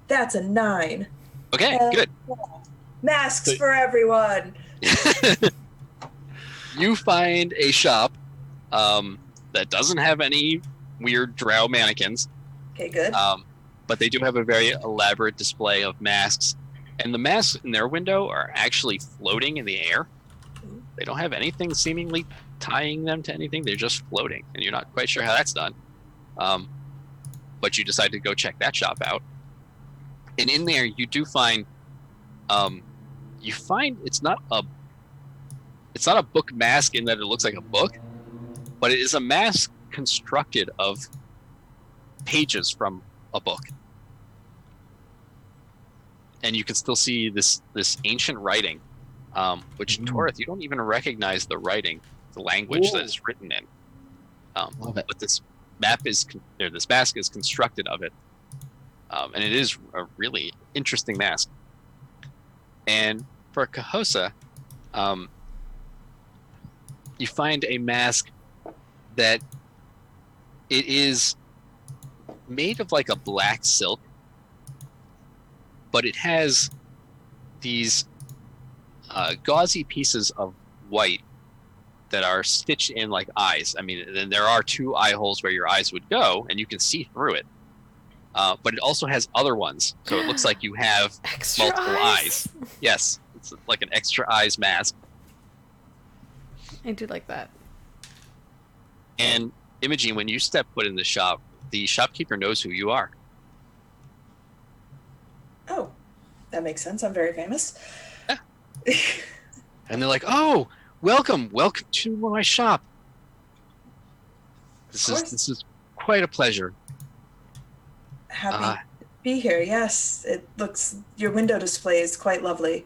That's a 9. Okay, Hell good. yeah. Masks So- for everyone. You find a shop that doesn't have any weird drow mannequins, Okay, good. but they do have a very elaborate display of masks. And the masks in their window are actually floating in the air. They don't have anything seemingly tying them to anything. They're just floating, and you're not quite sure how that's done. But you decide to go check that shop out. And in there, you do find, it's not a book mask in that it looks like a book, but it is a mask constructed of pages from a book. And you can still see this ancient writing, which Torith, you don't even recognize the writing, the language that it's written in. Love it. But this mask is constructed of it, and it is a really interesting mask. And for Cahosa, you find a mask that it is made of like a black silk, but it has these gauzy pieces of white that are stitched in like eyes. I mean, then there are 2 eye holes where your eyes would go, and you can see through it. But it also has other ones, so it looks like you have Extra multiple eyes. Yes, it's like an extra eyes mask. I do like that. And Imogene, when you step foot in the shop, the shopkeeper knows who you are. Oh, that makes sense. I'm very famous. Yeah. And they're like, "Oh, welcome to my shop. This is quite a pleasure." Happy to be here. Yes, it looks. Your window display is quite lovely.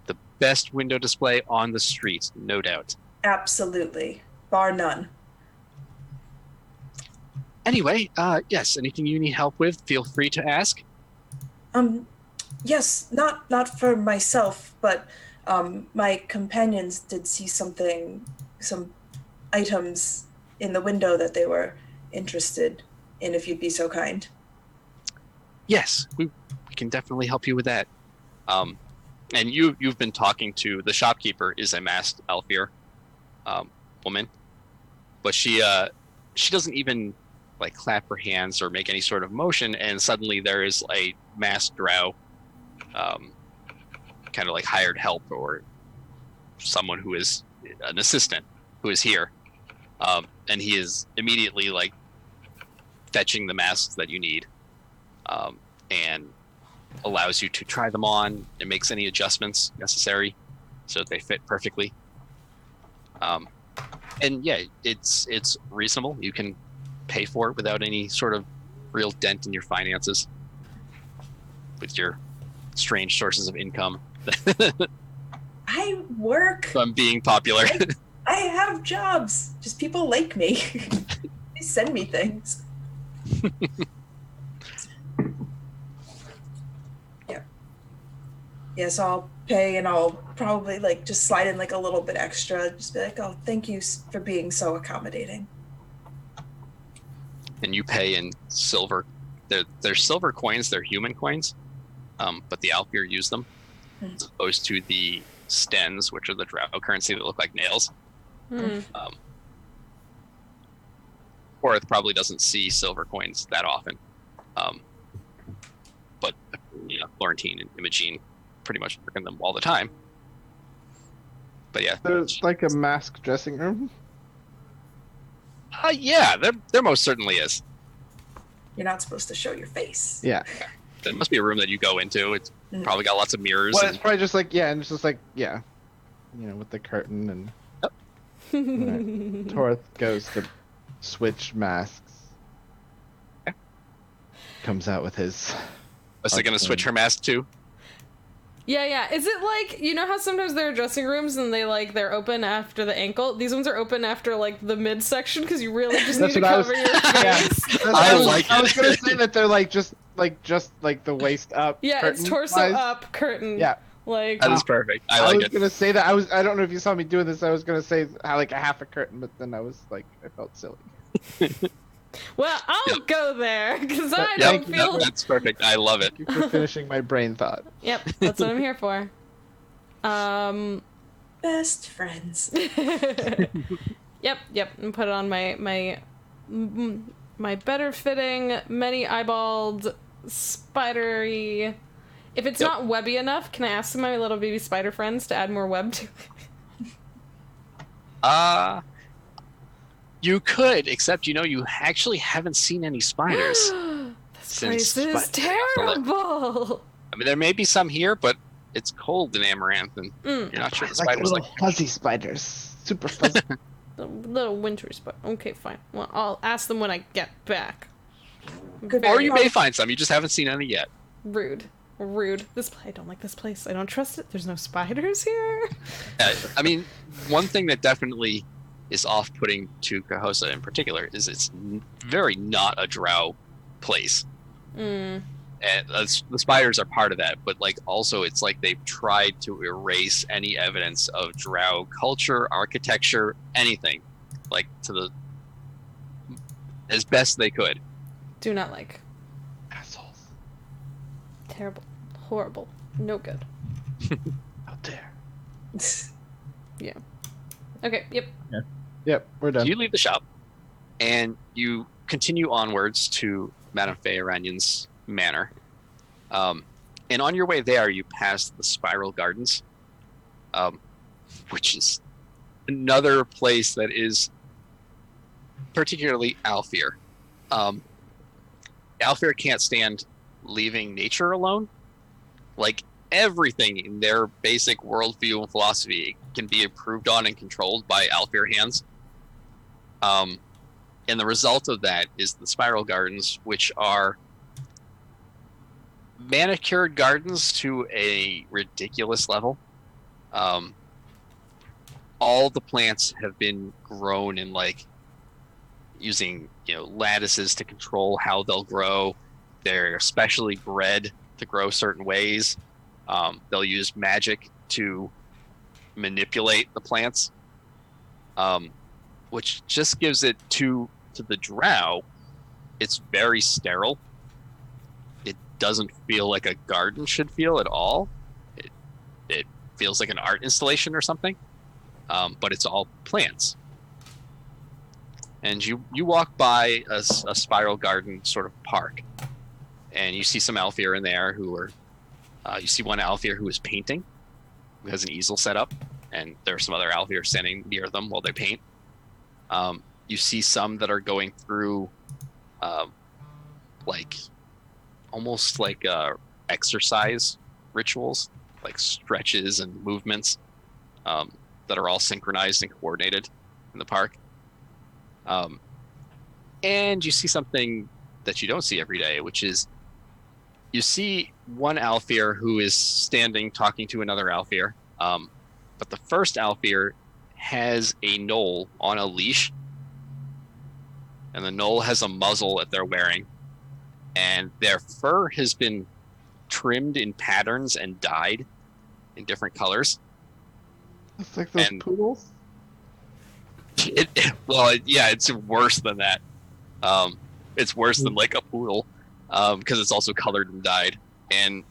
The best window display on the street, no doubt. Absolutely, bar none. Anyway, yes, anything you need help with, feel free to ask. Yes, not for myself, but my companions did see some items in the window that they were interested in, if you'd be so kind. Yes, we can definitely help you with that. And you've been talking to the shopkeeper, is a masked Aelfir woman, but she doesn't even like clap her hands or make any sort of motion, and suddenly there is a masked drow, kind of like hired help or someone who is an assistant who is here, and he is immediately like fetching the masks that you need, and allows you to try them on and makes any adjustments necessary so that they fit perfectly. And yeah, it's reasonable. You can pay for it without any sort of real dent in your finances with your strange sources of income. I work. From being popular. I have jobs. Just people like me. They send me things. Yeah. Yeah, so I'll pay, and I'll probably like just slide in like a little bit extra. Just be like, oh, thank you for being so accommodating. And you pay in silver. They're silver coins, they're human coins, but the Aelfir use them, as opposed to the stens, which are the drow currency that look like nails. Orth probably doesn't see silver coins that often, but Florentine and Imogene pretty much work in them all the time. But yeah, There's like a mask dressing room. yeah, there most certainly is. You're not supposed to show your face. Yeah. There must be a room that you go into. It's probably got lots of mirrors. Well, and- it's probably just like and it's just like with the curtain and. Torth goes to switch masks. Okay. Comes out with his. Was it going to switch her mask too? Yeah. Is it like, you know how sometimes there are dressing rooms and they're open after the ankle? These ones are open after like the midsection because you really just need to cover your face. I was gonna say that they're like just the waist up. Yeah, it's torso up curtain. Yeah. Like That is perfect. I was like it. gonna say that I don't know if you saw me doing this. I was gonna say like a half a curtain, but then I was like, I felt silly. Well, I'll go there because I don't feel. That's perfect. I love it. Thank you for finishing my brain thought. Yep, that's what I'm here for. Best friends. Yep, and put it on my better fitting, many eyeballed, spidery. If it's not webby enough, can I ask my little baby spider friends to add more web to it? You could, except you actually haven't seen any spiders. This place is terrible. I mean, there may be some here, but it's cold in Amaranth, and you're not sure the spiders like fuzzy spiders, super fuzzy. The little winter spider. Okay, fine. Well, I'll ask them when I get back. Or you may find some. You just haven't seen any yet. Rude. I don't like this place. I don't trust it. There's no spiders here. I mean, one thing that definitely is off-putting to Cahosa in particular is it's very not a Drow place. And the spiders are part of that, but like also it's like they've tried to erase any evidence of Drow culture, architecture, anything, like as best they could. Do not like. Assholes. Terrible. Horrible. No good. Out there. Yeah. Okay, yep. Yeah. Yep, we're done. You leave the shop, and you continue onwards to Madame Fearanion's manor. And on your way there, you pass the Spiral Gardens, which is another place that is particularly Aelfir. Aelfir can't stand leaving nature alone. Like, everything in their basic worldview and philosophy can be improved on and controlled by Aelfir hands. And the result of that is the Spiral Gardens, which are manicured gardens to a ridiculous level. All the plants have been grown in like using lattices to control how they'll grow. They're specially bred to grow certain ways. They'll use magic to manipulate the plants, which just gives it to the Drow. It's very sterile. It doesn't feel like a garden should feel at all. It feels like an art installation or something, but it's all plants. And you walk by a spiral garden sort of park, and you see some Aelfir in there who are. You see one Aelfir who is painting, who has an easel set up, and there are some other Aelfir standing near them while they paint. You see some that are going through, almost like exercise rituals, like stretches and movements that are all synchronized and coordinated in the park. And you see something that you don't see every day, which is you see one Aelfir who is standing talking to another Aelfir, but the first Aelfir has a gnoll on a leash, and the gnoll has a muzzle that they're wearing, and their fur has been trimmed in patterns and dyed in different colors. It's like those poodles? It's worse than that. It's worse than like a poodle, because it's also colored and dyed. And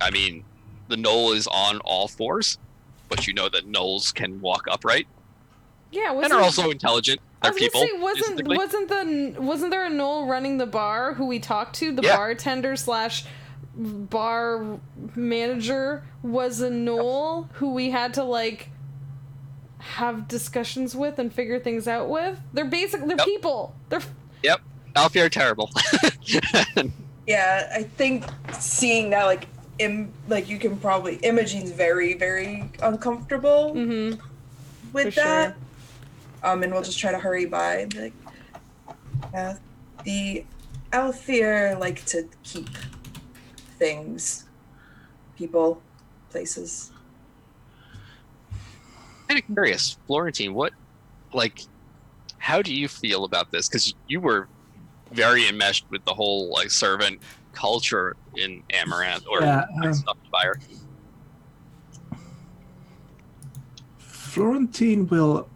I mean, the gnoll is on all fours, but you know that gnolls can walk upright. Yeah, and are also intelligent. They're people. Say, wasn't there a gnoll running the bar who we talked to? The bartender / bar manager was a gnoll who we had to like have discussions with and figure things out with. They're people. Yep. Aelfir are terrible. Yeah, I think seeing that you can probably Imogene's very, very uncomfortable with that. Sure. And we'll just try to hurry by. The Aelfir like to keep things, people. places. Kind of curious, Florentine, how do you feel about this? Because you were very enmeshed with the whole servant culture in Amaranth or Spire. Florentine will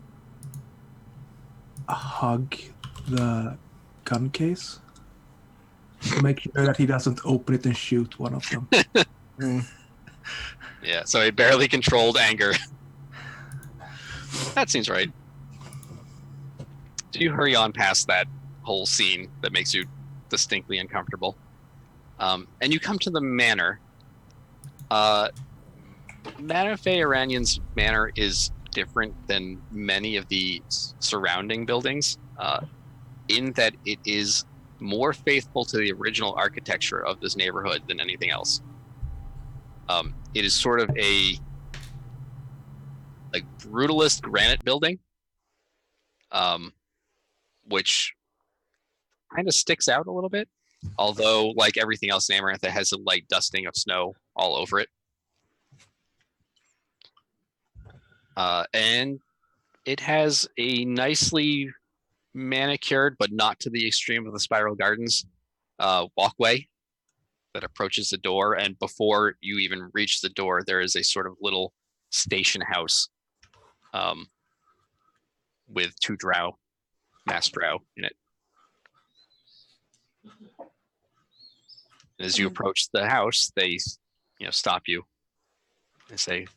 hug the gun case to make sure that he doesn't open it and shoot one of them. Yeah, so a barely controlled anger. That seems right. So you hurry on past that whole scene that makes you distinctly uncomfortable. And you come to the manor. Madame Aranyan's manor is different than many of the surrounding buildings in that it is more faithful to the original architecture of this neighborhood than anything else. It is sort of a brutalist granite building, which kind of sticks out a little bit, although like everything else in Amaranth, it has a light dusting of snow all over it. And it has a nicely manicured, but not to the extreme of the Spiral Gardens, walkway that approaches the door. And before you even reach the door, there is a sort of little station house with 2 Drow, mass Drow in it. As you approach the house, they stop you. They say,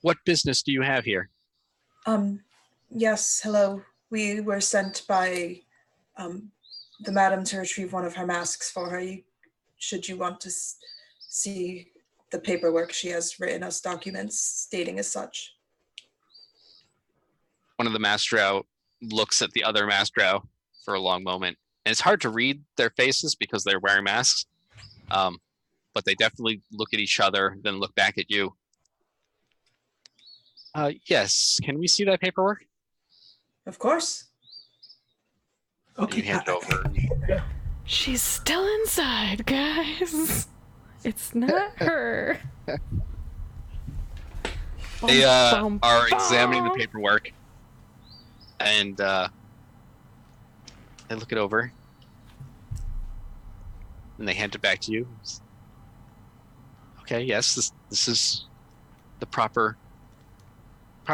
"What business do you have here?" Yes, hello. We were sent by the Madame to retrieve one of her masks for her. Should you want to see the paperwork, she has written us documents stating as such. One of the mass Drow looks at the other mass Drow for a long moment. And it's hard to read their faces because they're wearing masks. But they definitely look at each other, then look back at you. Yes, can we see that paperwork? Of course. Okay. You hand it over. She's still inside, guys. It's not her. They are examining the paperwork, and they look it over, and they hand it back to you. Okay, yes, this is the proper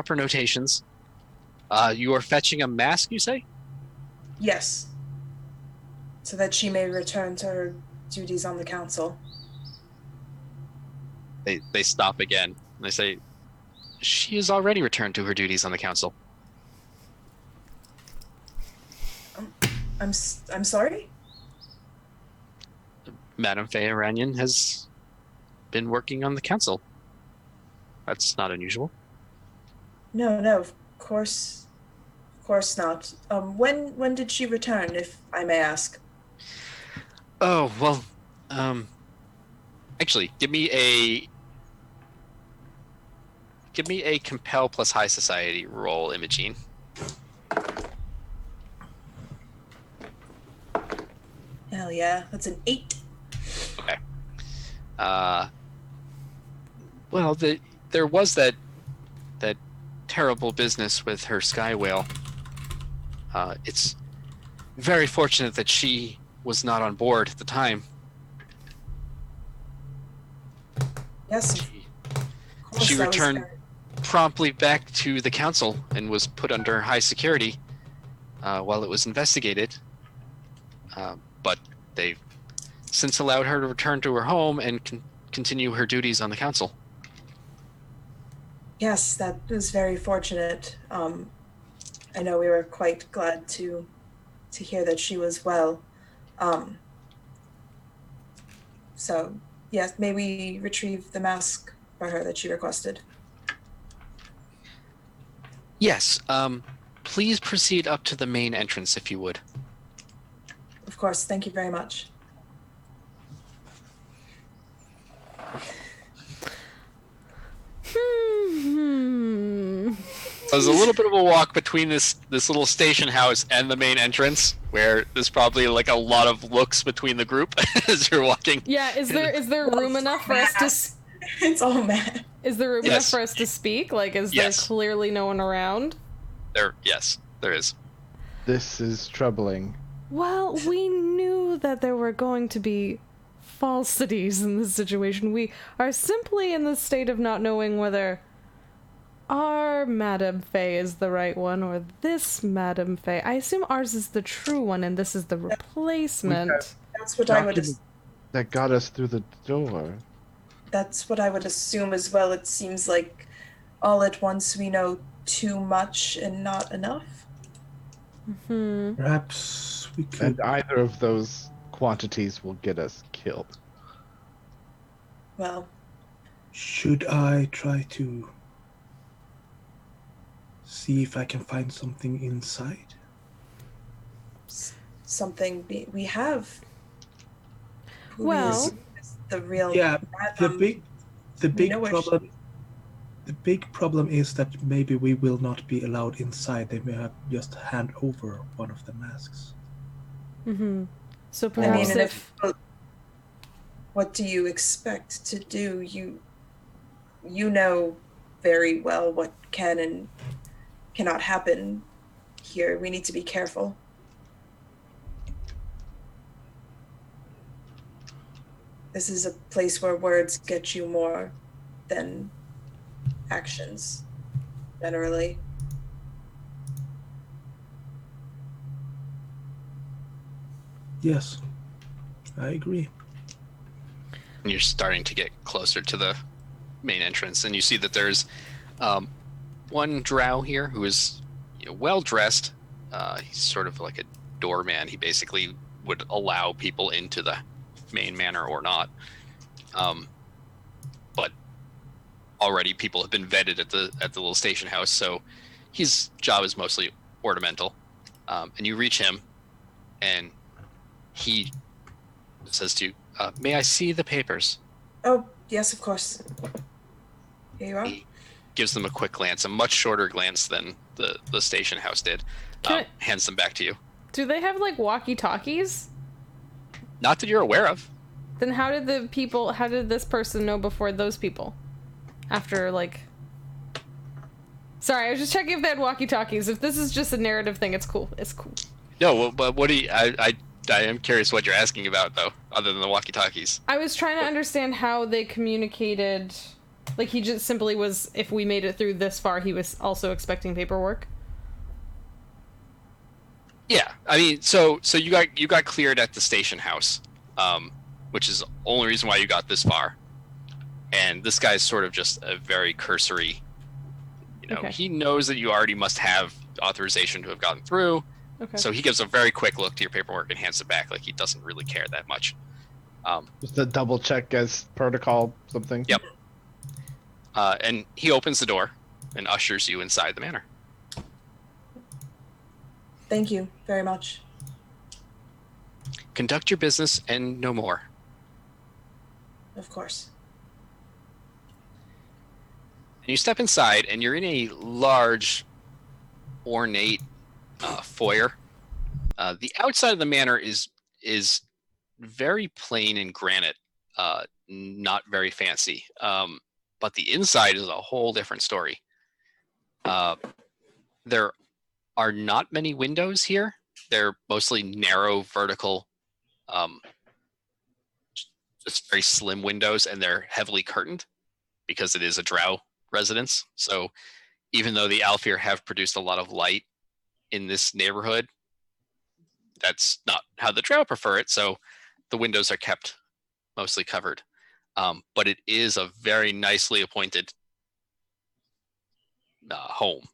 notations. You are fetching a mask, you say? Yes. So that she may return to her duties on the council. They stop again, and they say, "She has already returned to her duties on the council." I'm sorry? Madame Aranyan has been working on the council. That's not unusual. No, of course not. When did she return, if I may ask? Oh, well, actually, give me a compel plus high society roll, Imogene. Hell yeah, that's an 8. Okay. Well, there was that terrible business with her sky whale. It's very fortunate that she was not on board at the time. Yes. She returned promptly back to the council and was put under high security while it was investigated. But they've since allowed her to return to her home and continue her duties on the council. Yes, that was very fortunate. I know we were quite glad to hear that she was well. So, yes, may we retrieve the mask for her that she requested? Yes. Please proceed up to the main entrance, if you would. Of course, thank you very much. There's a little bit of a walk between this little station house and the main entrance, where there's probably like a lot of looks between the group as you're walking. Yeah, is there room enough for us to It's all mad. Is there room enough for us to speak? Like, is there clearly no one around? Yes, there is. This is troubling. Well, we knew that there were going to be falsities in this situation. We are simply in the state of not knowing whether our Madame Faye is the right one or this Madame Faye. I assume ours is the true one and this is the replacement. That's what I would. That got us through the door. That's what I would assume as well. It seems like all at once we know too much and not enough. Mm-hmm. Perhaps we could. And either of those quantities will get us killed. Well, should I try to see if I can find something inside? Something we have. Who is the real? Yeah, Madame? the big problem is that maybe we will not be allowed inside. They may have just hand over one of the masks. Mm-hmm. So perhaps what do you expect to do? You know very well what can and cannot happen here. We need to be careful. This is a place where words get you more than actions, generally. Yes, I agree. And you're starting to get closer to the main entrance, and you see that there's one drow here who is well dressed. He's sort of like a doorman. He basically would allow people into the main manor or not. But already people have been vetted at the little station house, so his job is mostly ornamental. And you reach him, and he says to you, "May I see the papers?" Oh, yes, of course. Here you are. He gives them a quick glance, a much shorter glance than the station house did. Hands them back to you. Do they have like walkie-talkies? Not that you're aware of. Then how did this person know before those people? After, like... Sorry, I was just checking if they had walkie-talkies. If this is just a narrative thing, it's cool. It's cool. No, but what do you... I am curious what you're asking about, though, other than the walkie-talkies. I was trying to understand how they communicated... Like, he just simply was... If we made it through this far, he was also expecting paperwork? Yeah, I mean, so you got cleared at the station house, which is the only reason why you got this far. And this guy's sort of just a very cursory, okay. He knows that you already must have authorization to have gotten through. Okay. So he gives a very quick look to your paperwork and hands it back, like he doesn't really care that much. Just a double check as protocol, something. Yep. And he opens the door and ushers you inside the manor. Thank you very much. Conduct your business and no more. Of course. And you step inside, and you're in a large, ornate foyer. The outside of the manor is very plain and granite, not very fancy. But the inside is a whole different story. There are not many windows here. They're mostly narrow, vertical, just very slim windows, and they're heavily curtained because it is a drow residence. So even though the Aelfir have produced a lot of light in this neighborhood, that's not how the drow prefer it. So the windows are kept mostly covered. But it is a very nicely appointed home.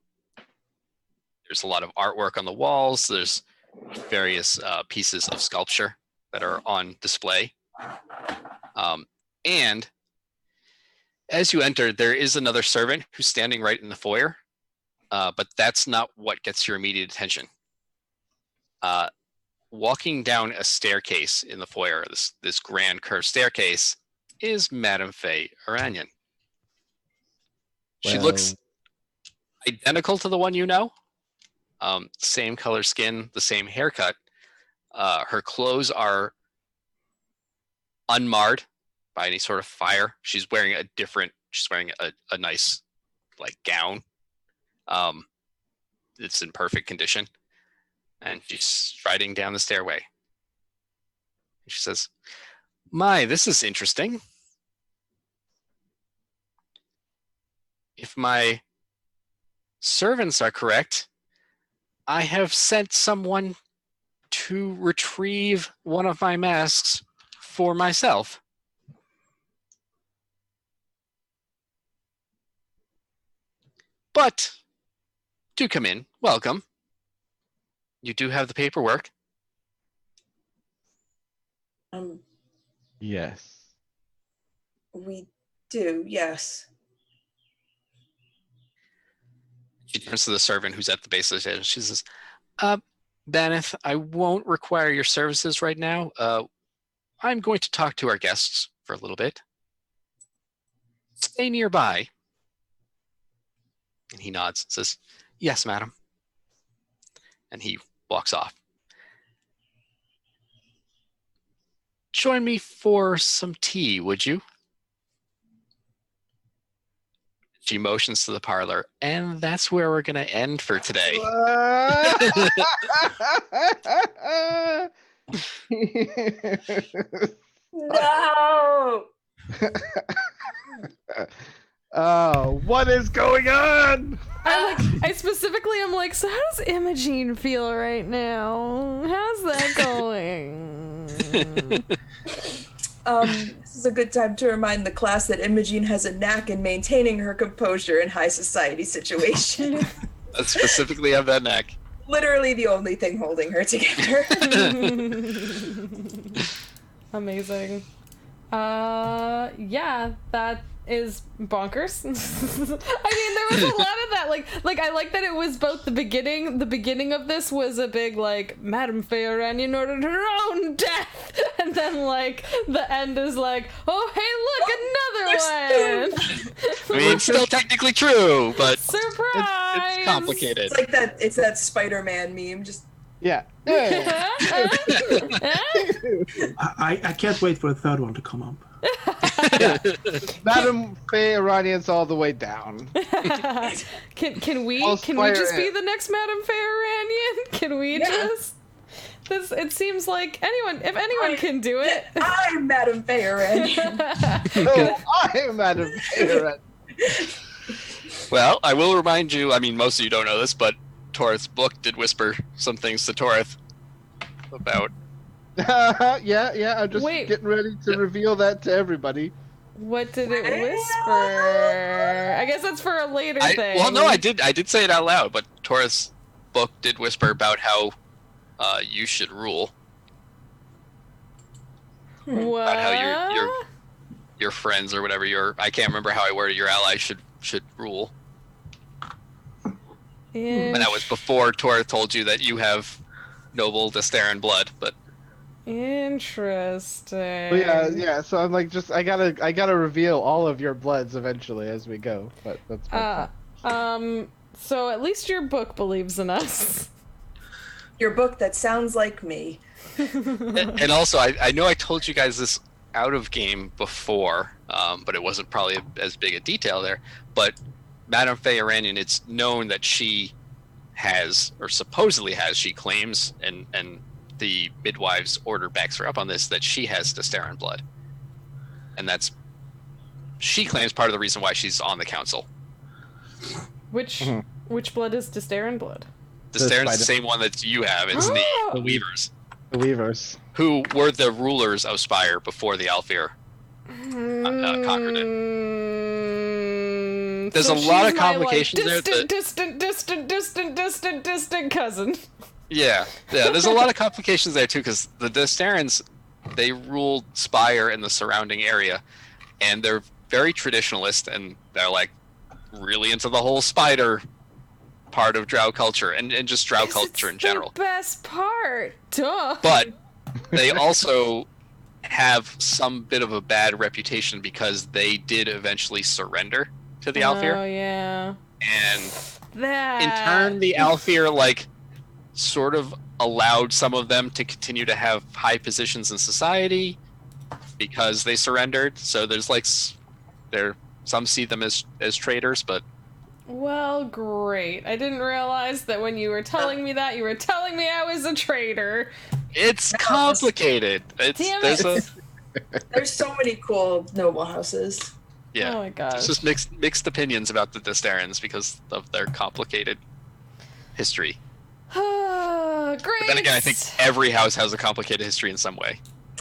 There's a lot of artwork on the walls. There's various pieces of sculpture that are on display. And as you enter, there is another servant who's standing right in the foyer, but that's not what gets your immediate attention. Walking down a staircase in the foyer, this grand curved staircase, is Madame Faye Aranyan. She looks identical to the one you know. Same color skin, the same haircut. Her clothes are unmarred, by any sort of fire. She's wearing a nice like gown. It's in perfect condition. And she's striding down the stairway. She says, "My, this is interesting. If my servants are correct, I have sent someone to retrieve one of my masks for myself." But do come in. Welcome. You do have the paperwork. Yes. We do, yes. She turns to the servant who's at the base of the stairs. She says, Baneth, I won't require your services right now. I'm going to talk to our guests for a little bit. Stay nearby. And he nods and says, "Yes, madam." And he walks off. "Join me for some tea, would you?" She motions to the parlor, and that's where we're going to end for today. No! Oh, what is going on? I specifically am like, so how does Imogene feel right now? How's that going? This is a good time to remind the class that Imogene has a knack in maintaining her composure in high society situations. I specifically have that knack. Literally the only thing holding her together. Amazing. Yeah, that is bonkers. I mean, there was a lot of that. Like I like that it was both the beginning of this was a big like Madame Feoranian ordered her own death, and then like the end is like, oh hey look, another one. I mean, it's still technically true, but Surprise! it's complicated. It's like that. It's that Spider-Man meme. Just Yeah. I can't wait for a third one to come up. Madame Feoranian's all the way down. Can we I'll just Spire be it. the next Madame Feoranian? Can we just? This it seems like if anyone can do it. I'm Madame Feoranian. Oh, I am Madame Feoranian. Well, I will remind you, I mean, most of you don't know this, but Torith's book did whisper some things to Torith about... Yeah, I'm just getting ready to reveal that to everybody. What did it whisper? I guess that's for a later thing. Well, no, I did say it out loud, but Torith's book did whisper about how you should rule. What? About how your friends or whatever I can't remember how I worded, your allies should rule. And that was before Torith told you that you have noble Destaran blood, but interesting. But yeah. So I'm like, I gotta reveal all of your bloods eventually as we go. But that's fine. So at least your book believes in us. Your book that sounds like me. and also I know I told you guys this out of game before, but it wasn't probably as big a detail there. But Madame Feoranian, it's known that she has, or supposedly has, she claims, and the midwives order backs her up on this, that she has Destaran blood. And she claims part of the reason why she's on the council. Which blood is Destaran blood? Destaran's the same one that you have. It's the Weavers. The Weavers. Who were the rulers of Spire before the Aelfir conquered it. There's a lot of complications there. Distant cousin. Yeah. There's a lot of complications there too, because the Destarans, they ruled Spire and the surrounding area, and they're very traditionalist, and they're like really into the whole spider part of Drow culture and just Drow culture in general. The best part, duh. But they also have some bit of a bad reputation because they did eventually surrender to the Aelfir. Oh yeah. And that in turn, the Aelfir sort of allowed some of them to continue to have high positions in society, because they surrendered. So there's like some see them as traitors, but Well, great. I didn't realize that when you were telling me that, you were telling me I was a traitor. it's complicated. Damn There's it. There's so many cool noble houses. yeah. Oh my gosh. It's just mixed opinions about the Distarans because of their complicated history. Great. But then again, I think every house has a complicated history in some way.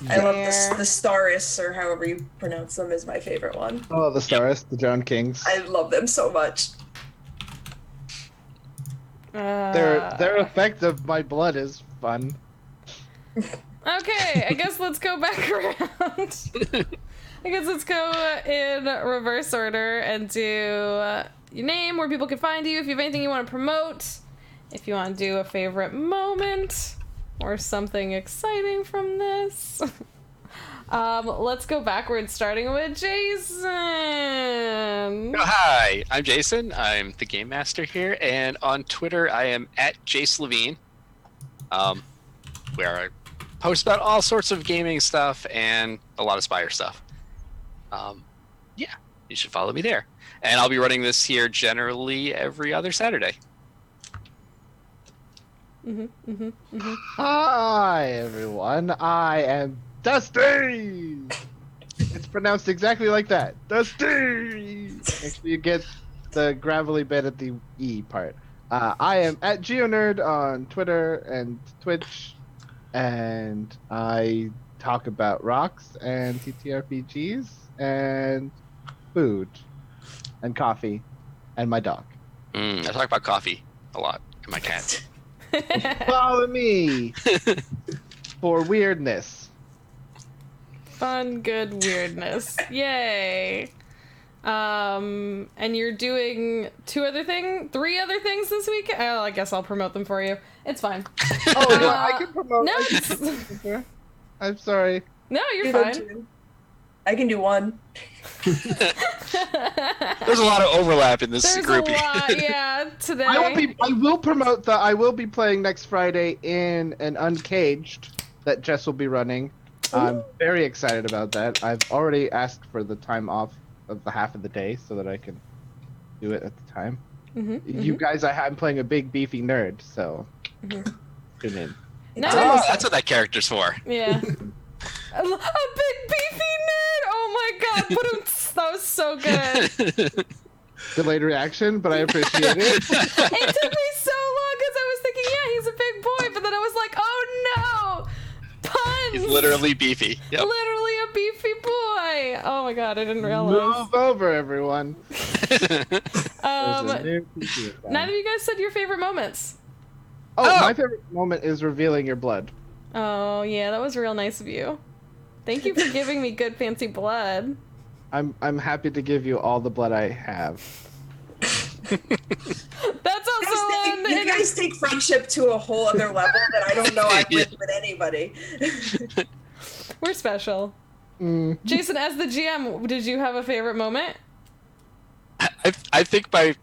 I love Fair. the Staris, or however you pronounce them, is my favorite one. Oh, the Stars, the Drowned Kings. I love them so much. Their effect of my blood is fun. Okay, I guess let's go back around. I guess let's go in reverse order and do your name, where people can find you, if you have anything you want to promote, if you want to do a favorite moment, or something exciting from this. Let's go backwards, starting with Jason. Oh, hi, I'm Jason. I'm the Game Master here, and on Twitter I am at Jace Levine, where I post about all sorts of gaming stuff and a lot of Spire stuff. Yeah, you should follow me there. And I'll be running this here generally every other Saturday. Hi, everyone. I am Dusty. It's pronounced exactly like that. Dusty. Actually, you get the gravelly bit at the E part. I am at GeoNerd on Twitter and Twitch, and I talk about rocks and TTRPGs and food and coffee and my dog. I talk about coffee a lot and my cat. Follow me for weirdness. Fun, good weirdness. Yay. And you're doing three other things this week? Oh, I guess I'll promote them for you. It's fine. Oh, no, I can promote. No, I'm sorry. no, you're Do them fine. too. I can do one. There's a lot of overlap in this There's group. a lot, yeah, today. I will promote I will be playing next Friday in an Uncaged that Jess will be running. I'm very excited about that. I've already asked for the time off of the half of the day so that I can do it at the time. You guys, I'm playing a big beefy nerd, so tune in. No, Oh, that's what that character's for. yeah. A big beefy nerd! Oh my god, that was so good. Delayed reaction, but I appreciate it. It took me so long because I was thinking, yeah, he's a big boy, but then I was like, oh no! Puns! He's literally beefy. Yep. Literally a beefy boy! Oh my god, I didn't realize. Move over, everyone. There's a new PC account. Neither of you guys said your favorite moments. Oh, my favorite moment is revealing your blood. Oh yeah, that was real nice of you. Thank you for giving me good fancy blood. I'm happy to give you all the blood I have. That's also You guys take friendship to a whole other level that I don't know I've lived with anybody. we're special. Jason, as the GM, did you have a favorite moment? I think there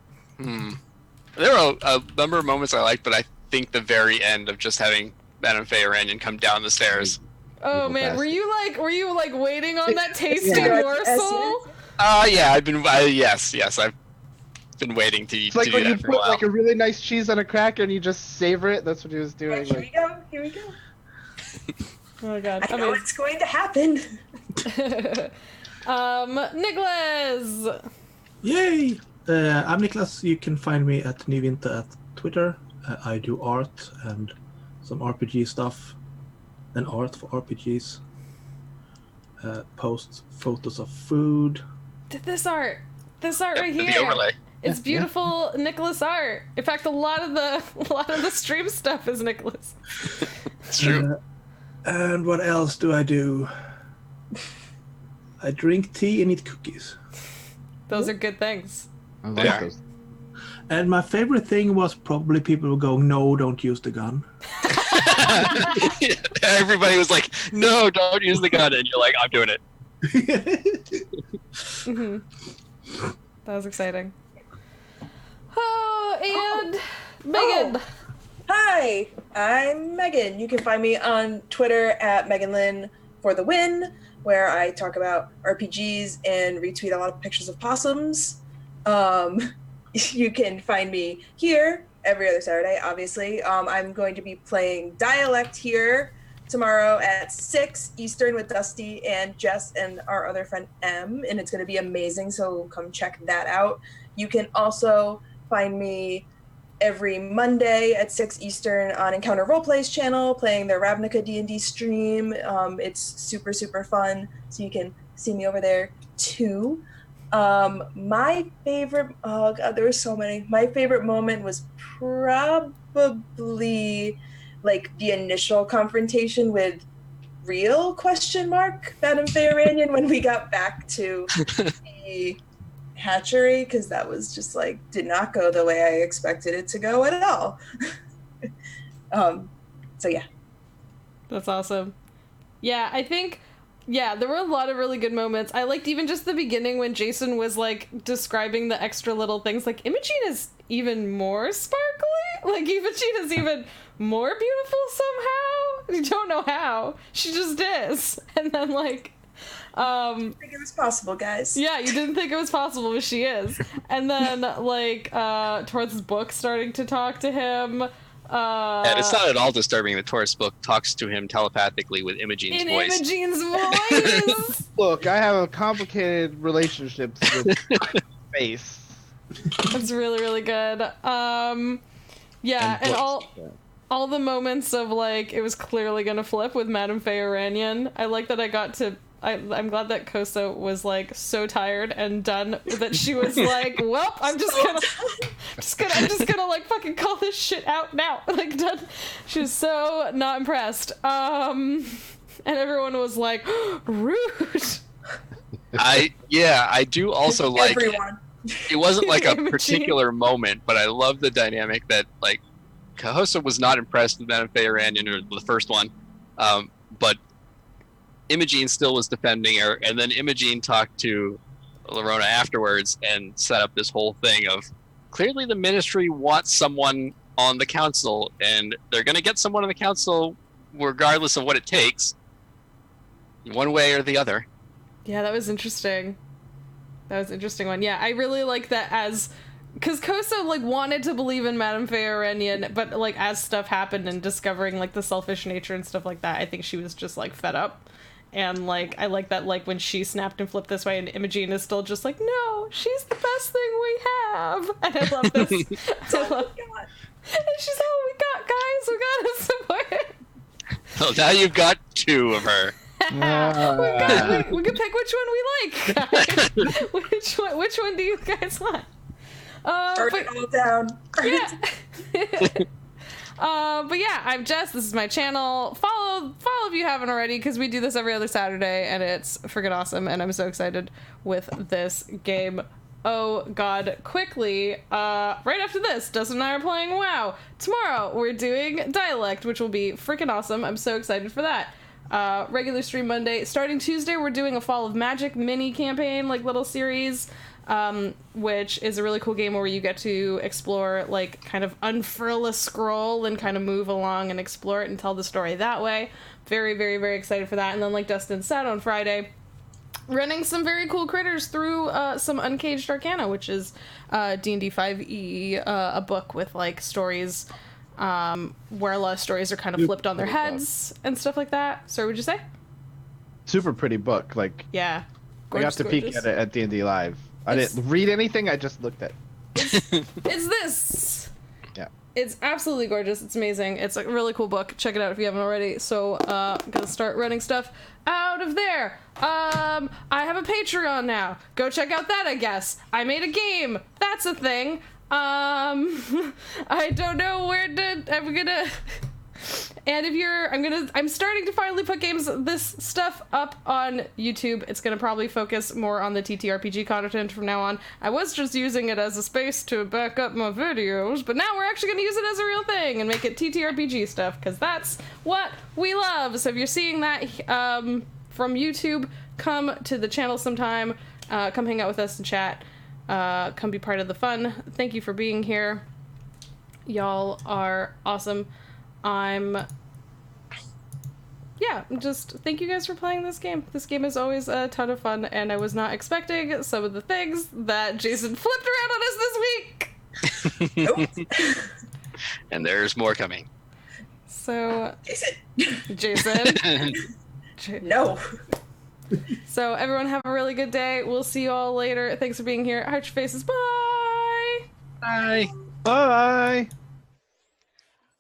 were a number of moments I liked, but I think the very end of just having Madame Feyoranian come down the stairs. Oh Evil man, bastard. were you like waiting on that tasty Yeah. morsel? Yeah, yes, I've been waiting to It's like do when you that for a put while. like a really nice cheese on a cracker and you just savor it. That's what he was doing. Here we Like, go. Here we go. Oh my god. I know it's going to happen. Nicholas! Yay! I'm Niklas. You can find me at Nyvinter at Twitter. I do art and some RPG stuff, and art for RPGs. Post photos of food. This art right The here. overlay. It's beautiful Nicholas art. In fact, a lot of the stream stuff is Nicholas. It's true. And what else do I do? I drink tea and eat cookies. Those are good things. I like Yeah. those. And my favorite thing was probably people were going, "No, don't use the gun." Everybody was like, "No, don't use the gun," and you're like, "I'm doing it." That was exciting. Oh, and Megan. Hi, I'm Megan. You can find me on Twitter at Megan Lynn for the win. where I talk about RPGs and retweet a lot of pictures of possums. You can find me here every other Saturday, obviously. I'm going to be playing Dialect here tomorrow at 6 Eastern with Dusty and Jess and our other friend M, and it's going to be amazing, so come check that out. You can also find me every Monday at 6 Eastern on Encounter Roleplay's channel, playing their Ravnica D&D stream. It's super, super fun, so you can see me over there too. My favorite, oh god, there were so many. My favorite moment was probably like the initial confrontation with real ? Madame Feyranian when we got back to the hatchery, because that was just like did not go the way I expected it to go at all. So yeah, That's awesome. Yeah, I think there were a lot of really good moments. I liked even just the beginning when Jason was like describing the extra little things, like Imogene is even more sparkly, like Imogene is even more beautiful somehow. You don't know how, she just is. And then like I didn't think it was possible, guys. yeah, you didn't think it was possible, but she is. And then like towards his book starting to talk to him. And it's not at all disturbing that Taurus book talks to him telepathically with Imogene's voice. Imogene's voice. Look, I have a complicated relationships with face. That's really, really good. Yeah, and all the moments of like it was clearly gonna flip with Madame Feyranian. I like that I got to. I'm glad that Kosa was like so tired and done that she was like, well, I'm just gonna like fucking call this shit out now. Like done. She was so not impressed. And everyone was like, rude. I do also like everyone. It wasn't like a particular moment, but I love the dynamic that like Kosa was not impressed with Madame Feyranian or the first one, but Imogene still was defending her, and then Imogene talked to Lorona afterwards and set up this whole thing of clearly the ministry wants someone on the council, and they're going to get someone on the council regardless of what it takes, one way or the other. Yeah, that was interesting. That was an interesting one. Yeah, I really like that because Kosa like wanted to believe in Madame Feyranian, but like as stuff happened and discovering like the selfish nature and stuff like that, I think she was just like fed up. And like I like that like when she snapped and flipped this way and Imogene is still just like, no, she's the best thing we have. And I love this. I love God. And she's all we got, guys. We gotta support it. So now you've got two of her. We can pick which one we like, guys. Which one do you guys want? Burn it all down. Yeah. But yeah, I'm Jess. This is my channel. Follow if you haven't already, because we do this every other Saturday, and it's freaking awesome. And I'm so excited with this game. Oh God! Quickly, right after this, Dustin and I are playing WoW. Tomorrow we're doing Dialect, which will be freaking awesome. I'm so excited for that. Regular stream Monday. Starting Tuesday, we're doing a Fall of Magic mini campaign, like little series. Which is a really cool game where you get to explore, like, kind of unfurl a scroll and kind of move along and explore it and tell the story that way. Very, very, very excited for that. And then, like Dustin said, on Friday, running some very cool critters through some Uncaged Arcana, which is D&D 5e, a book with, like, stories where a lot of stories are kind of flipped on their heads and stuff like that. So would you say? Super pretty book. Like, yeah. Gorgeous, I got to peek at it at D&D Live. I didn't read anything, I just looked at it. It's this. Yeah. It's absolutely gorgeous. It's amazing. It's a really cool book. Check it out if you haven't already. So, I'm gonna start running stuff out of there. I have a Patreon now. Go check out that, I guess. I made a game. That's a thing. I don't know where I'm gonna... And if you're, I'm starting to finally put this stuff up on YouTube. It's gonna probably focus more on the TTRPG content from now on. I was just using it as a space to back up my videos, but now we're actually gonna use it as a real thing and make it TTRPG stuff, because that's what we love. So if you're seeing that from YouTube, come to the channel sometime. Come hang out with us and chat. Come be part of the fun. Thank you for being here. Y'all are awesome. yeah, just thank you guys for playing this game. This game is always a ton of fun, and I was not expecting some of the things that Jason flipped around on us this week. Nope. And there's more coming. So, Jason. Jason. No. So, everyone have a really good day. We'll see you all later. Thanks for being here. Heart your faces. Bye! Bye. Bye.